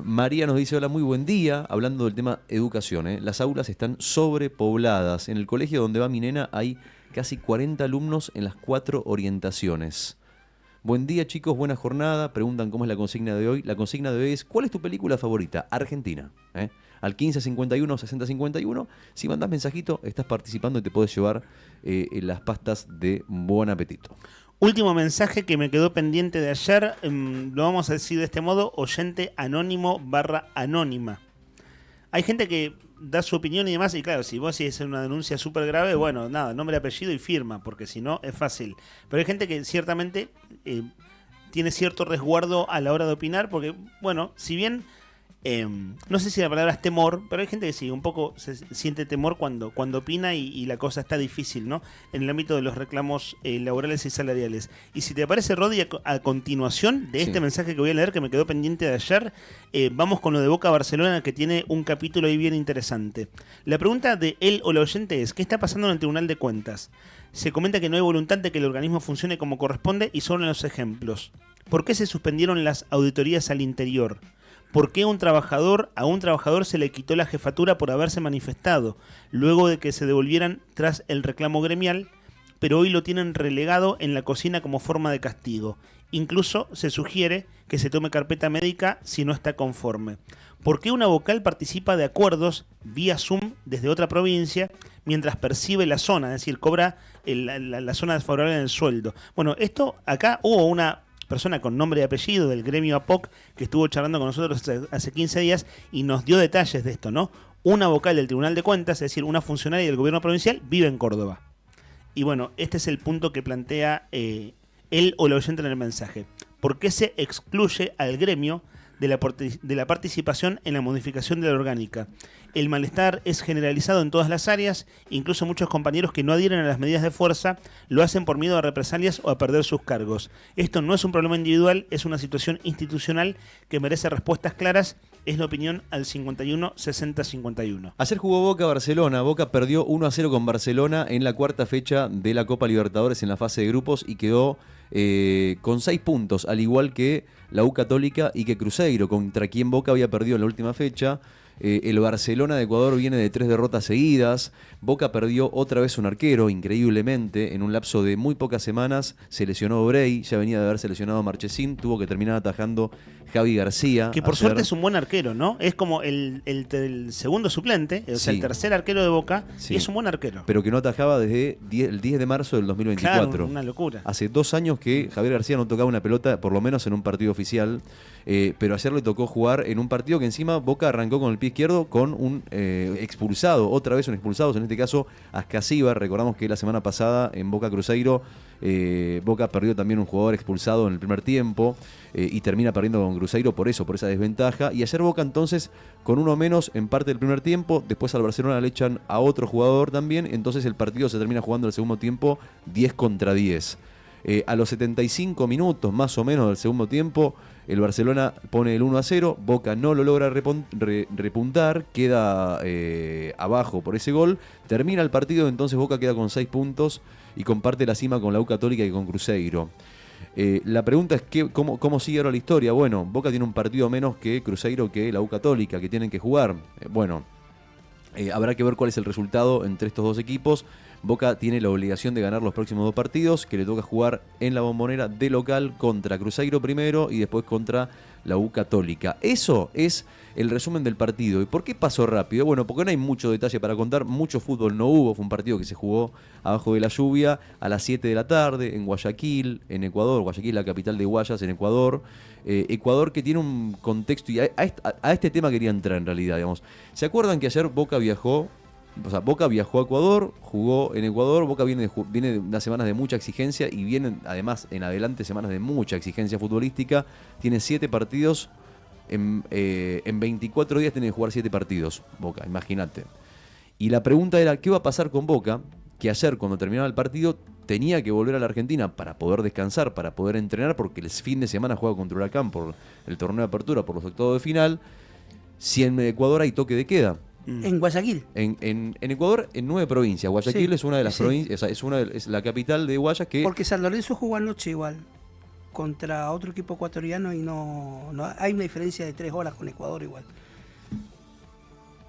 María nos dice, hola, muy buen día, hablando del tema educación. Las aulas están sobrepobladas. En el colegio donde va mi nena hay casi 40 alumnos en las 4 orientaciones. Buen día, chicos, buena jornada. Preguntan cómo es la consigna de hoy. La consigna de hoy es, ¿cuál es tu película favorita? Argentina. Al 1551 6051. Si mandás mensajito, estás participando y te podés llevar las pastas de Buen Apetito. Último mensaje que me quedó pendiente de ayer, lo vamos a decir de este modo, oyente anónimo / anónima. Hay gente que da su opinión y demás, y claro, si vos es una denuncia súper grave, bueno, nada, nombre, apellido y firma, porque si no es fácil. Pero hay gente que ciertamente tiene cierto resguardo a la hora de opinar, porque, bueno, si bien... no sé si la palabra es temor, pero hay gente que sí, un poco se siente temor cuando opina y la cosa está difícil, ¿no? En el ámbito de los reclamos laborales y salariales. Y si te parece, Rodi, a continuación de este mensaje que voy a leer, que me quedó pendiente de ayer, vamos con lo de Boca Barcelona, que tiene un capítulo ahí bien interesante. La pregunta de él o la oyente es, ¿qué está pasando en el Tribunal de Cuentas? Se comenta que no hay voluntad de que el organismo funcione como corresponde y son los ejemplos. ¿Por qué se suspendieron las auditorías al interior? ¿Por qué a un trabajador se le quitó la jefatura por haberse manifestado, luego de que se devolvieran tras el reclamo gremial, pero hoy lo tienen relegado en la cocina como forma de castigo? Incluso se sugiere que se tome carpeta médica si no está conforme. ¿Por qué una vocal participa de acuerdos vía Zoom desde otra provincia mientras percibe la zona, es decir, cobra la zona desfavorable en el sueldo? Bueno, esto acá hubo una persona con nombre y apellido del gremio APOC que estuvo charlando con nosotros hace 15 días y nos dio detalles de esto, ¿no? Una vocal del Tribunal de Cuentas, es decir, una funcionaria del gobierno provincial, vive en Córdoba. Y bueno, este es el punto que plantea él o la oyente en el mensaje. ¿Por qué se excluye al gremio de la participación en la modificación de la orgánica? El malestar es generalizado en todas las áreas, incluso muchos compañeros que no adhieren a las medidas de fuerza lo hacen por miedo a represalias o a perder sus cargos. Esto no es un problema individual, es una situación institucional que merece respuestas claras. Es la opinión al 51 60 51. Ayer jugó Boca Barcelona. Boca perdió 1-0 con Barcelona en la cuarta fecha de la Copa Libertadores en la fase de grupos y quedó con 6 puntos, al igual que la U Católica y que Cruzeiro, contra quien Boca había perdido en la última fecha. El Barcelona de Ecuador viene de 3 derrotas seguidas. Boca perdió otra vez un arquero, increíblemente. En un lapso de muy pocas semanas se lesionó Brey, ya venía de haberse lesionado Marchesín, tuvo que terminar atajando Javi García. Que por suerte es un buen arquero, ¿no? Es como el segundo suplente, o sea, el tercer arquero de Boca, y es un buen arquero. Pero que no atajaba desde el 10 de marzo del 2024. Claro, una locura. Hace 2 años que Javier García no tocaba una pelota, por lo menos en un partido oficial. Pero ayer le tocó jugar en un partido que encima Boca arrancó con el pie izquierdo con un expulsado, otra vez un expulsado, en este caso Ascasíbar. Recordamos que la semana pasada en Boca Cruzeiro Boca perdió también un jugador expulsado en el primer tiempo y termina perdiendo con Cruzeiro por esa desventaja. Y ayer Boca entonces con uno menos en parte del primer tiempo, después al Barcelona le echan a otro jugador también, entonces el partido se termina jugando el segundo tiempo 10 contra 10. A los 75 minutos más o menos del segundo tiempo, el Barcelona pone el 1-0, Boca no lo logra repuntar, queda abajo por ese gol, termina el partido, entonces Boca queda con 6 puntos y comparte la cima con la U Católica y con Cruzeiro. La pregunta es ¿cómo sigue ahora la historia? Bueno, Boca tiene un partido menos que Cruzeiro, que la U Católica, que tienen que jugar. Habrá que ver cuál es el resultado entre estos dos equipos. Boca tiene la obligación de ganar los próximos 2 partidos, que le toca jugar en la Bombonera de local contra Cruzeiro primero y después contra la U Católica. Eso es el resumen del partido. ¿Y por qué pasó rápido? Bueno, porque no hay mucho detalle para contar, mucho fútbol no hubo, fue un partido que se jugó abajo de la lluvia a las 7 de la tarde en Guayaquil, en Ecuador. Guayaquil, la capital de Guayas, en Ecuador. Ecuador que tiene un contexto, y a este tema quería entrar en realidad, digamos. ¿Se acuerdan que ayer Boca viajó O sea, Boca viajó a Ecuador, jugó en Ecuador. Boca viene de unas semanas de mucha exigencia y vienen además en adelante semanas de mucha exigencia futbolística. Tiene 7 partidos. En 24 días tiene que jugar 7 partidos, Boca, imagínate. Y la pregunta era, ¿qué va a pasar con Boca? Que ayer, cuando terminaba el partido, tenía que volver a la Argentina para poder descansar, para poder entrenar, porque el fin de semana juega contra Huracán por el torneo de apertura, por los octavos de final. Si en Ecuador hay toque de queda. En Guayaquil. En Ecuador, en 9 provincias. Guayaquil es una de las provincias, o sea, es la capital de Guayas que... Porque San Lorenzo jugó anoche igual contra otro equipo ecuatoriano y no hay una diferencia de 3 horas con Ecuador igual.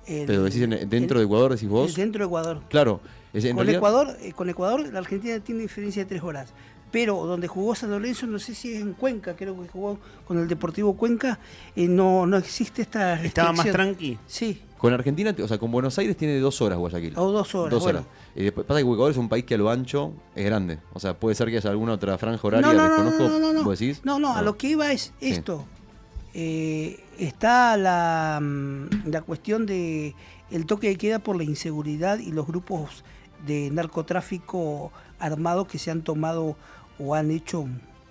Pero decís dentro de Ecuador, decís vos. Dentro de Ecuador. Claro. Con Ecuador la Argentina tiene diferencia de 3 horas. Pero donde jugó San Lorenzo, no sé si es en Cuenca, creo que jugó con el Deportivo Cuenca, no existe esta restricción. ¿Estaba más tranqui? Sí. Con Argentina, o sea, con Buenos Aires tiene 2 horas Guayaquil. O 2 horas. 2 horas. Después pasa que Ecuador es un país que a lo ancho es grande. O sea, puede ser que haya alguna otra franja horaria, desconozco. ¿Vos decís? No, a lo que iba es esto. Está la cuestión de el toque de queda por la inseguridad y los grupos de narcotráfico armado que se han tomado o han hecho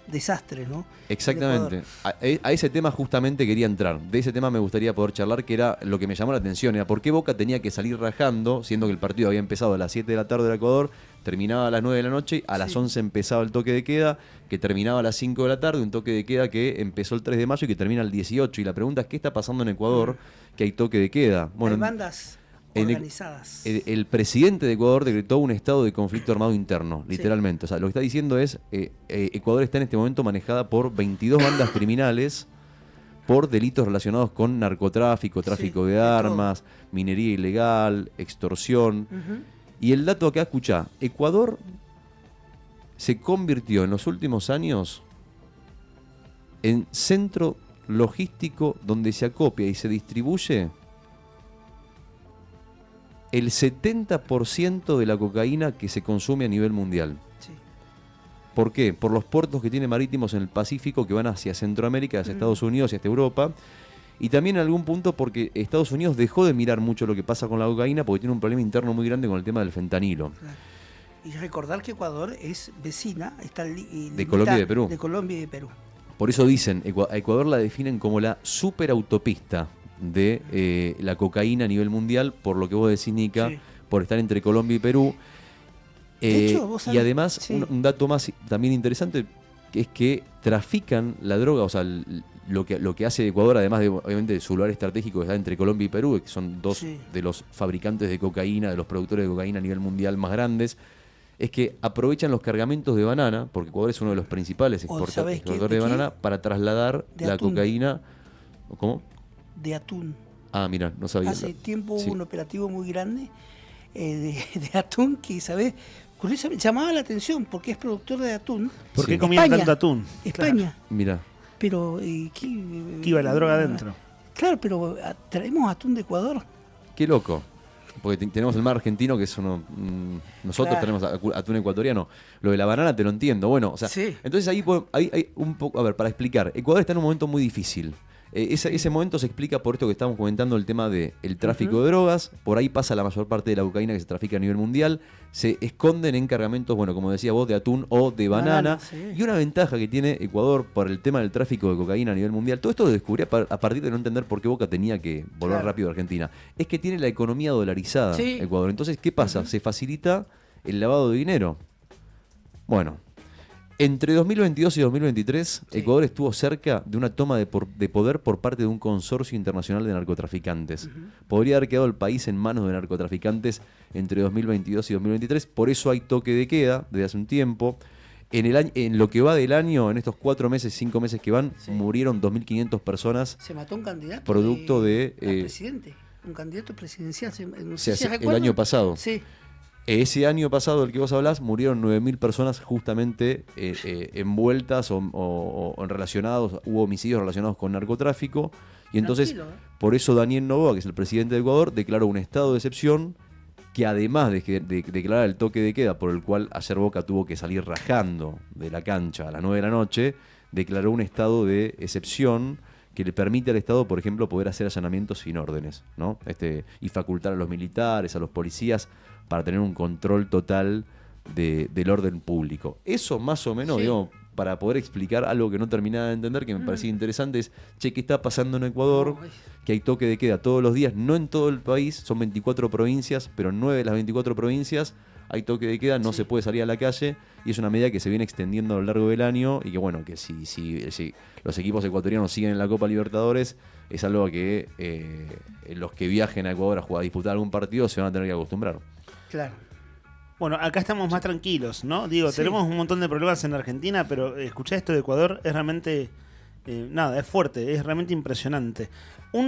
desastres, ¿no? Exactamente. A ese tema justamente quería entrar. De ese tema me gustaría poder charlar, que era lo que me llamó la atención. Era por qué Boca tenía que salir rajando, siendo que el partido había empezado a las 7 de la tarde del Ecuador, terminaba a las 9 de la noche, a las 11 empezaba el toque de queda, que terminaba a las 5 de la tarde, un toque de queda que empezó el 3 de mayo y que termina el 18. Y la pregunta es, ¿qué está pasando en Ecuador que hay toque de queda? Bueno, hay bandas organizadas. El presidente de Ecuador decretó un estado de conflicto armado interno, literalmente. O sea, lo que está diciendo es, Ecuador está en este momento manejada por 22 bandas criminales por delitos relacionados con narcotráfico, tráfico de armas, minería ilegal, extorsión. Y el dato acá, escuchá, Ecuador se convirtió en los últimos años en centro logístico donde se acopia y se distribuye el 70% de la cocaína que se consume a nivel mundial. Sí. ¿Por qué? Por los puertos que tiene marítimos en el Pacífico que van hacia Centroamérica, hacia Estados Unidos y hacia Europa. Y también en algún punto porque Estados Unidos dejó de mirar mucho lo que pasa con la cocaína porque tiene un problema interno muy grande con el tema del fentanilo. Claro. Y recordar que Ecuador es vecina de Colombia y de Perú. De Colombia y de Perú. Por eso dicen, a Ecuador la definen como la superautopista de la cocaína a nivel mundial, por lo que vos decís, Nica, por estar entre Colombia y Perú. De hecho, vos sabés, y además, un dato más también interesante, que es que trafican la droga, o sea, lo que hace Ecuador, además de obviamente su lugar estratégico que está entre Colombia y Perú, que son dos de los fabricantes de cocaína, de los productores de cocaína a nivel mundial más grandes, es que aprovechan los cargamentos de banana, porque Ecuador es uno de los principales exportadores de banana, para trasladar la cocaína. ¿Cómo? De atún. Ah, mira, no sabía. Hace tiempo hubo un operativo muy grande de atún que, ¿sabes? Curiosamente llamaba la atención porque es productor de atún. ¿Por qué comían tanto atún? España. Claro. Mira. Pero, ¿qué iba la droga adentro? Claro, pero traemos atún de Ecuador. Qué loco. Porque tenemos el mar argentino, que es uno. Nosotros tenemos atún ecuatoriano. Lo de la banana te lo entiendo. Bueno, o sea, entonces ahí hay un poco. A ver, para explicar. Ecuador está en un momento muy difícil. Ese momento se explica por esto que estamos comentando, el tema del tráfico de drogas. Por ahí pasa la mayor parte de la cocaína que se trafica a nivel mundial. Se esconden en cargamentos, bueno, como decía vos, de atún o de banana. Y una ventaja que tiene Ecuador por el tema del tráfico de cocaína a nivel mundial, todo esto lo descubrí a partir de no entender por qué Boca tenía que volver rápido a Argentina, es que tiene la economía dolarizada Ecuador. Entonces, ¿qué pasa? Se facilita el lavado de dinero. Bueno, entre 2022 y 2023, Ecuador estuvo cerca de una toma de poder por parte de un consorcio internacional de narcotraficantes. Podría haber quedado el país en manos de narcotraficantes entre 2022 y 2023. Por eso hay toque de queda desde hace un tiempo. En lo que va del año, en estos 4 meses, 5 meses que van, murieron 2.500 personas. Se mató un candidato producto de presidente, un candidato presidencial. No sé si el año pasado. Sí. Ese año pasado del que vos hablás, murieron 9.000 personas justamente envueltas o relacionados, hubo homicidios relacionados con narcotráfico. Y entonces, por eso Daniel Noboa, que es el presidente de Ecuador, declaró un estado de excepción que además de declarar el toque de queda, por el cual ayer Boca tuvo que salir rajando de la cancha a las 9 de la noche, declaró un estado de excepción que le permite al Estado, por ejemplo, poder hacer allanamientos sin órdenes, ¿no? Y facultar a los militares, a los policías, para tener un control total del orden público. Eso más o menos, digamos, para poder explicar algo que no terminaba de entender, que me parecía interesante, es, ¿qué está pasando en Ecuador? Que hay toque de queda todos los días, no en todo el país, son 24 provincias, pero en 9 de las 24 provincias hay toque de queda, no se puede salir a la calle, y es una medida que se viene extendiendo a lo largo del año, y que bueno, que si los equipos ecuatorianos siguen en la Copa Libertadores, es algo que los que viajen a Ecuador a disputar algún partido se van a tener que acostumbrar. Claro. Bueno, acá estamos más tranquilos, ¿no? Digo, tenemos un montón de problemas en Argentina, pero escuchar esto de Ecuador es realmente... es fuerte, es realmente impresionante.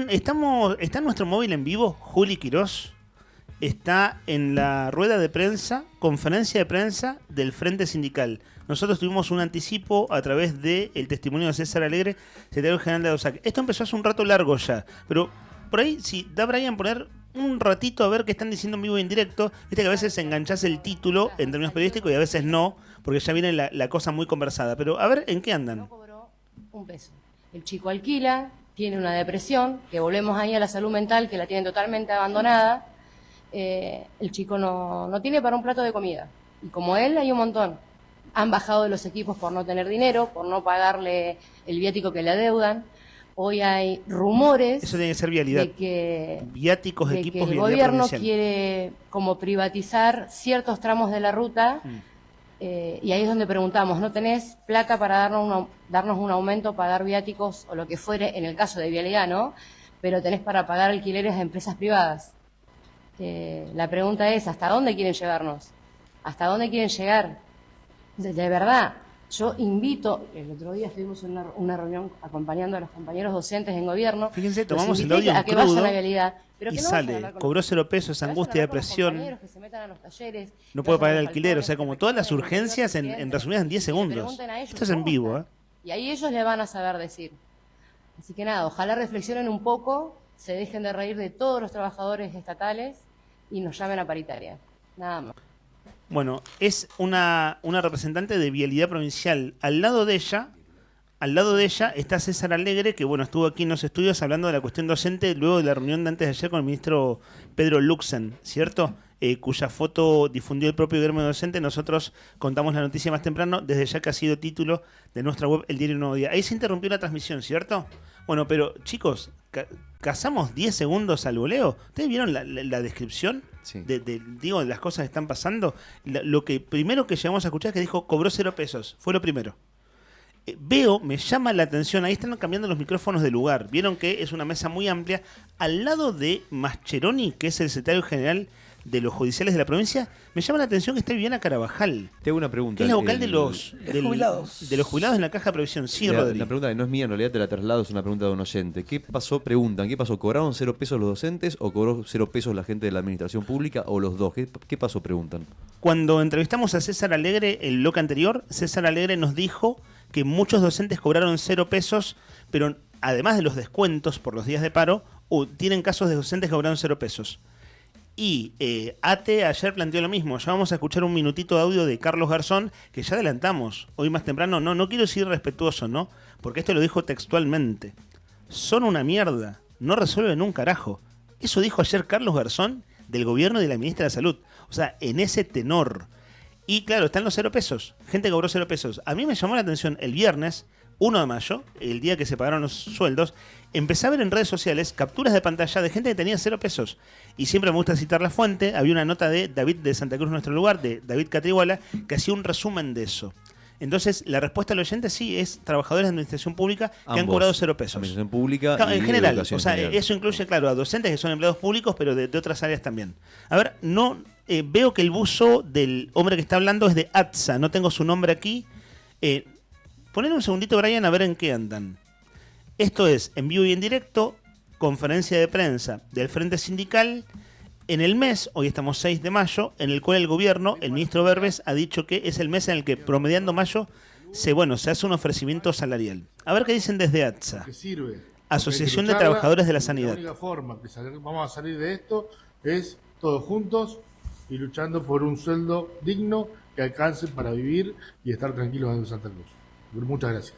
Está en nuestro móvil en vivo, Juli Quirós. Está en la rueda de prensa, conferencia de prensa del Frente Sindical. Nosotros tuvimos un anticipo a través del testimonio de César Alegre, secretario general de ADOSAC. Esto empezó hace un rato largo ya, pero por ahí, si da Brian poner un ratito a ver qué están diciendo en vivo y en directo. Viste que a veces enganchás el título en términos periodísticos y a veces no, porque ya viene la cosa muy conversada. Pero a ver, ¿en qué andan? No cobró un peso. El chico alquila, tiene una depresión, que volvemos ahí a la salud mental, que la tienen totalmente abandonada. El chico no tiene para un plato de comida. Y como él, hay un montón. Han bajado de los equipos por no tener dinero, por no pagarle el viático que le adeudan. Hoy hay rumores. Eso tiene que ser vialidad. De que, viáticos, de equipos, que el gobierno quiere como privatizar ciertos tramos de la ruta. Y ahí es donde preguntamos, ¿no tenés plata para darnos un aumento, pagar viáticos o lo que fuere, en el caso de vialidad, ¿no? Pero tenés para pagar alquileres de empresas privadas. La pregunta es, ¿hasta dónde quieren llevarnos? ¿Hasta dónde quieren llegar? De verdad, yo invito, el otro día estuvimos en una reunión acompañando a los compañeros docentes en gobierno. Fíjense, tomamos el audio a en que vayan a crudo vialidad, pero que y no sale, cobró 0 pesos, angustia, depresión, que se metan a los talleres, no puede pagar el alquiler, o sea, como todas las urgencias en resumidas en 10 segundos. Esto es en vivo, ¿eh? Y ahí ellos le van a saber decir. Así que nada, ojalá reflexionen un poco, se dejen de reír de todos los trabajadores estatales y nos llamen a paritaria. Nada más. Bueno, es una representante de Vialidad Provincial. Al lado de ella está César Alegre, que bueno, estuvo aquí en los estudios hablando de la cuestión docente luego de la reunión de antes de ayer con el ministro Pedro Luxen, ¿cierto? Cuya foto difundió el propio gremio docente. Nosotros contamos la noticia más temprano, desde ya que ha sido título de nuestra web El Diario Nuevo Día. Ahí se interrumpió la transmisión, ¿cierto? Bueno, pero chicos, ¿cazamos 10 segundos al voleo? ¿Ustedes vieron la descripción? Sí. De las cosas que están pasando. Lo que primero que llegamos a escuchar es que dijo, cobró 0 pesos. Fue lo primero. Me llama la atención, ahí están cambiando los micrófonos de lugar. Vieron que es una mesa muy amplia. Al lado de Mascheroni, que es el secretario general de los judiciales de la provincia, me llama la atención que está Viviana Carabajal. Te hago una pregunta. Que es la vocal de los jubilados en la caja de previsión. Sí, Rodri. La pregunta que no es mía, en realidad te la traslado, es una pregunta de un oyente. ¿Qué pasó? Preguntan, ¿qué pasó? ¿Cobraron 0 pesos los docentes o cobró 0 pesos la gente de la administración pública o los dos? ¿Qué pasó? Preguntan. Cuando entrevistamos a César Alegre el bloque anterior, César Alegre nos dijo que muchos docentes cobraron 0 pesos, pero además de los descuentos por los días de paro, tienen casos de docentes que cobraron 0 pesos. Y ATE ayer planteó lo mismo. Ya vamos a escuchar un minutito de audio de Carlos Garzón, que ya adelantamos hoy más temprano. No quiero ser irrespetuoso, ¿no? Porque esto lo dijo textualmente. Son una mierda, no resuelven un carajo. Eso dijo ayer Carlos Garzón del gobierno y de la ministra de Salud. O sea, en ese tenor. Y claro, están los 0 pesos. Gente que cobró 0 pesos. A mí me llamó la atención el viernes, 1 de mayo, el día que se pagaron los sueldos, empecé a ver en redes sociales capturas de pantalla de gente que tenía 0 pesos. Y siempre me gusta citar la fuente. Había una nota de David de Santa Cruz, Nuestro Lugar, de David Catriguala, que hacía un resumen de eso. Entonces, la respuesta al oyente sí es trabajadores de administración pública que han cobrado 0 pesos. Administración pública claro, y en general. educación O sea, general. eso incluye, claro, a docentes que son empleados públicos, pero de otras áreas también. A ver, veo que el buzo del hombre que está hablando es de ATSA. No tengo su nombre aquí. Ponle un segundito, Brian, a ver en qué andan. Esto es, en vivo y en directo, conferencia de prensa del Frente Sindical en el mes, hoy estamos 6 de mayo, en el cual el gobierno, el ministro Berbes, ha dicho que es el mes en el que, promediando mayo, se hace un ofrecimiento salarial. A ver qué dicen desde ATSA, que sirve. Asociación de Trabajadores de la Sanidad. La única forma que vamos a salir de esto es todos juntos y luchando por un sueldo digno que alcance para vivir y estar tranquilos en Santa Cruz. Muchas gracias.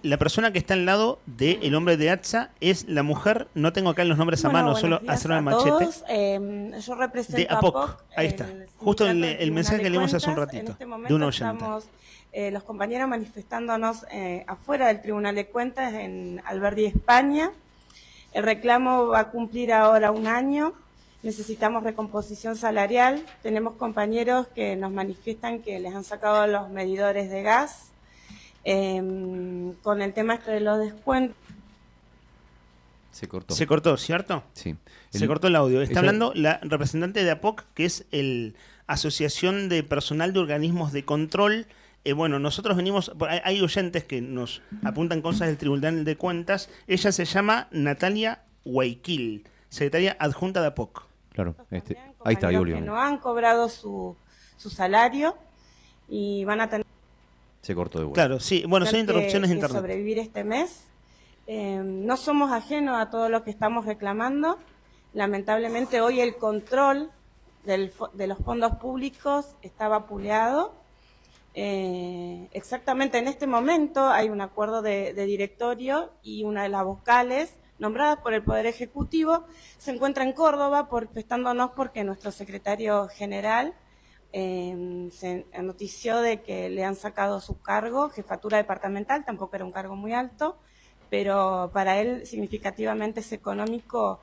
la persona que está al lado del hombre de ATSA es la mujer, no tengo acá los nombres a mano, solo hacerlo en machete. Todos. Yo represento De APOC, ahí está. Justo el mensaje que leímos hace un ratito, este de un oyente. Estamos los compañeros manifestándonos afuera del Tribunal de Cuentas en Alberdi, España. El reclamo va a cumplir ahora 1 año. Necesitamos recomposición salarial. Tenemos compañeros que nos manifiestan que les han sacado los medidores de gas. Con el tema de los descuentos. Se cortó. Se cortó, ¿cierto? Sí. Se cortó el audio. Está hablando la representante de APOC, que es el Asociación de Personal de Organismos de Control. Bueno, nosotros venimos, hay oyentes que nos apuntan cosas del Tribunal de Cuentas. Ella se llama Natalia Guayquil, secretaria adjunta de APOC. Claro, ahí está, Julio. Que no han cobrado su salario y van a tener... Se cortó de vuelta. Claro, sí. Bueno, son interrupciones de internet. Sobrevivir este mes. No somos ajenos a todo lo que estamos reclamando. Lamentablemente hoy el control de los fondos públicos está vapuleado. Exactamente en este momento hay un acuerdo de directorio y una de las vocales nombradas por el Poder Ejecutivo se encuentra en Córdoba prestándonos porque nuestro secretario general se notició de que le han sacado su cargo, jefatura departamental, tampoco era un cargo muy alto, pero para él significativamente es económico,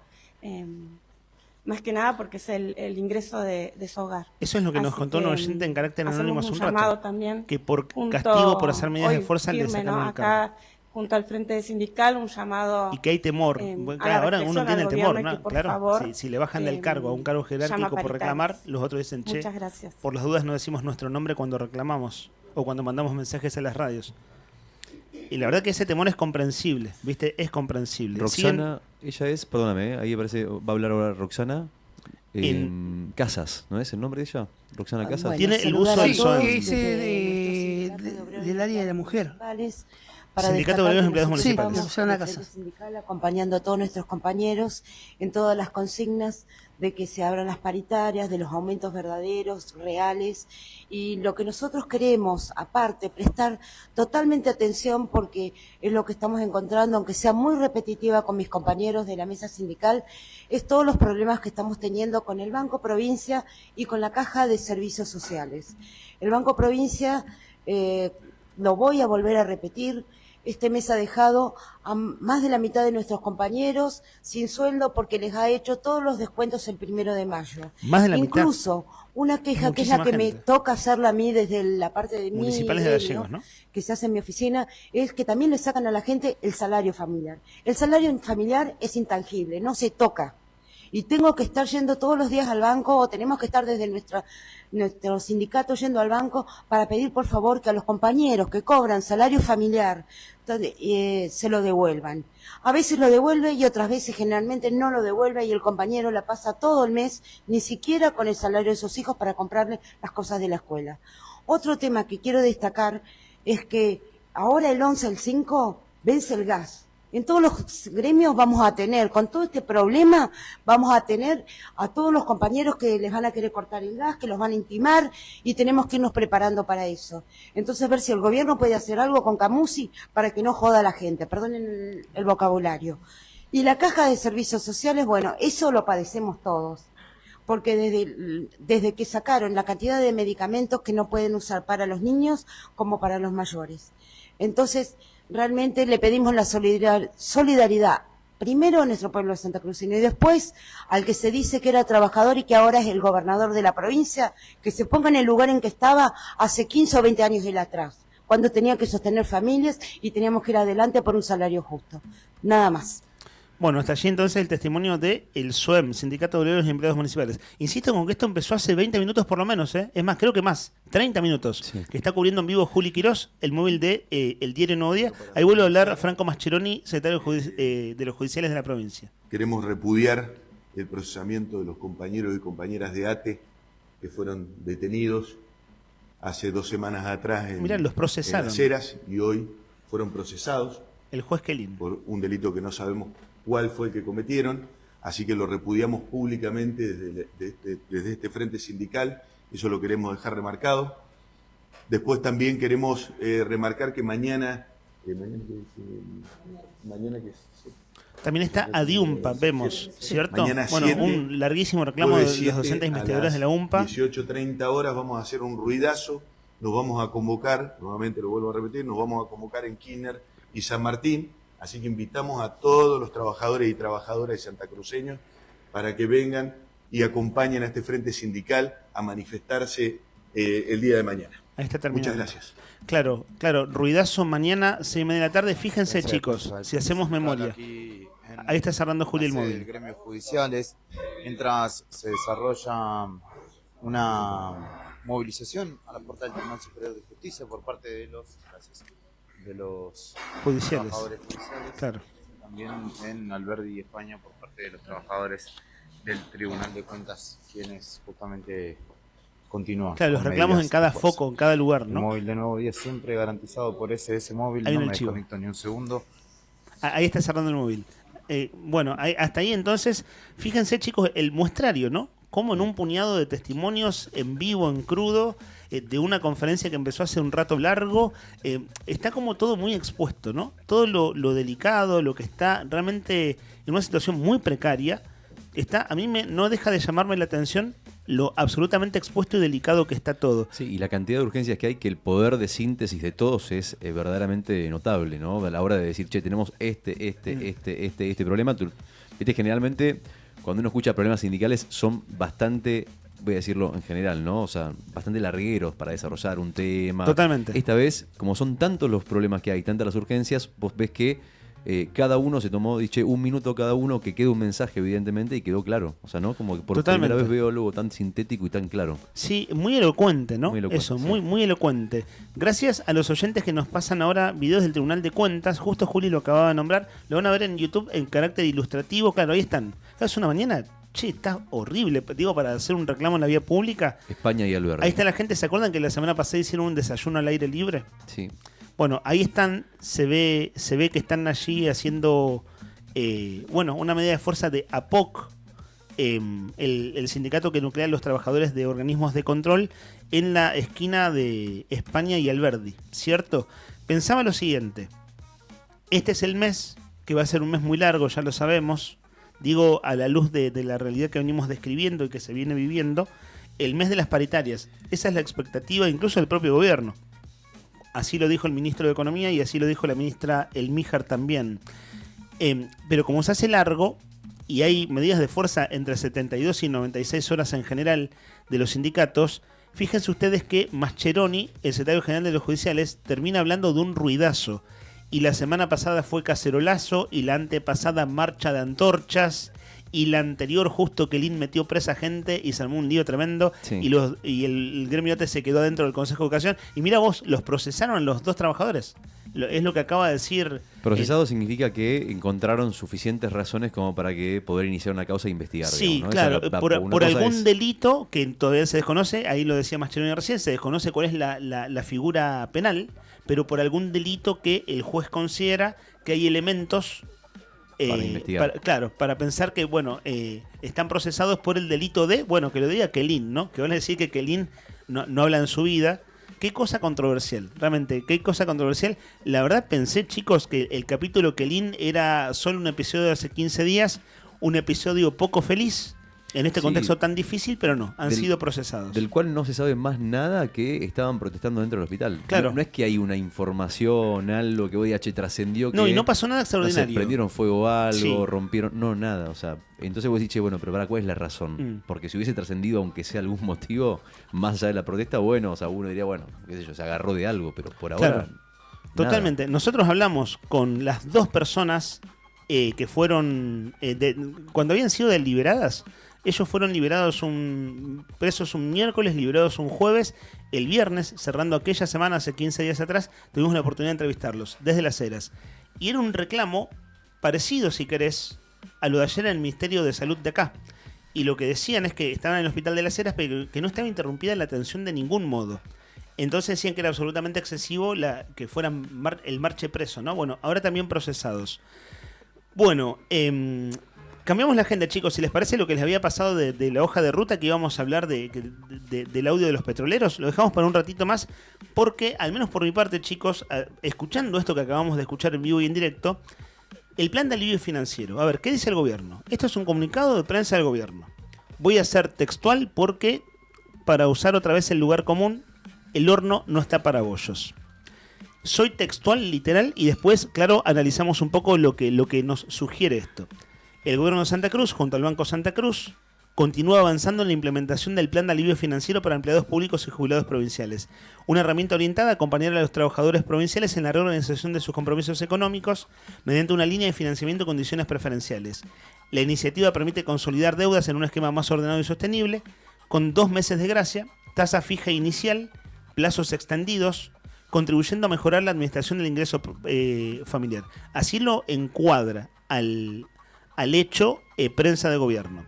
más que nada porque es el ingreso de su hogar. Eso es lo que nos contó un oyente en carácter anónimo hace un rato, también que por castigo por hacer medidas de fuerza le sacaron el cargo. Acá, junto al Frente Sindical, un llamado... Y que hay temor. Claro, ahora uno tiene el temor, ¿no? Claro, favor, si le bajan del cargo a un cargo jerárquico por reclamar, los otros dicen, che, muchas gracias. Por las dudas no decimos nuestro nombre cuando reclamamos o cuando mandamos mensajes a las radios. Y la verdad que ese temor es comprensible, ¿viste? Es comprensible. Roxana, ella es, perdóname, ahí aparece, va a hablar ahora Roxana Casas, ¿no es el nombre de ella? Roxana Casas. Bueno, tiene el uso del SOEM. Del área de la mujer. Sindicato de Obreros y Empleados Municipales. Sí, una casa. Sindical, acompañando a todos nuestros compañeros en todas las consignas de que se abran las paritarias, de los aumentos verdaderos, reales, y lo que nosotros queremos, aparte, prestar totalmente atención porque es lo que estamos encontrando, aunque sea muy repetitiva con mis compañeros de la mesa sindical, es todos los problemas que estamos teniendo con el Banco Provincia y con la Caja de Servicios Sociales. El Banco Provincia, lo voy a volver a repetir, este mes ha dejado a más de la mitad de nuestros compañeros sin sueldo porque les ha hecho todos los descuentos el 1 de mayo. Más de la mitad. Incluso una queja que es la que me toca hacerla a mí desde la parte de municipales de Gallegos, ¿no? Que se hace en mi oficina, es que también le sacan a la gente el salario familiar. El salario familiar es intangible, no se toca. Y tengo que estar yendo todos los días al banco, o tenemos que estar desde nuestro sindicato yendo al banco para pedir por favor que a los compañeros que cobran salario familiar se lo devuelvan. A veces lo devuelve y otras veces generalmente no lo devuelve y el compañero la pasa todo el mes, ni siquiera con el salario de sus hijos para comprarle las cosas de la escuela. Otro tema que quiero destacar es que ahora el 11 al 5 vence el gas. En todos los gremios vamos a tener, con todo este problema, vamos a tener a todos los compañeros que les van a querer cortar el gas, que los van a intimar y tenemos que irnos preparando para eso. Entonces ver si el gobierno puede hacer algo con Camusi para que no joda a la gente, perdonen el vocabulario. Y la Caja de Servicios Sociales, bueno, eso lo padecemos todos. Porque desde que sacaron la cantidad de medicamentos que no pueden usar para los niños como para los mayores. Entonces, realmente le pedimos la solidaridad, primero a nuestro pueblo de Santa Cruz y después al que se dice que era trabajador y que ahora es el gobernador de la provincia, que se ponga en el lugar en que estaba hace 15 o 20 años atrás, cuando tenía que sostener familias y teníamos que ir adelante por un salario justo. Nada más. Bueno, hasta allí entonces el testimonio de el SOEM, Sindicato de Obreros y Empleados Municipales. Insisto con que esto empezó hace 20 minutos por lo menos, ¿eh? Es más, creo que más, 30 minutos, sí. Que está cubriendo en vivo Juli Quirós, el móvil de El Diario Nuevo Día. Ahí vuelve a hablar Franco Mascheroni, secretario de los judiciales de la provincia. Queremos repudiar el procesamiento de los compañeros y compañeras de ATE que fueron detenidos hace 2 semanas atrás en Las Heras y hoy fueron procesados. El juez Kelin. Por un delito que no sabemos cuál fue el que cometieron, así que lo repudiamos públicamente desde este frente sindical, eso lo queremos dejar remarcado. Después también queremos remarcar que mañana Mañana que También está Adiumpa, vemos, ¿cierto? Mañana bueno, 7, un larguísimo reclamo de los docentes investigadores de la UMPA. 18:30 horas vamos a hacer un ruidazo, nos vamos a convocar, nuevamente lo vuelvo a repetir, nos vamos a convocar en Kirchner y San Martín, así que invitamos a todos los trabajadores y trabajadoras santacruceños para que vengan y acompañen a este frente sindical a manifestarse el día de mañana. Ahí está terminando. Muchas gracias. Claro, ruidazo mañana, 6:30 de la tarde. Fíjense, Exacto, chicos, exacto. si hacemos memoria. Ahí está cerrando Julio el móvil. Gremios judiciales, mientras se desarrolla una movilización a la puerta del Tribunal Superior de Justicia por parte de los judiciales. Trabajadores judiciales. Claro. También en Alberdi, España, por parte de los trabajadores del Tribunal de Cuentas, quienes justamente continúan. Claro, los reclamos en cada foco, en cada lugar, ¿no? El móvil de Nuevo Día siempre garantizado por SS Móvil, Ahí no en me el chivo. desconecto ni un segundo. Ahí está cerrando el móvil. Bueno, hasta ahí entonces, fíjense chicos, el muestrario, ¿no? Como en un puñado de testimonios en vivo, en crudo, de una conferencia que empezó hace un rato largo, está como todo muy expuesto, ¿no? Todo lo delicado, lo que está realmente en una situación muy precaria, a mí no deja de llamarme la atención lo absolutamente expuesto y delicado que está todo. Sí, y la cantidad de urgencias que hay, que el poder de síntesis de todos es verdaderamente notable, ¿no? A la hora de decir, che, tenemos este problema. Viste, generalmente, cuando uno escucha problemas sindicales, son bastante, voy a decirlo en general, ¿no? O sea, bastante largueros para desarrollar un tema. Totalmente. Esta vez, como son tantos los problemas que hay, tantas las urgencias, vos ves que cada uno se tomó, dice, un minuto cada uno, que quede un mensaje, evidentemente, y quedó claro. O sea, ¿no? Como que por primera vez veo algo tan sintético y tan claro. Sí, muy elocuente, ¿no? Muy elocuente, eso, sí. muy elocuente. Gracias a los oyentes que nos pasan ahora videos del Tribunal de Cuentas, justo Juli lo acababa de nombrar, lo van a ver en YouTube en carácter ilustrativo, claro, ahí están. Es una mañana, che, está horrible, digo, para hacer un reclamo en la vía pública. España y Alberdi. Ahí está la gente, ¿se acuerdan que la semana pasada hicieron un desayuno al aire libre? Sí. Bueno, ahí están, se ve que están allí haciendo, una medida de fuerza de APOC, el sindicato que nuclea a los trabajadores de organismos de control, en la esquina de España y Alberdi, ¿cierto? Pensaba lo siguiente, este es el mes, que va a ser un mes muy largo, ya lo sabemos, digo, a la luz de la realidad que venimos describiendo y que se viene viviendo, el mes de las paritarias, esa es la expectativa incluso del propio gobierno. Así lo dijo el ministro de Economía y así lo dijo la ministra Elmíjar también. Pero como se hace largo y hay medidas de fuerza entre 72 y 96 horas en general de los sindicatos, fíjense ustedes que Mascheroni, el secretario general de los judiciales, termina hablando de un ruidazo. Y la semana pasada fue cacerolazo y la antepasada marcha de antorchas. Y la anterior justo que Lin metió presa gente y se armó un lío tremendo, sí. y el gremio ATE se quedó dentro del Consejo de Educación. Y mira vos, los procesaron los dos trabajadores. Es lo que acaba de decir. Procesado significa que encontraron suficientes razones como para que poder iniciar una causa e investigar. Sí, digamos, ¿no? claro, por algún delito que todavía se desconoce, ahí lo decía Mascheroni recién, se desconoce cuál es la figura penal, pero por algún delito que el juez considera que hay elementos... para investigar. Para pensar que, están procesados por el delito de, que lo diga Kelin, ¿no? Que van a decir que Kelin no habla en su vida. Qué cosa controversial, realmente, qué cosa controversial. La verdad pensé, chicos, que el capítulo Kelin era solo un episodio de hace 15 días, un episodio poco feliz, en este contexto tan difícil, pero no, han sido procesados. Del cual no se sabe más nada que estaban protestando dentro del hospital. Claro. No es que hay una información, algo que voy a trascendió. No, y no pasó nada extraordinario. No sé, prendieron fuego a algo, Sí. rompieron, no, nada. O sea, entonces vos decís, pero ¿para cuál es la razón? Porque si hubiese trascendido, aunque sea algún motivo, más allá de la protesta, uno diría, qué sé yo, se agarró de algo, pero por ahora. Claro. Totalmente. Nosotros hablamos con las dos personas que fueron, cuando habían sido deliberadas. Ellos fueron liberados presos un miércoles, liberados un jueves. El viernes, cerrando aquella semana, hace 15 días atrás, tuvimos la oportunidad de entrevistarlos desde Las Heras. Y era un reclamo parecido, si querés, a lo de ayer en el Ministerio de Salud de acá. Y lo que decían es que estaban en el hospital de Las Heras, pero que no estaba interrumpida la atención de ningún modo. Entonces decían que era absolutamente excesivo que fueran el marche preso, ¿no? Ahora también procesados. Cambiamos la agenda, chicos. Si les parece lo que les había pasado de la hoja de ruta que íbamos a hablar del audio de los petroleros, lo dejamos para un ratito más, porque, al menos por mi parte, chicos, escuchando esto que acabamos de escuchar en vivo y en directo, el plan de alivio financiero. A ver, ¿qué dice el gobierno? Esto es un comunicado de prensa del gobierno. Voy a ser textual porque, para usar otra vez el lugar común, el horno no está para bollos. Soy textual, literal, y después, claro, analizamos un poco lo que nos sugiere esto. El gobierno de Santa Cruz, junto al Banco Santa Cruz, continúa avanzando en la implementación del plan de alivio financiero para empleados públicos y jubilados provinciales. Una herramienta orientada a acompañar a los trabajadores provinciales en la reorganización de sus compromisos económicos mediante una línea de financiamiento con condiciones preferenciales. La iniciativa permite consolidar deudas en un esquema más ordenado y sostenible, con 2 meses de gracia, tasa fija inicial, plazos extendidos, contribuyendo a mejorar la administración del ingreso familiar. Así lo encuadra al hecho prensa de gobierno.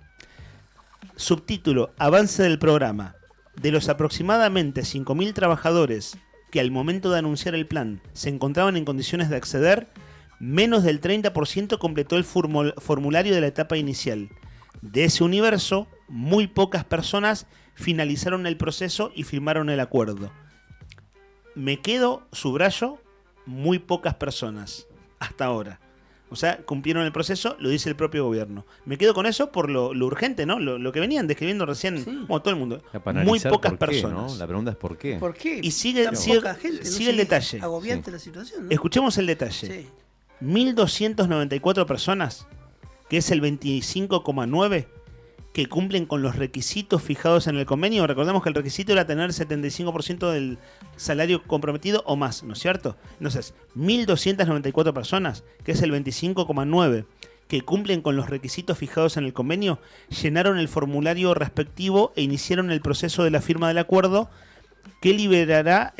Subtítulo: avance del programa. De los aproximadamente 5.000 trabajadores que al momento de anunciar el plan se encontraban en condiciones de acceder, menos del 30% completó el formulario de la etapa inicial. De ese universo, muy pocas personas finalizaron el proceso y firmaron el acuerdo. Me quedo, subrayo, muy pocas personas hasta ahora. O sea, cumplieron el proceso, lo dice el propio gobierno. Me quedo con eso por lo urgente, ¿no? Lo que venían describiendo recién, como todo el mundo. Muy pocas personas. ¿no? La pregunta es ¿por qué? ¿Por qué? Y sigue el detalle. Agobiante la situación, ¿no? Escuchemos el detalle. 1.294 personas, que es el 25,9%, que cumplen con los requisitos fijados en el convenio. Recordemos que el requisito era tener 75% del salario comprometido o más, ¿no es cierto? Entonces, 1.294 personas, que es el 25,9%, que cumplen con los requisitos fijados en el convenio, llenaron el formulario respectivo e iniciaron el proceso de la firma del acuerdo que librará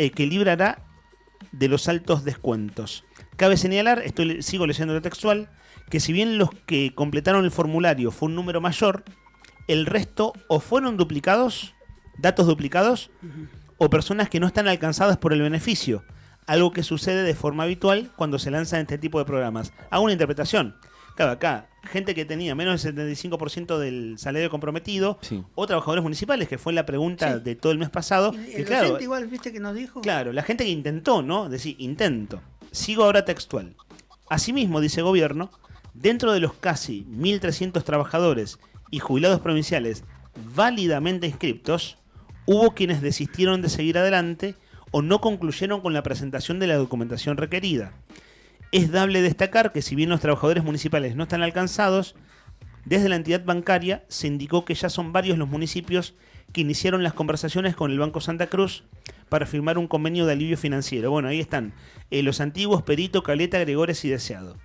de los altos descuentos. Cabe señalar, sigo leyendo lo textual, que si bien los que completaron el formulario fue un número mayor, el resto o fueron datos duplicados, o personas que no están alcanzadas por el beneficio, algo que sucede de forma habitual cuando se lanzan este tipo de programas. Hago una interpretación. Claro, acá, gente que tenía menos del 75% del salario comprometido, o trabajadores municipales, que fue la pregunta de todo el mes pasado. El docente igual, ¿viste que nos dijo? Claro, la gente que intentó, ¿no? Decir, intento. Sigo ahora textual. Asimismo, dice gobierno, dentro de los casi 1.300 trabajadores y jubilados provinciales válidamente inscriptos, hubo quienes desistieron de seguir adelante o no concluyeron con la presentación de la documentación requerida. Es dable destacar que si bien los trabajadores municipales no están alcanzados, desde la entidad bancaria se indicó que ya son varios los municipios que iniciaron las conversaciones con el Banco Santa Cruz para firmar un convenio de alivio financiero. Bueno, ahí están los antiguos Perito, Caleta, Gregores y Deseado.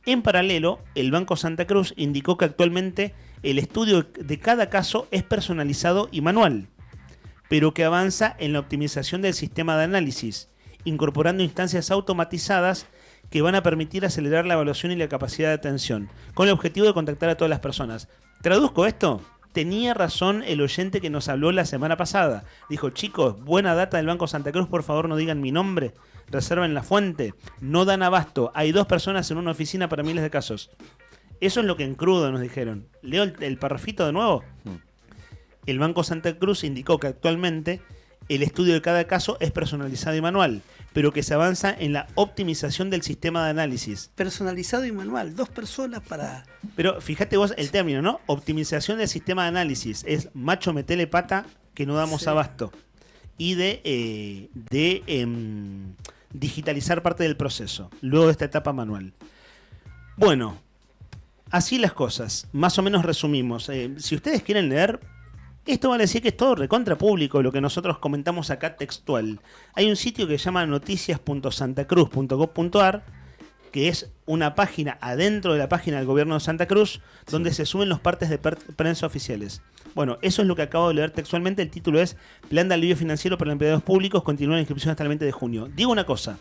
En paralelo, el Banco Santa Cruz indicó que actualmente el estudio de cada caso es personalizado y manual, pero que avanza en la optimización del sistema de análisis, incorporando instancias automatizadas que van a permitir acelerar la evaluación y la capacidad de atención, con el objetivo de contactar a todas las personas. ¿Traduzco esto? Tenía razón el oyente que nos habló la semana pasada. Dijo, chicos, buena data del Banco Santa Cruz, por favor no digan mi nombre, reserven la fuente, no dan abasto, hay 2 personas en una oficina para miles de casos. Eso es lo que en crudo nos dijeron. Leo el parrafito de nuevo. El Banco Santa Cruz indicó que actualmente el estudio de cada caso es personalizado y manual, pero que se avanza en la optimización del sistema de análisis. Personalizado y manual, 2 personas para... Pero fíjate vos el término, ¿no? Optimización del sistema de análisis. Es macho metele pata que no damos abasto. Y de digitalizar parte del proceso, luego de esta etapa manual. Bueno, así las cosas. Más o menos resumimos. Si ustedes quieren leer... Esto vale decir que es todo recontra público lo que nosotros comentamos acá textual. Hay un sitio que se llama noticias.santacruz.gov.ar, que es una página adentro de la página del gobierno de Santa Cruz, donde se suben los partes de prensa oficiales. Bueno, eso es lo que acabo de leer textualmente. El título es Plan de alivio financiero para empleados públicos, continúa la inscripción hasta el 20 de junio. Digo una cosa,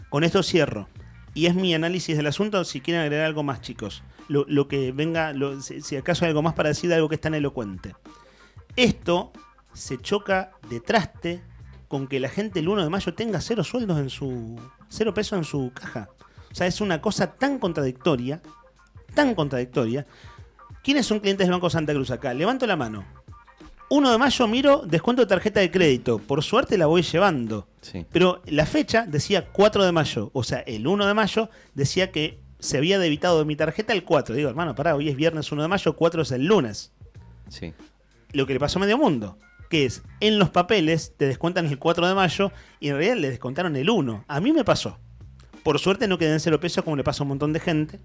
con esto cierro, y es mi análisis del asunto. Si quieren agregar algo más, chicos, lo que venga, si acaso hay algo más para decir de algo que es tan elocuente. Esto se choca de traste con que la gente el 1 de mayo tenga 0 sueldos en 0 pesos en su caja. O sea, es una cosa tan contradictoria, ¿Quiénes son clientes del Banco Santa Cruz acá? Levanto la mano. 1 de mayo miro descuento de tarjeta de crédito. Por suerte la voy llevando. Sí. Pero la fecha decía 4 de mayo. O sea, el 1 de mayo decía que se había debitado de mi tarjeta el 4. Digo, hermano, pará, hoy es viernes 1 de mayo, 4 es el lunes. Sí. Lo que le pasó a medio mundo. Que es, en los papeles te descuentan el 4 de mayo y en realidad le descontaron el 1. A mí me pasó. Por suerte no quedé en 0 pesos como le pasa a un montón de gente.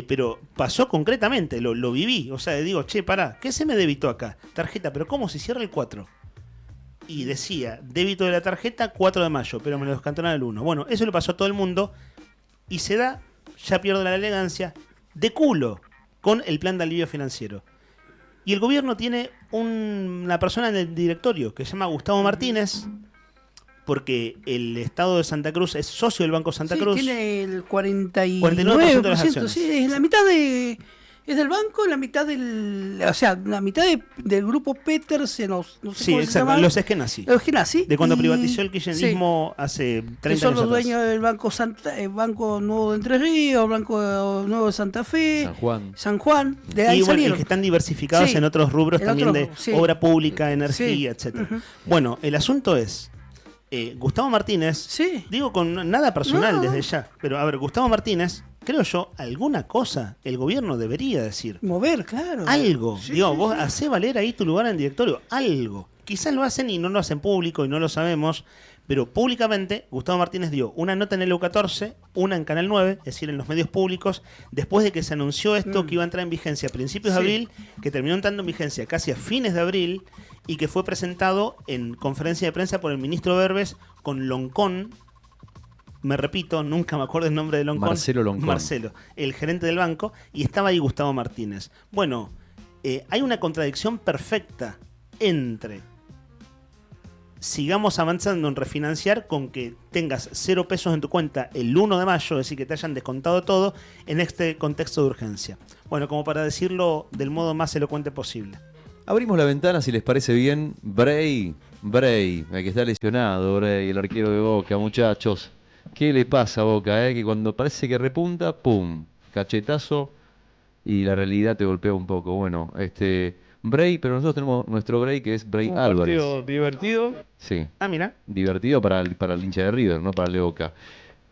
Pero pasó concretamente, lo viví. O sea, digo, che, pará, ¿qué se me debitó acá? Tarjeta, pero ¿cómo se cierra el 4? Y decía, débito de la tarjeta 4 de mayo, pero me lo descontaron el 1. Bueno, eso le pasó a todo el mundo y se da, ya pierdo la elegancia, de culo con el plan de alivio financiero. Y el gobierno tiene una persona en el directorio que se llama Gustavo Martínez, porque el Estado de Santa Cruz es socio del Banco Santa Cruz. Tiene el 49% 49% de las acciones. Sí, es la mitad es del banco, la mitad la mitad del grupo Petersen, no sé Sí, cómo se exacto, llama. los Eskenazi. Los Eskenazi. De cuando Y- privatizó el kirchnerismo hace 30 que son años los atrás. dueños del Banco Nuevo de Entre Ríos, Banco Nuevo de Santa Fe, San Juan. De ahí Y bueno, y salieron. que están diversificados Sí, en otros rubros en también otros, de sí. obra pública, energía, Sí. etcétera. Ujú. Bueno, el asunto es, Gustavo Martínez, digo con nada personal No. desde ya, pero a ver, Gustavo Martínez, creo yo, alguna cosa el gobierno debería decir. Mover, claro. Algo. Sí, Digo, sí, vos sí. hacé valer ahí tu lugar en el directorio. Algo. Quizás lo hacen y no lo hacen público y no lo sabemos, pero públicamente Gustavo Martínez dio una nota en el EU14, una en Canal 9, es decir, en los medios públicos, después de que se anunció esto que iba a entrar en vigencia a principios de Sí. abril, que terminó entrando en vigencia casi a fines de abril y que fue presentado en conferencia de prensa por el ministro Berbes con Loncón. Me repito, nunca me acuerdo el nombre de Loncón. Marcelo Loncón. Marcelo, el gerente del banco, y estaba ahí Gustavo Martínez. Bueno, hay una contradicción perfecta entre sigamos avanzando en refinanciar con que tengas 0 pesos en tu cuenta el 1 de mayo, es decir, que te hayan descontado todo en este contexto de urgencia. Bueno, como para decirlo del modo más elocuente posible. Abrimos la ventana, si les parece bien. Bray, el que está lesionado, Bray, el arquero de Boca, muchachos. ¿Qué le pasa a Boca? Que cuando parece que repunta, ¡pum! Cachetazo y la realidad te golpea un poco. Bueno, Bray, pero nosotros tenemos nuestro Bray que es Bray Álvarez. Partido divertido. Sí. Ah, mira. Divertido para el hincha de River, no para el de Boca.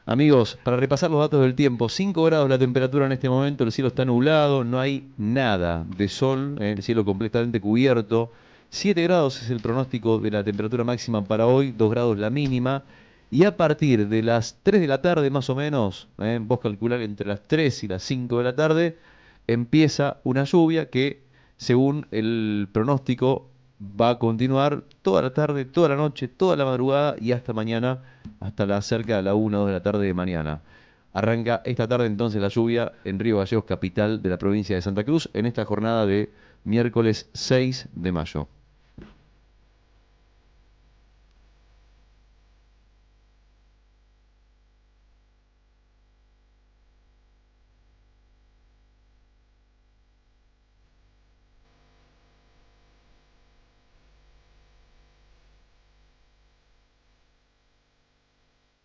Amigos, para repasar los datos del tiempo, 5 grados la temperatura en este momento, el cielo está nublado, no hay nada de sol, el cielo completamente cubierto. 7 grados es el pronóstico de la temperatura máxima para hoy, 2 grados la mínima. Y a partir de las 3 de la tarde más o menos, vos calculás entre las 3 y las 5 de la tarde, empieza una lluvia que, según el pronóstico, va a continuar toda la tarde, toda la noche, toda la madrugada y hasta mañana, hasta cerca de la 1 o 2 de la tarde de mañana. Arranca esta tarde entonces la lluvia en Río Gallegos, capital de la provincia de Santa Cruz, en esta jornada de miércoles 6 de mayo.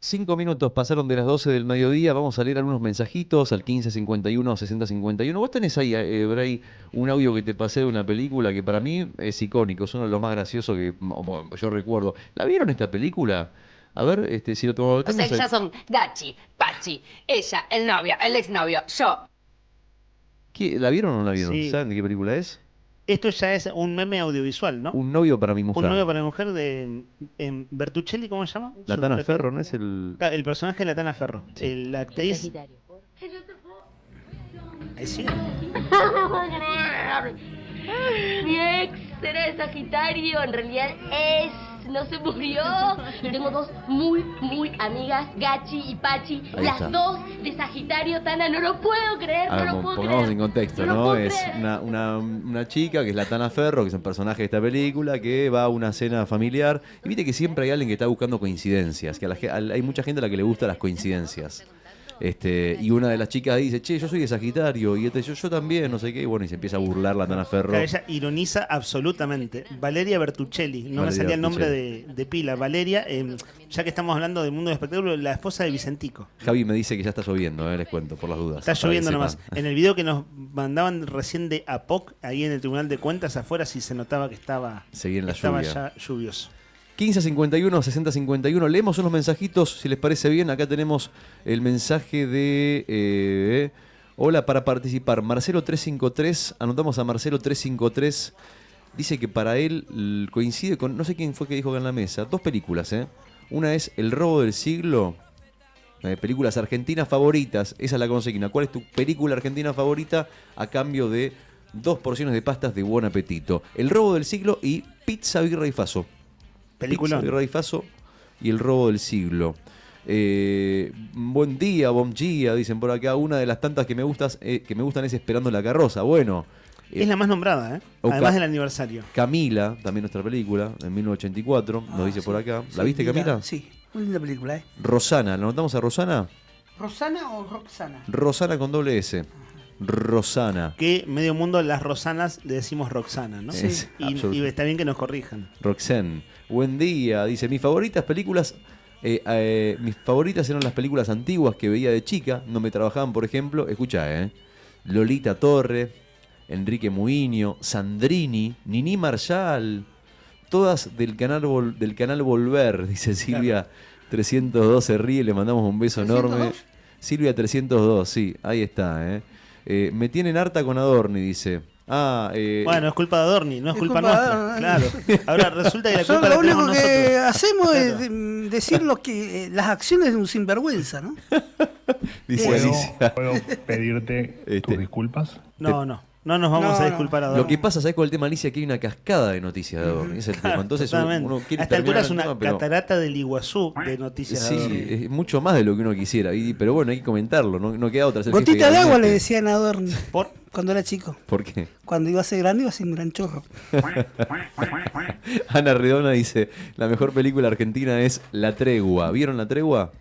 Cinco minutos pasaron de las 12 del mediodía. Vamos a leer algunos mensajitos al 1551 6051. Vos tenés ahí, Bray, un audio que te pasé de una película que para mí es icónico, es uno de los más graciosos que yo recuerdo. ¿La vieron esta película? A ver, si lo tomamos. O sea, ya son Gachi, Pachi, ella, el novio, el exnovio, yo. ¿La vieron o no la vieron? Sí. ¿Saben de qué película es? Esto ya es un meme audiovisual, ¿no? Un novio para mi mujer. Un novio para mi mujer de Bertuccelli, ¿cómo se llama? La Tana Ferro, ¿no es el...? El personaje de la Tana Ferro. La actriz... Ahí sí. No puedo creer. Mi ex era de Sagitario, en realidad no se murió. Y tengo dos muy amigas, Gachi y Pachi. Ahí Las está. dos de Sagitario, Tana, no lo puedo creer, A ver, no lo puedo pongamos creer. en contexto, No lo ¿no? puedo Es creer. una chica que es la Tana Ferro, que es un personaje de esta película, que va a una cena familiar. Y viste que siempre hay alguien que está buscando coincidencias, que hay mucha gente a la que le gustan las coincidencias. Y una de las chicas dice, che, yo soy de Sagitario, y yo también, no sé qué, y bueno, y se empieza a burlar la Tana Ferro. Ella ironiza absolutamente. Valeria Bertuccelli, no Valeria me salía el nombre Bertuccelli. de pila. Valeria, ya que estamos hablando del mundo del espectáculo, la esposa de Vicentico. Javi me dice que ya está lloviendo, les cuento, por las dudas. Está para lloviendo que nomás. sepan. En el video que nos mandaban recién de APOC, ahí en el Tribunal de Cuentas afuera, sí se notaba que estaba la lluvia. ya lluvioso. 1551, 6051. Leemos unos mensajitos, si les parece bien. Acá tenemos el mensaje de... hola, para participar. Marcelo 353. Anotamos a Marcelo 353. Dice que para él coincide con... No sé quién fue que dijo acá en la mesa. 2 películas, ¿eh? Una es El robo del siglo. Películas argentinas favoritas. Esa es la consigna. ¿Cuál es tu película argentina favorita a cambio de 2 porciones de pastas de buen apetito? El robo del siglo y Pizza, Birra y Faso. Película. Pizza, Birra y Faso y El robo del siglo. Buen día, bom día, dicen por acá. Una de las tantas que me gustan es Esperando la carroza. Bueno. Es la más nombrada, ¿eh? Además del aniversario. Camila, también nuestra película, en 1984, nos dice por acá. ¿La viste, linda, Camila? Sí, muy linda película, ¿eh? Rosana, ¿la notamos a Rosana? ¿Rosana o Roxana? Rosana con doble S. Rosana. Que medio mundo las Rosanas le decimos Roxana, ¿no? Sí. Y está bien que nos corrijan. Roxanne. Buen día, dice. Mis favoritas películas... mis favoritas eran las películas antiguas que veía de chica. No me trabajaban, por ejemplo. Escucha, Lolita Torre, Enrique Muiño, Sandrini, Nini Marshall. Todas del canal Volver, dice Silvia 302. Se ríe, le mandamos un beso enorme. Silvia 302, sí, ahí está. Me tienen harta con Adorni, dice. Bueno, es culpa de Adorni, no es culpa nuestra. Claro. Ahora resulta que la culpa la lo tenemos único que nosotros. hacemos Claro. es decir las acciones de un sinvergüenza, ¿no? ¿Puedo pedirte tus disculpas? No nos vamos a disculpar a Adorni. Lo que pasa, ¿sabes con el tema, Alicia? Que hay una cascada de noticias de Adorni. Es el tema. Entonces Totalmente. uno quiere A esta altura terminar es el una tema, pero... catarata del Iguazú de noticias de Adorni. Sí, es mucho más de lo que uno quisiera. Pero bueno, hay que comentarlo. No queda otra. Gotita de agua le decían a Adorni cuando era chico. ¿Por qué? Cuando iba a ser grande iba a ser un gran chorro. Ana Redona dice, la mejor película argentina es La Tregua. ¿Vieron La Tregua?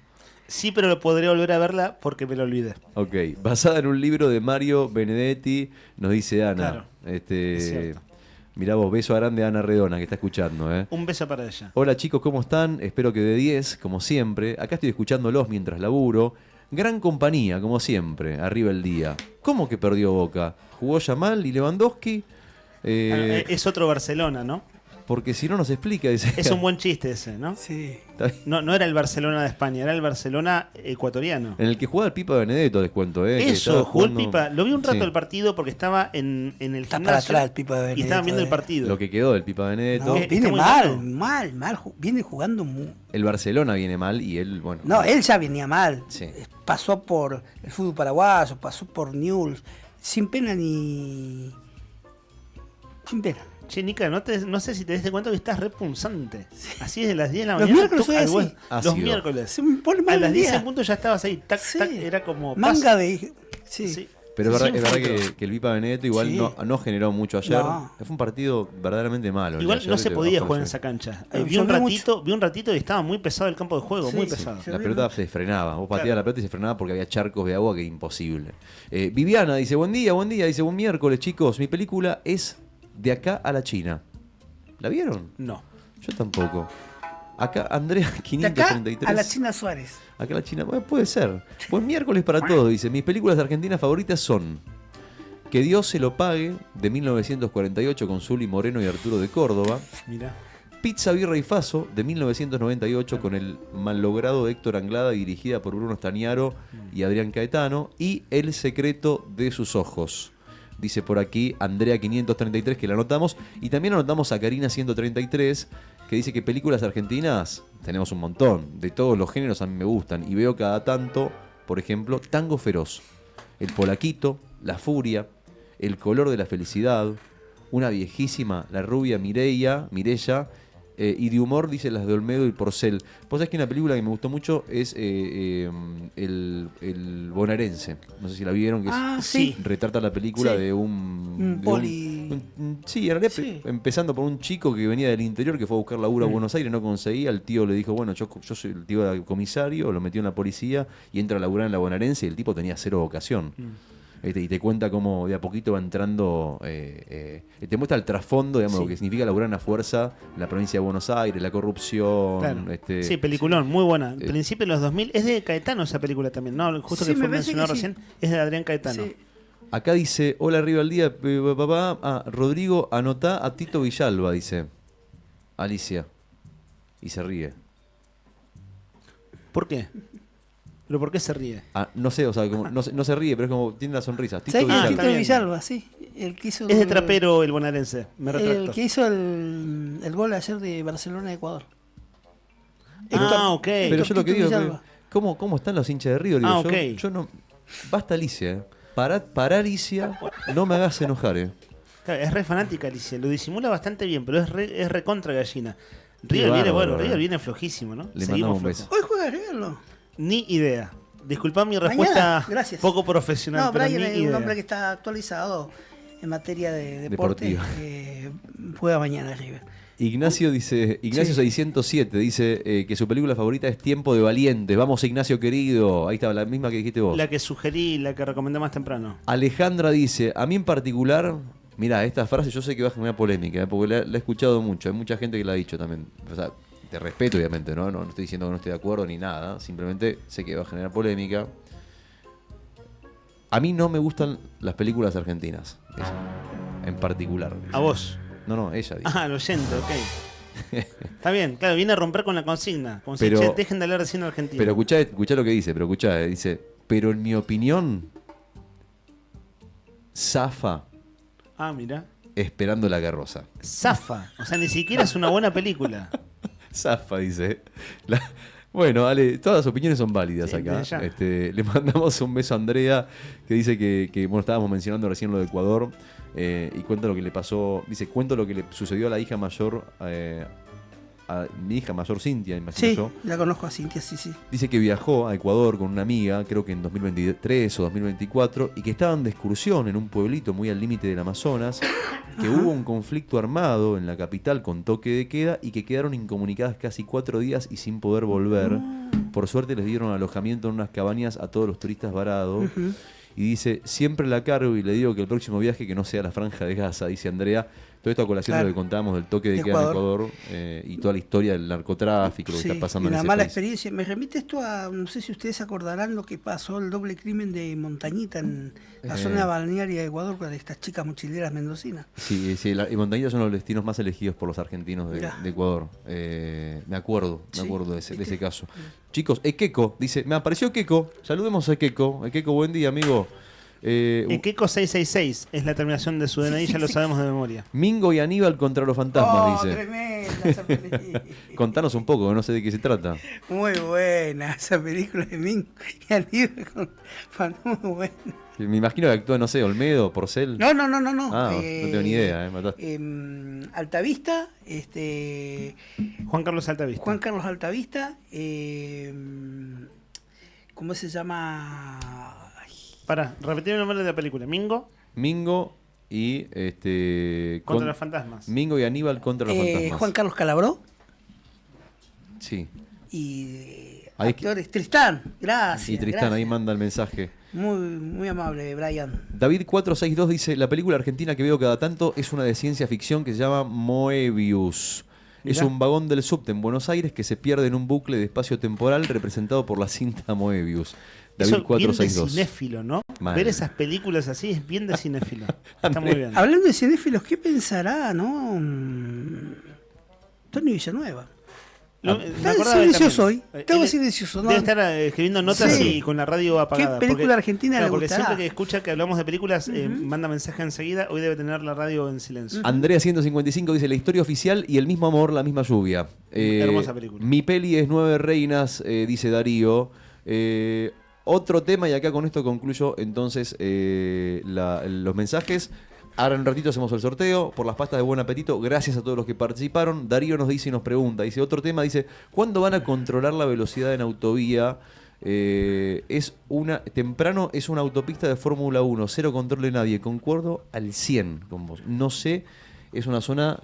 Sí, pero podré volver a verla porque me lo olvidé. Ok. Basada en un libro de Mario Benedetti, nos dice Ana. Claro. Es cierto. Mirá vos, beso grande a Ana Redona que está escuchando. Un beso para ella. Hola chicos, ¿cómo están? Espero que de 10, como siempre. Acá estoy escuchándolos mientras laburo. Gran compañía, como siempre. Arriba el día. ¿Cómo que perdió Boca? ¿Jugó Yamal y Lewandowski? Es otro Barcelona, ¿no? Porque si no nos explica, dice. Es un buen chiste ese, ¿no? Sí. No era el Barcelona de España, era el Barcelona ecuatoriano. En el que jugaba el Pipa Benedetto, les cuento. Eso, jugó el Pipa. Lo vi un rato el partido porque estaba en el Está gimnasio para atrás el Pipa Benedetto. y estaban viendo el partido. Lo que quedó del Pipa Benedetto. No, viene muy mal. Viene jugando muy... El Barcelona viene mal y él, bueno. No, él ya venía mal. Sí. Pasó por el fútbol paraguayo, pasó por Newell's, sin pena ni... Sin pena. Che, Nica, no sé si te diste cuenta que estás repunzante. Así desde las 10 de la Los mañana. miércoles soy así. Los miércoles. Se me pone mal A las el 10 día. en punto ya estabas ahí. Tac, tac, era como... Manga de... Sí. Pero es verdad filtro. que el Pipa Benedetto igual Sí. no generó mucho ayer. No. Fue un partido verdaderamente malo. el de Igual ayer no de se podía bajo jugar en el esa cancha. Yo Vi un vi ratito y estaba muy pesado el campo de juego, Sí, muy sí. pesado. La pelota se frenaba. Vos pateabas Claro. la pelota y se frenaba porque había charcos de agua que era imposible. Viviana dice, buen día. Dice, buen miércoles, chicos. Mi película es De acá a la China. ¿La vieron? No. Yo tampoco. Acá Andrea De acá 533. a la China Suárez. Acá la China. Bueno, puede ser. Buen miércoles para todos, dice. Mis películas argentinas favoritas son Que Dios se lo pague, de 1948, con Zuli Moreno y Arturo de Córdoba. Mirá. Pizza, Birra y Faso, de 1998, con el mallogrado Héctor Anglada, dirigida por Bruno Stagnaro y Adrián Caetano. Y El secreto de sus ojos. Dice por aquí Andrea 533, que la anotamos. Y también anotamos a Karina 133, que dice que películas argentinas tenemos un montón. De todos los géneros a mí me gustan. Y veo cada tanto, por ejemplo, Tango Feroz, El Polaquito, La Furia, El color de la felicidad, una viejísima, La rubia Mirella, y de humor, dice las de Olmedo y Porcel. Vos sabés que una película que me gustó mucho es el bonaerense. No sé si la vieron, que sí. retrata la película de un... sí, en realidad empezando por un chico que venía del interior, que fue a buscar laburo a Buenos Aires, no conseguía. El tío le dijo, bueno, yo soy el tío del comisario, lo metió en la policía y entra a laburar en la bonaerense y el tipo tenía cero vocación. Y te cuenta cómo de a poquito va entrando, te muestra el trasfondo, digamos, lo que significa laburar en la fuerza en la provincia de Buenos Aires, la corrupción. Claro. Sí, peliculón, muy buena. Principio de los 2000, es de Caetano esa película también, ¿no? Justo que fue mencionado recién, es de Adrián Caetano. Sí. Acá dice, hola arriba al día, papá, Rodrigo, anotá a Tito Villalba, dice Alicia. Y se ríe. ¿Por qué? ¿Pero por qué se ríe? No sé, o sea, como, no se ríe, pero es como tiene una sonrisa. Tito Villalba, sí. El que hizo es de trapero el bonaerense, me retracto. El que hizo el gol ayer de Barcelona-Ecuador. Ok. Pero yo lo que digo es ¿cómo están los hinchas de River? Okay. Yo no... Basta, Alicia. Pará, Alicia. No me hagas enojar, Claro, es re fanática Alicia. Lo disimula bastante bien, pero es recontra gallina. River viene flojísimo, ¿no? Le mandamos un beso. Hoy juega River, Ni idea. Disculpa mi respuesta poco profesional. No, pero Brian es un idea. hombre que está actualizado en materia de deporte. Juega mañana River. Ignacio 607 dice que su película favorita es Tiempo de Valientes. Vamos, Ignacio querido. Ahí está, la misma que dijiste vos. La que sugerí, la que recomendé más temprano. Alejandra dice, a mí en particular, mirá, esta frase yo sé que va a generar polémica, porque la he escuchado mucho. Hay mucha gente que la ha dicho también. O sea, te respeto, obviamente, ¿no? No estoy diciendo que no estoy de acuerdo ni nada. Simplemente sé que va a generar polémica. A mí no me gustan las películas argentinas. En particular. ¿A vos? No, ella dice. Lo oyente, ok. Está bien, claro, viene a romper con la consigna. Como si dejen de hablar recién argentino. Pero escuchá lo que dice, dice, pero en mi opinión, zafa. Mira. Esperando la carroza. Zafa. O sea, ni siquiera es una buena película. Zafa, dice. Bueno, Ale, todas las opiniones son válidas acá. Le mandamos un beso a Andrea, que dice que bueno, estábamos mencionando recién lo de Ecuador, y cuenta lo que le pasó. Dice, cuento lo que le sucedió a la hija mayor, a mi hija mayor Cintia, imagino yo. Sí, la conozco a Cintia, sí. Dice que viajó a Ecuador con una amiga, creo que en 2023 o 2024, y que estaban de excursión en un pueblito muy al límite del Amazonas, que hubo un conflicto armado en la capital con toque de queda y que quedaron incomunicadas casi 4 días y sin poder volver. Por suerte les dieron alojamiento en unas cabañas a todos los turistas varados. Y dice, siempre la cargo y le digo que el próximo viaje que no sea la Franja de Gaza, dice Andrea. Todo esto a colación de lo que contábamos del toque de queda en Ecuador, y toda la historia del narcotráfico, lo que está pasando en ese país. Una mala experiencia. Me remite esto a, no sé si ustedes acordarán lo que pasó, el doble crimen de Montañita en la zona balnearia de Ecuador con estas chicas mochileras mendocinas. Sí, y Montañita son los destinos más elegidos por los argentinos de Ecuador. Me acuerdo de ese caso. Chicos, Ekeko dice, me apareció Ekeko, saludemos a Ekeko. Ekeko, buen día, amigo. Ekeko 666 es la terminación de su DNI, ya lo sabemos de memoria. Mingo y Aníbal contra los fantasmas, dice. Tremenda esa película. Contanos un poco, no sé de qué se trata. Muy buena esa película de Mingo y Aníbal con fantasmas, muy buena. Me imagino que actúa, no sé, Olmedo, Porcel. No. No tengo ni idea, mataste. Altavista, Juan Carlos Altavista, ¿cómo se llama? Repetir el nombre de la película. Mingo y contra los fantasmas. Mingo y Aníbal contra los fantasmas. Juan Carlos Calabró. Sí. Y actores. Tristán, gracias. Y Tristán ahí manda el mensaje. Muy amable, Brian. David 462 dice, la película argentina que veo cada tanto es una de ciencia ficción que se llama Moebius. Mirá. Es un vagón del subte en Buenos Aires que se pierde en un bucle de espacio temporal representado por la cinta Moebius. David Eso 462. Bien de cinéfilo, ¿no? Mal. Ver esas películas así es bien de cinéfilo. Está muy bien. Hablando de cinéfilos, ¿qué pensará, no? Tony Villanueva. Está silencioso hoy. Estaba silencioso. Debe estar escribiendo notas y con la radio apagada. ¿Qué película argentina le porque gustará? siempre que escucha que hablamos de películas, manda mensaje enseguida. Hoy debe tener la radio en silencio. Andrea 155 dice, la historia oficial y el mismo amor, la misma lluvia. Hermosa película. Mi peli es 9 reinas, dice Darío. Otro tema, y acá con esto concluyo entonces los mensajes. Ahora en un ratito hacemos el sorteo por las pastas de Buen Apetito. Gracias a todos los que participaron. Darío nos dice y nos pregunta. Dice, otro tema, dice, ¿cuándo van a controlar la velocidad en autovía? Temprano es una autopista de Fórmula 1, cero control de nadie. Concuerdo al 100 con vos. No sé, es una zona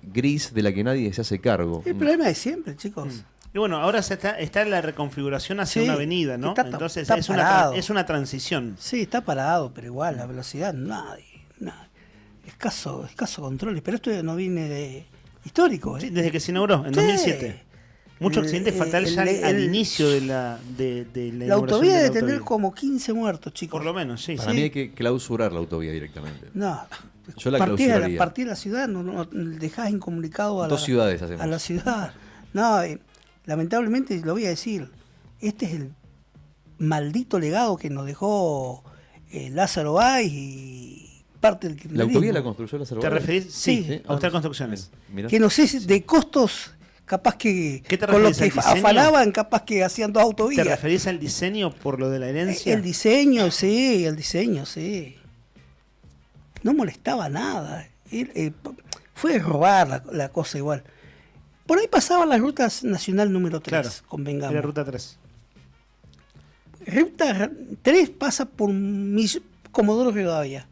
gris de la que nadie se hace cargo. El problema de siempre, chicos. Y bueno, ahora está la reconfiguración hacia una avenida, ¿no? Entonces es una transición. Sí, está parado, pero igual, la velocidad, nadie. Escaso controles, pero esto no viene de histórico. Sí, desde que se inauguró, en 2007. Mucho accidente fatal ya al inicio de la la autovía debe tener como 15 muertos, chicos. Por lo menos, sí. Para mí hay que clausurar la autovía directamente. No, yo la clausuraría. Partir de la ciudad, no dejás incomunicado a Dos ciudades hacemos. A la ciudad. No, lamentablemente lo voy a decir, este es el maldito legado que nos dejó Lázaro Báez y parte del kirchnerismo. ¿La autovía la construyó Lázaro Báez? ¿Te referís? Sí, Austral Construcciones. Que no sé, de costos, capaz que con lo que afanaban, capaz que hacían dos autovías. ¿Te referís al diseño por lo de la herencia? El diseño, sí. No molestaba nada. Fue robar la cosa igual. Por ahí pasaba la ruta nacional número 3, claro, convengamos. La ruta 3. Ruta 3 pasa por Comodoro Rivadavia,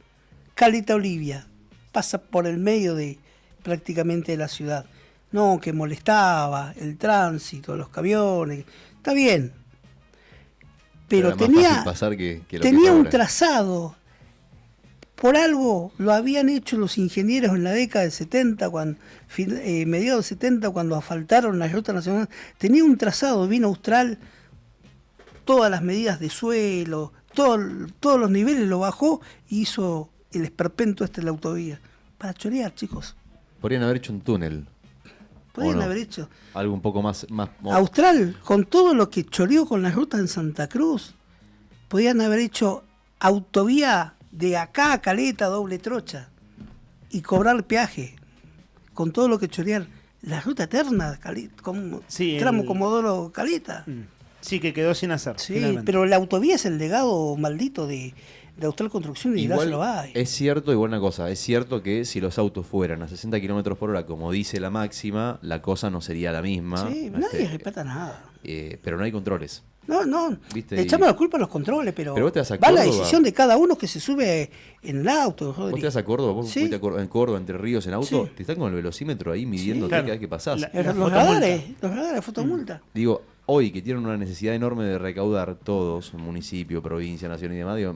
Caleta Olivia, pasa por el medio de prácticamente de la ciudad. No, que molestaba el tránsito, los camiones, está bien. Pero tenía un trazado. Por algo lo habían hecho los ingenieros en la década del 70, mediados del 70, cuando asfaltaron la ruta nacional. Tenía un trazado, vino Austral, todas las medidas de suelo, todos los niveles lo bajó y hizo el esperpento de la autovía. Para chorear, chicos. Podrían haber hecho un túnel. Podrían haber hecho. Algo un poco más... Austral, con todo lo que choreó con la ruta en Santa Cruz, podían haber hecho autovía de acá a Caleta, doble trocha, y cobrar peaje, con todo lo que chorear. La ruta eterna, tramo Comodoro Caleta. Sí, que quedó sin hacer. Sí, pero la autovía es el legado maldito de Austral Construcción y Lázaro Báez. Es cierto, igual una cosa, es cierto que si los autos fueran a 60 kilómetros por hora, como dice la máxima, la cosa no sería la misma. Sí, nadie respeta nada. Pero no hay controles. No, ¿viste? Le echamos la culpa a los controles, pero vos te vas a va Córdoba. la decisión de cada uno que se sube en el auto. Rodri. ¿Vos te vas a Córdoba? ¿Vos ¿Sí? fuiste en Córdoba, Entre Ríos, en auto? Te están con el velocímetro ahí midiendo cada vez que pasás. Los radares, fotomulta. Digo, hoy que tienen una necesidad enorme de recaudar todos, municipio, provincia, nación y demás, digo,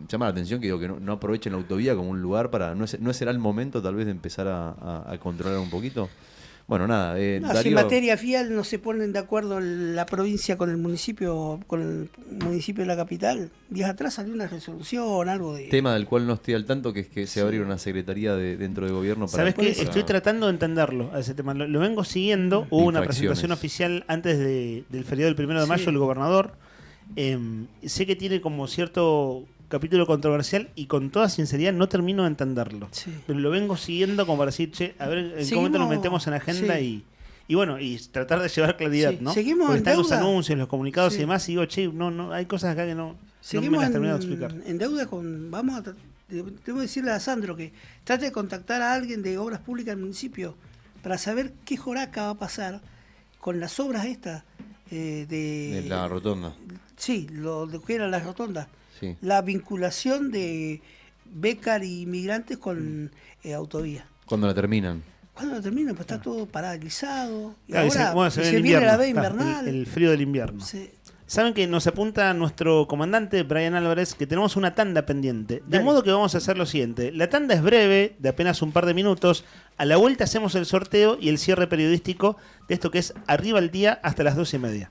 llama la atención que digo que no aprovechen la autovía como un lugar para... ¿No será el momento tal vez de empezar a controlar un poquito? Bueno, nada. Darío... Si en materia fial no se ponen de acuerdo la provincia con el municipio de la capital, días atrás salió una resolución, algo de... Tema del cual no estoy al tanto, que es que se abrió una secretaría dentro de gobierno para... ¿Sabes qué? Estoy tratando de entenderlo a ese tema. Lo vengo siguiendo. Hubo una presentación oficial antes del feriado del 1 de mayo del gobernador. Sé que tiene como cierto capítulo controversial y con toda sinceridad no termino de entenderlo. Sí. Pero lo vengo siguiendo como para decir, a ver en qué momento nos metemos en agenda y bueno, y tratar de llevar claridad, ¿no? Seguimos. Porque están los anuncios, los comunicados y demás, y digo, no, hay cosas acá que no me las termino de explicar. En deuda con, tengo que decirle a Sandro que trate de contactar a alguien de obras públicas del municipio para saber qué joraca va a pasar con las obras estas de la rotonda. Sí, lo que era la rotonda. Sí. La vinculación de Bécar y migrantes con autovía. ¿Cuándo la terminan? ¿Cuándo la terminan? Pues está todo paralizado. Y claro, ahora se viene la veda invernal. El frío del invierno. Sí. Saben que nos apunta nuestro comandante Brian Álvarez que tenemos una tanda pendiente. De modo que vamos a hacer lo siguiente. La tanda es breve, de apenas un par de minutos. A la vuelta hacemos el sorteo y el cierre periodístico de esto que es Arriba el Día hasta las 12:30.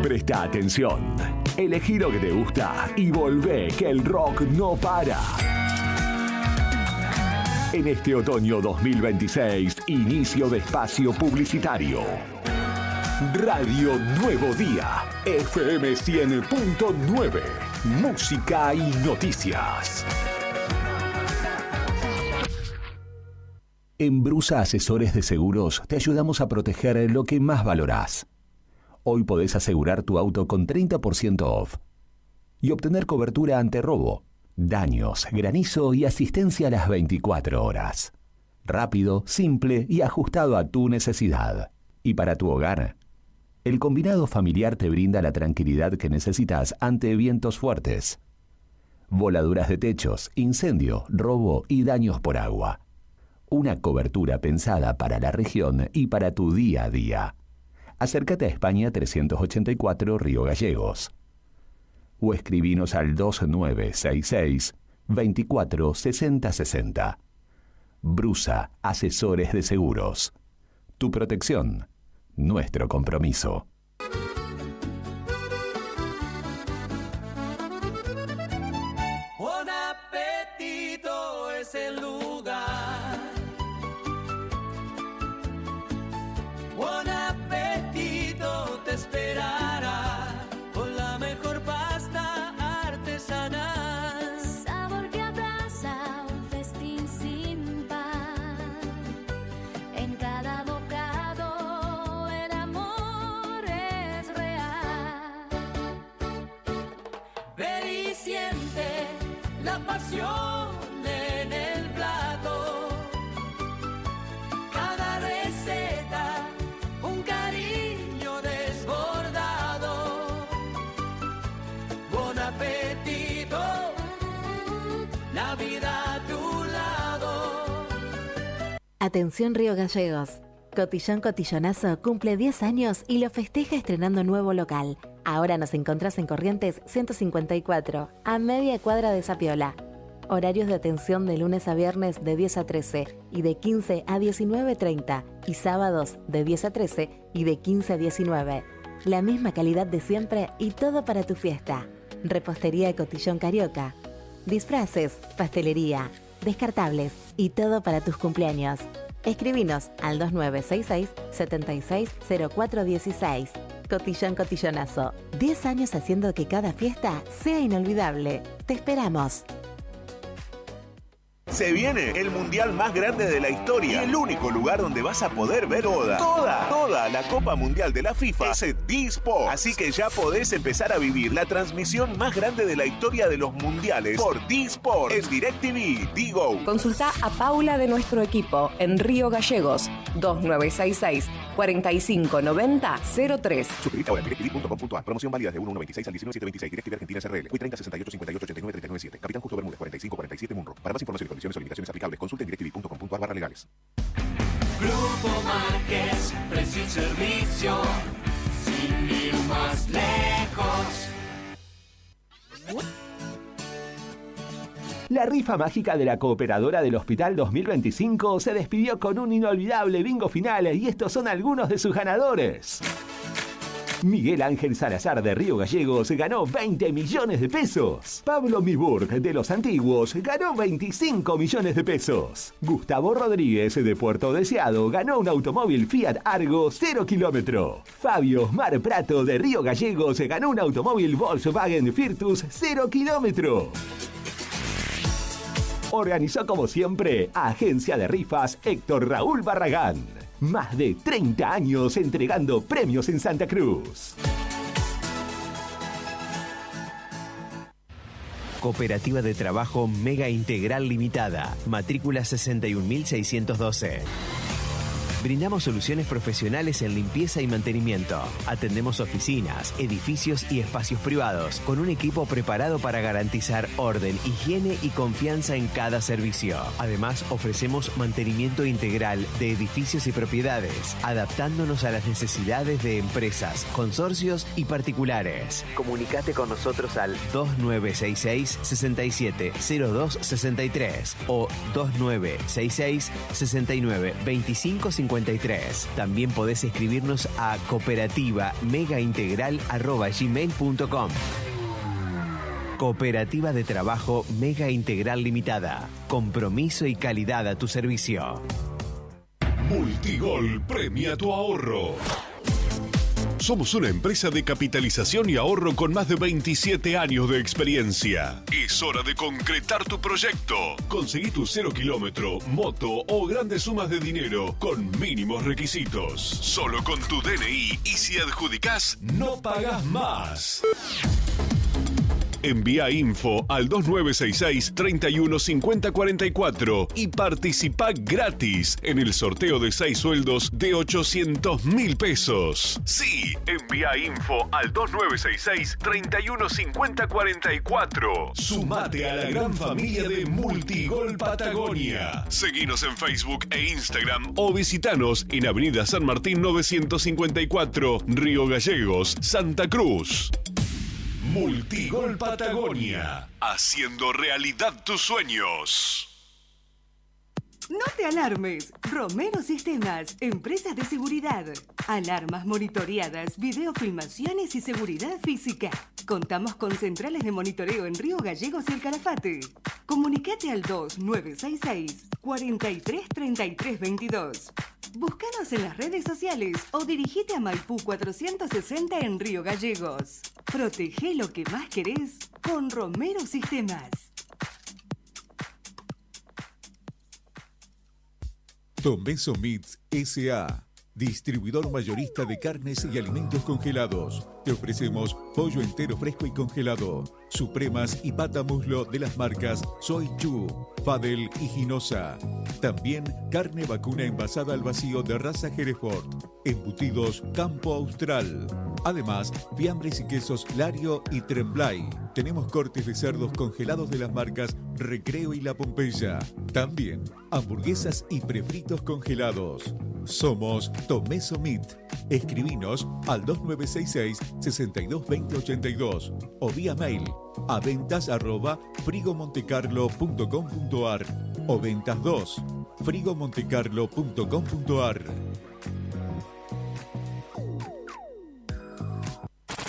Presta atención, elegí lo que te gusta y volvé que el rock no para. En este otoño 2026, inicio de espacio publicitario. Radio Nuevo Día, FM 100.9, música y noticias. En Brusa Asesores de Seguros te ayudamos a proteger lo que más valorás. Hoy podés asegurar tu auto con 30% off. y obtener cobertura ante robo, daños, granizo y asistencia a las 24 horas. Rápido, simple y ajustado a tu necesidad. Y para tu hogar, el combinado familiar te brinda la tranquilidad que necesitas ante vientos fuertes, voladuras de techos, incendio, robo y daños por agua. Una cobertura pensada para la región y para tu día a día. Acércate a España 384 Río Gallegos. O escribinos al 2966 24 60 60. Brusa, asesores de seguros. Tu protección, nuestro compromiso. Buon appetito es el lugar. Buon appetito te esperará con la mejor pasta artesanal. Sabor que abraza un festín sin par. En cada bocado el amor es real. Ve y siente la pasión en el plato. Cada receta, un cariño desbordado. Buen apetito, la vida a tu lado. Atención Río Gallegos. Cotillón Cotillonazo cumple 10 años y lo festeja estrenando nuevo local. Ahora nos encontrás en Corrientes 154, a media cuadra de Zapiola. Horarios de atención de lunes a viernes de 10 a 13 y de 15 a 19:30 y sábados de 10 a 13 y de 15 a 19. La misma calidad de siempre y todo para tu fiesta. Repostería Cotillón Carioca. Disfraces, pastelería, descartables y todo para tus cumpleaños. Escribinos al 2966 760416. Cotillón Cotillonazo. 10 años haciendo que cada fiesta sea inolvidable. Te esperamos. Se viene el mundial más grande de la historia y el único lugar donde vas a poder ver toda la Copa Mundial de la FIFA es D-Sport. Así que ya podés empezar a vivir la transmisión más grande de la historia de los mundiales por D-Sport en DirecTV, Digo. Consulta a Paula de nuestro equipo en Río Gallegos 2966 4590-03. Suscríbete ahora en directv.com.ar. Promoción válida de 1/1/26 al 19/7/26. DirecTV Argentina SRL. Hoy 30 68 58 89 397. Capitán Justo Bermúdez 45 47 Munro. Para más información y condiciones o limitaciones aplicables, consulte en directv.com.ar/legales. Grupo Márquez, precio y servicio, sin ir más lejos. La rifa mágica de la Cooperadora del Hospital 2025 se despidió con un inolvidable bingo final y estos son algunos de sus ganadores. Miguel Ángel Salazar de Río Gallegos ganó 20 millones de pesos. Pablo Miburg de Los Antiguos ganó 25 millones de pesos. Gustavo Rodríguez de Puerto Deseado ganó un automóvil Fiat Argo 0 kilómetro. Fabio Mar Prato de Río Gallegos ganó un automóvil Volkswagen Virtus 0 kilómetro. Organizó como siempre Agencia de Rifas Héctor Raúl Barragán. Más de 30 años entregando premios en Santa Cruz. Cooperativa de Trabajo Mega Integral Limitada. Matrícula 61.612. Brindamos soluciones profesionales en limpieza y mantenimiento. Atendemos oficinas, edificios y espacios privados con un equipo preparado para garantizar orden, higiene y confianza en cada servicio. Además, ofrecemos mantenimiento integral de edificios y propiedades, adaptándonos a las necesidades de empresas, consorcios y particulares. Comunicate con nosotros al 2966 670263 o 2966 69 25 53. También podés escribirnos a cooperativa-megaintegral@gmail.com. Cooperativa de Trabajo Mega Integral Limitada. Compromiso y calidad a tu servicio. Multigol premia tu ahorro. Somos una empresa de capitalización y ahorro con más de 27 años de experiencia. Es hora de concretar tu proyecto. Conseguí tu 0 kilómetro, moto o grandes sumas de dinero con mínimos requisitos. Solo con tu DNI y si adjudicás, no pagás más. Envía info al 2966-315044 y participa gratis en el sorteo de 6 sueldos de 800.000 pesos. Sí, envía info al 2966-315044. Sumate a la gran familia de Multigol Patagonia. Seguinos en Facebook e Instagram o visitanos en Avenida San Martín 954, Río Gallegos, Santa Cruz. Multigol Patagonia, haciendo realidad tus sueños. No te alarmes. Romero Sistemas, empresas de seguridad. Alarmas monitoreadas, videofilmaciones y seguridad física. Contamos con centrales de monitoreo en Río Gallegos y El Calafate. Comunicate al 2966-433322. Búscanos en las redes sociales o dirigite a Maipú 460 en Río Gallegos. Protege lo que más querés con Romero Sistemas. Tomeso Meats S.A., distribuidor mayorista de carnes y alimentos congelados. Te ofrecemos pollo entero fresco y congelado, supremas y pata muslo de las marcas Soy Chu, Fadel y Ginosa. También carne vacuna envasada al vacío de raza Hereford, embutidos Campo Austral. Además, fiambres y quesos Lario y Tremblay. Tenemos cortes de cerdos congelados de las marcas Recreo y La Pompeya. También hamburguesas y prefritos congelados. Somos Tomeso Meat. Escribinos al 2966-622082 o vía mail a ventas@frigomontecarlo.com.ar o ventas 2 frigomontecarlo.com.ar.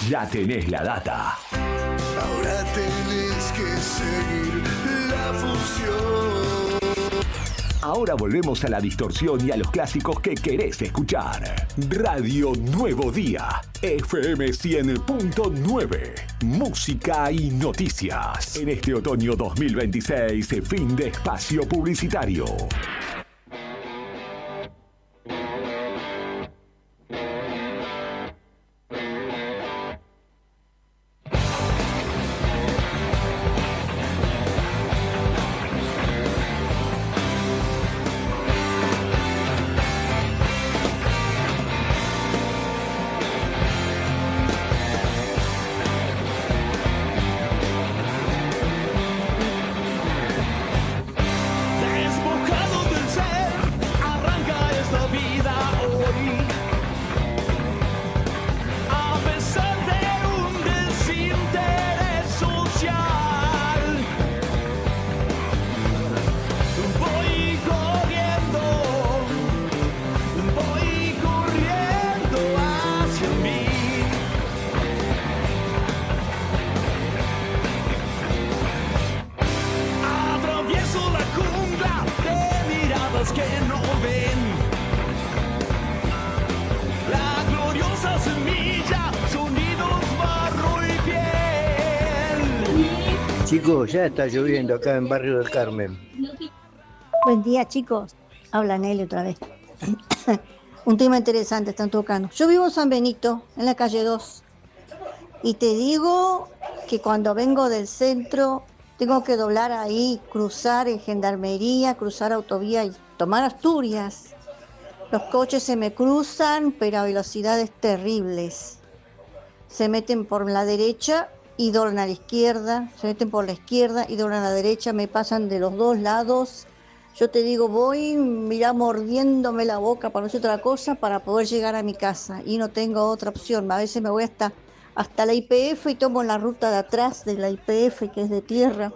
Ya tenés la data. Ahora tenés que seguir la función. Ahora volvemos a la distorsión y a los clásicos que querés escuchar. Radio Nuevo Día, FM 100.9. Música y noticias. En este otoño 2026, fin de espacio publicitario. Despojado del ser, arranca esta vida hoy. A pesar de un desinterés social, voy corriendo hacia mí. Atravieso la jungla de miradas que no ven. La gloriosa semilla, sonidos, barro y piel. Chicos, ya está lloviendo acá en Barrio del Carmen. Buen día, chicos. Habla Nelly otra vez. Un tema interesante están tocando. Yo vivo en San Benito, en la calle 2. Y te digo que cuando vengo del centro, tengo que doblar ahí, cruzar en Gendarmería, cruzar autovía y tomar Asturias. Los coches se me cruzan, pero a velocidades terribles. Se meten por la derecha y doblan a la izquierda. Se meten por la izquierda y doblan a la derecha. Me pasan de los dos lados. Yo te digo, voy, mirá, mordiéndome la boca para no hacer otra cosa para poder llegar a mi casa. Y no tengo otra opción. A veces me voy hasta la IPF y tomo la ruta de atrás de la IPF, que es de tierra,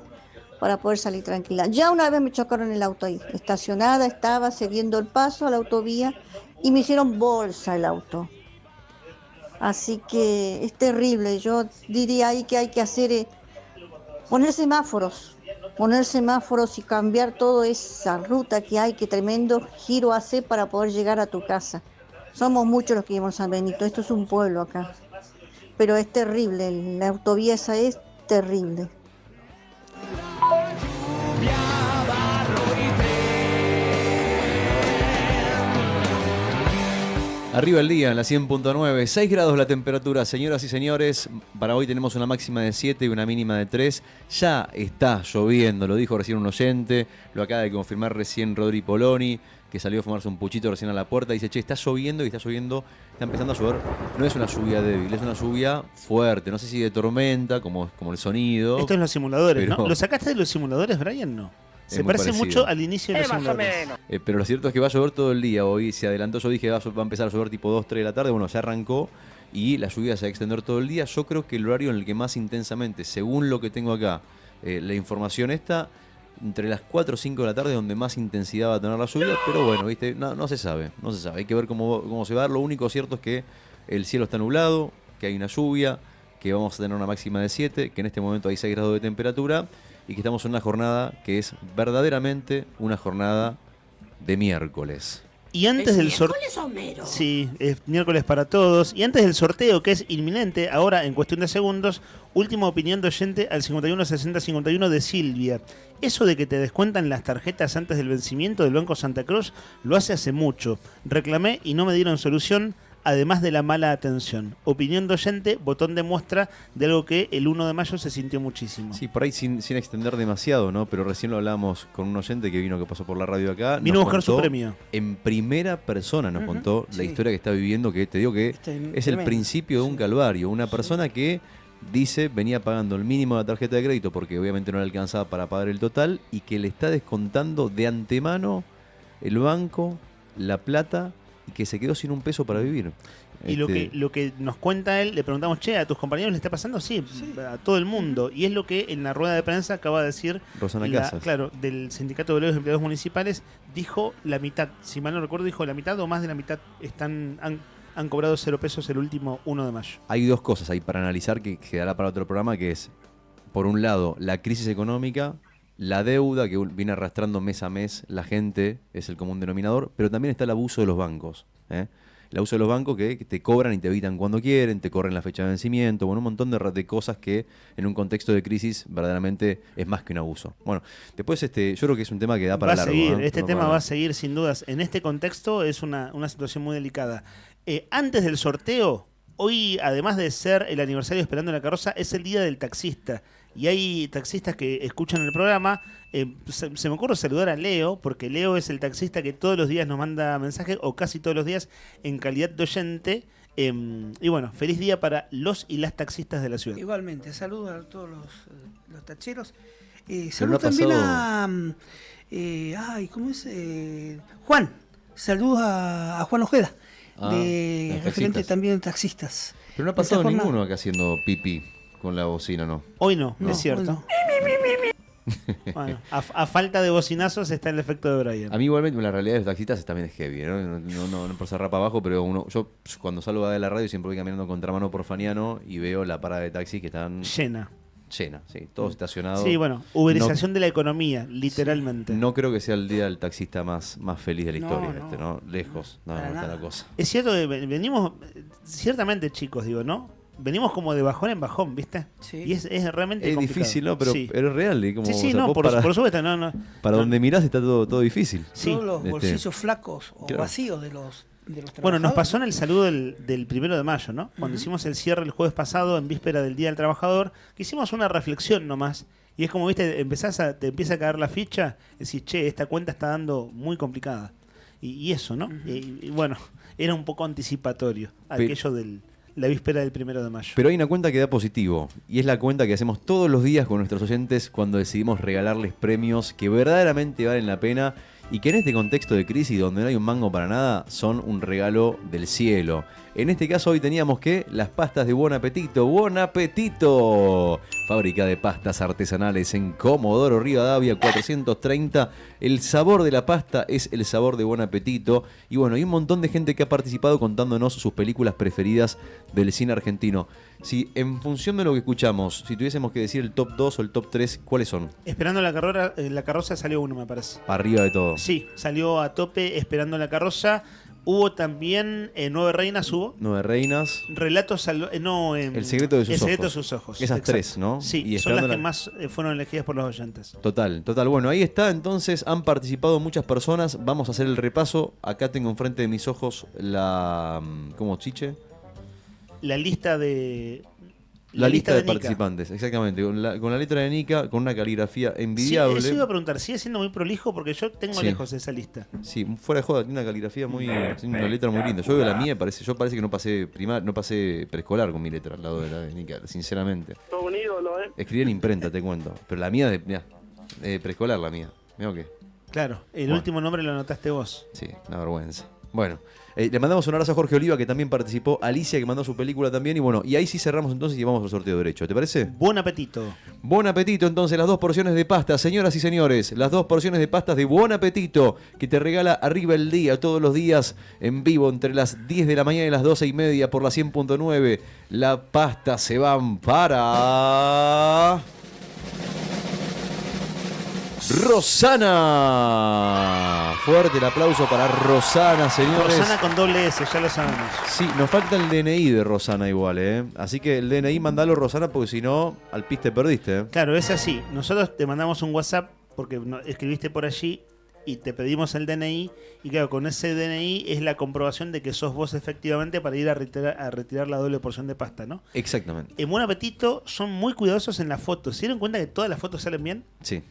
para poder salir tranquila. Ya una vez me chocaron el auto ahí. Estacionada estaba, cediendo el paso a la autovía y me hicieron bolsa el auto. Así que es terrible. Yo diría ahí que hay que hacer, poner semáforos y cambiar toda esa ruta que hay, que tremendo giro hace para poder llegar a tu casa. Somos muchos los que vivimos en San Benito, esto es un pueblo acá. Pero es terrible, la autovía esa es terrible. Arriba el día en la 100.9, 6 grados la temperatura, señoras y señores. Para hoy tenemos una máxima de 7 y una mínima de 3. Ya está lloviendo, lo dijo recién un oyente, lo acaba de confirmar recién Rodri Poloni, que salió a fumarse un puchito recién a la puerta. Dice, che, está lloviendo y está lloviendo, está empezando a llover. No es una lluvia débil, es una lluvia fuerte. No sé si de tormenta, como el sonido. Esto es los simuladores, pero... ¿no? ¿Lo sacaste de los simuladores, Brian? No. Se muy parece parecido. mucho al inicio de los simuladores. Pero lo cierto es que va a llover todo el día hoy. Se adelantó, yo dije va a empezar a llover tipo 2, 3 de la tarde. Bueno, ya arrancó y la lluvia se va a extender todo el día. Yo creo que el horario en el que más intensamente, según lo que tengo acá, la información está entre las 4 o 5 de la tarde, donde más intensidad va a tener la lluvia. Pero bueno, ¿viste? No se sabe, no se sabe. Hay que ver cómo se va a dar. Lo único cierto es que el cielo está nublado, que hay una lluvia, que vamos a tener una máxima de 7, que en este momento hay 6 grados de temperatura. Y que estamos en una jornada que es verdaderamente una jornada de miércoles. Y antes del sorteo. Sí, es miércoles para todos. Y antes del sorteo, que es inminente, ahora en cuestión de segundos, última opinión de oyente al 516051 de Silvia. Eso de que te descuentan las tarjetas antes del vencimiento del Banco Santa Cruz lo hace mucho. Reclamé y no me dieron solución. Además de la mala atención. Opinión de oyente, botón de muestra de algo que el 1 de mayo se sintió muchísimo. Sí, por ahí sin extender demasiado, ¿no? Pero recién lo hablamos con un oyente que pasó por la radio acá. Vino a buscar su premio. En primera persona nos contó la historia que está viviendo, que te digo que es el principio de un calvario. Una persona que dice venía pagando el mínimo de la tarjeta de crédito porque obviamente no le alcanzaba para pagar el total y que le está descontando de antemano el banco, la plata, y que se quedó sin un peso para vivir. Y lo que nos cuenta él, le preguntamos, che, ¿a tus compañeros le está pasando? Sí, a todo el mundo. Y es lo que en la rueda de prensa acaba de decir Rosana Casas. Claro, del Sindicato de Obreros y Empleados Municipales, dijo la mitad, si mal no recuerdo, dijo la mitad o más de la mitad han cobrado 0 pesos el último 1 de mayo. Hay dos cosas ahí para analizar que quedará para otro programa, que es, por un lado, la crisis económica, la deuda que viene arrastrando mes a mes la gente, es el común denominador, pero también está el abuso de los bancos. El abuso de los bancos que te cobran y te evitan cuando quieren, te corren la fecha de vencimiento, bueno, un montón de cosas que en un contexto de crisis verdaderamente es más que un abuso. Bueno, después yo creo que es un tema que da para largo. Este tema va a seguir sin dudas. En este contexto es una situación muy delicada. Antes del sorteo, hoy además de ser el aniversario de Esperando la Carroza, es el día del taxista. Y hay taxistas que escuchan el programa. Se me ocurre saludar a Leo, porque Leo es el taxista que todos los días nos manda mensajes, o casi todos los días, en calidad de oyente. Y bueno, feliz día para los y las taxistas de la ciudad. Igualmente, saludos a todos los tacheros. Saludos también a... ¿cómo es? Juan. Saludos a Juan Ojeda, referente también de taxistas. Pero no ha pasado ninguno acá haciendo pipí con la bocina, ¿no? Hoy no, es cierto. Bueno, a falta de bocinazos está el efecto de Brian. A mí igualmente la realidad de los taxistas también es heavy, ¿no? No por cerrar para abajo, pero yo cuando salgo de la radio siempre voy caminando contramano por Faniano y veo la parada de taxis que están... Llena, sí, todos estacionados. Sí, bueno, uberización de la economía, literalmente. No creo que sea el día del taxista más feliz de la historia, ¿no? Lejos, no está la cosa. Es cierto que venimos, ciertamente chicos, digo, ¿no? Venimos como de bajón en bajón, ¿viste? Sí. Y es realmente es complicado. Difícil, ¿no? Pero es real. Como, sí, no, por supuesto, no. Para donde mirás está todo difícil. Sí. Todos los bolsillos flacos o vacíos de los trabajadores. Bueno, nos pasó en el saludo del 1 de mayo, ¿no? Cuando hicimos el cierre el jueves pasado, en víspera del Día del Trabajador, que hicimos una reflexión nomás. Y es como, ¿viste? Te empieza a caer la ficha, decís, che, esta cuenta está dando muy complicada. Y eso, ¿no? Y bueno, era un poco anticipatorio aquello del... La víspera del 1 de mayo. Pero hay una cuenta que da positivo, y es la cuenta que hacemos todos los días con nuestros oyentes cuando decidimos regalarles premios que verdaderamente valen la pena y que en este contexto de crisis donde no hay un mango para nada son un regalo del cielo. En este caso hoy teníamos que las pastas de Buon Appetito. ¡Buon Appetito! Fábrica de pastas artesanales en Comodoro Rivadavia 430. El sabor de la pasta es el sabor de Buon Appetito. Y bueno, hay un montón de gente que ha participado contándonos sus películas preferidas del cine argentino. Si en función de lo que escuchamos, si tuviésemos que decir el top 2 o el top 3, ¿cuáles son? Esperando la Carroza salió uno, me parece. Arriba de todo. Sí, salió a tope Esperando la Carroza. Hubo también 9 reinas, hubo. 9 reinas. Relatos El secreto de sus El ojos. secreto de sus ojos. Esas exacto. 3, ¿no? Sí, Y son las que esperando más fueron elegidas por los oyentes. Total. Bueno, ahí está. Entonces han participado muchas personas. Vamos a hacer el repaso. Acá tengo enfrente de mis ojos ¿cómo, Chiche? La lista de... La lista de Nika. participantes, exactamente. Con la letra de Nika, con una caligrafía envidiable. Sí, eso iba a preguntar. ¿Sigue siendo muy prolijo? Porque yo tengo Sí. lejos esa lista. Sí, fuera de joda, tiene una caligrafía tiene una letra muy linda. Yo veo la mía, parece que no pasé preescolar con mi letra al lado de la de Nika, sinceramente. Todo un ídolo, ¿eh? Escribí en imprenta, te cuento. Pero la mía, preescolar la mía. Mirá qué. Claro, el último nombre lo anotaste vos. Sí, una vergüenza. Bueno, le mandamos un abrazo a Jorge Oliva, que también participó, Alicia, que mandó su película también, y bueno, y ahí sí cerramos entonces y vamos al sorteo derecho, ¿te parece? Buen apetito. Buen apetito, entonces, las 2 porciones de pasta, señoras y señores, las 2 porciones de pastas de Buen Apetito, que te regala Arriba el Día, todos los días, en vivo, entre las 10 de la mañana y las 12:30 por la 100.9. La pasta se van para... Rosana. Fuerte el aplauso para Rosana, señores. Rosana con doble S, ya lo sabemos. Sí, nos falta el DNI de Rosana igual, ¿eh? Así que el DNI mandalo, Rosana, porque si no, al pis te perdiste, ¿eh? Claro, es así. Nosotros te mandamos un WhatsApp porque escribiste por allí y te pedimos el DNI. Y claro, con ese DNI es la comprobación de que sos vos efectivamente para ir a retirar la doble porción de pasta, ¿no? Exactamente. En Buen Apetito son muy cuidadosos en las fotos. ¿Se dieron cuenta que todas las fotos salen bien? Sí.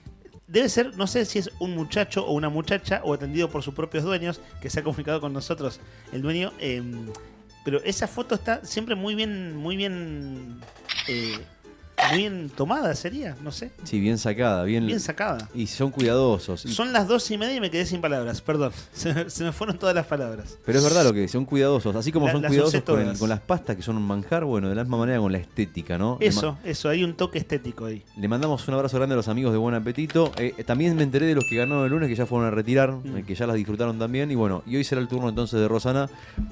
Debe ser, no sé si es un muchacho o una muchacha o atendido por sus propios dueños, que se ha comunicado con nosotros el dueño. Pero esa foto está siempre muy bien tomada, sería, no sé. Sí, bien sacada. Bien Sacada. Y son cuidadosos. Son las 2:30 y me quedé sin palabras, perdón. Se me fueron todas las palabras. Pero es verdad lo que son cuidadosos. Así como son las cuidadosos usé todas. con las pastas, que son un manjar, bueno, de la misma manera con la estética, ¿no? Eso, hay un toque estético ahí. Le mandamos un abrazo grande a los amigos de Buen Apetito. También me enteré de los que ganaron el lunes, que ya fueron a retirar, que ya las disfrutaron también. Y bueno, y hoy será el turno entonces de Rosana.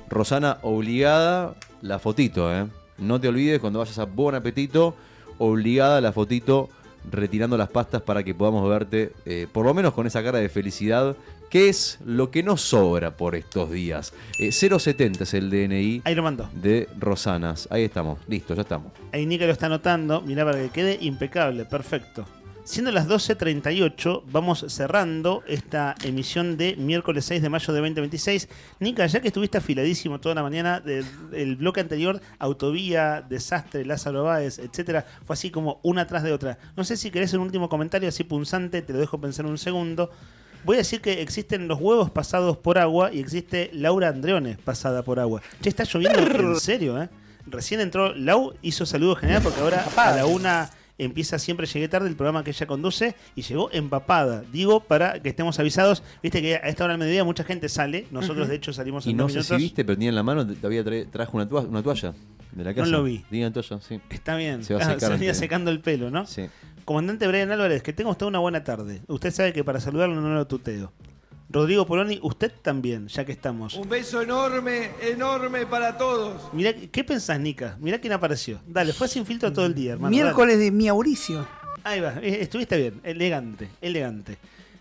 Rosana, obligada la fotito, ¿eh? No te olvides, cuando vayas a Buen Apetito, obligada la fotito retirando las pastas para que podamos verte, por lo menos con esa cara de felicidad, que es lo que nos sobra por estos días. 070 es el DNI. Ahí lo mando. De Rosanas. Ahí estamos, listo, ya estamos. Ahí Nika lo está anotando, mirá para que quede impecable, perfecto. Siendo las 12:38, vamos cerrando esta emisión de miércoles 6 de mayo de 2026. Nika, ya que estuviste afiladísimo toda la mañana, del bloque anterior, Autovía, Desastre, Lázaro Báez, etcétera, fue así como una tras de otra. No sé si querés un último comentario así punzante, te lo dejo pensar un segundo. Voy a decir que existen los huevos pasados por agua y existe Laura Andreone pasada por agua. Che, está lloviendo en serio, ¿eh? Recién entró Lau, hizo saludo general porque ahora a la 1 empieza Siempre Llegué Tarde, el programa que ella conduce, y llegó empapada. Digo, para que estemos avisados. Viste que a esta hora del mediodía mucha gente sale. Nosotros, de hecho, salimos en 2 minutos. Y no sé si viste, pero tenía en la mano, trajo una toalla de la casa. No lo vi. Diga en toalla, sí. Está bien. Se va a secar venía secando el pelo, ¿no? Sí. Comandante Brian Álvarez, que tenga usted una buena tarde. Usted sabe que para saludarlo no lo tuteo. Rodrigo Poloni, usted también, ya que estamos. Un beso enorme, enorme para todos. Mirá, ¿qué pensás, Nika? Mirá quién apareció. Dale, fue sin filtro todo el día, hermano. Miércoles dale. de Mauricio. Ahí va, estuviste bien, elegante.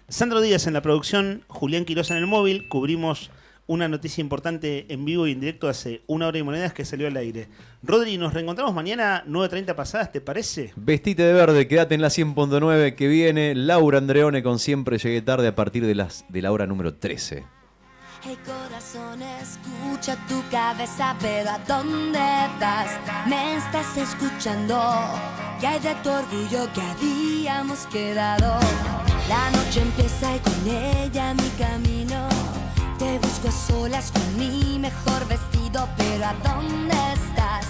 Sandro Díaz en la producción, Julián Quirós en el móvil, cubrimos una noticia importante en vivo y en directo hace 1 hora y monedas que salió al aire. Rodri, nos reencontramos mañana 9:30 pasadas, ¿te parece? Vestite de verde, quédate en la 100.9 que viene Laura Andreone con Siempre Llegué Tarde a partir de la hora número 13. Hey corazón, escucha tu cabeza, pero ¿a dónde vas? Me estás escuchando. ¿Qué hay de tu orgullo que habíamos quedado? La noche empieza y con ella mi camino. Te busco a solas con mi mejor vestido, pero ¿a dónde estás?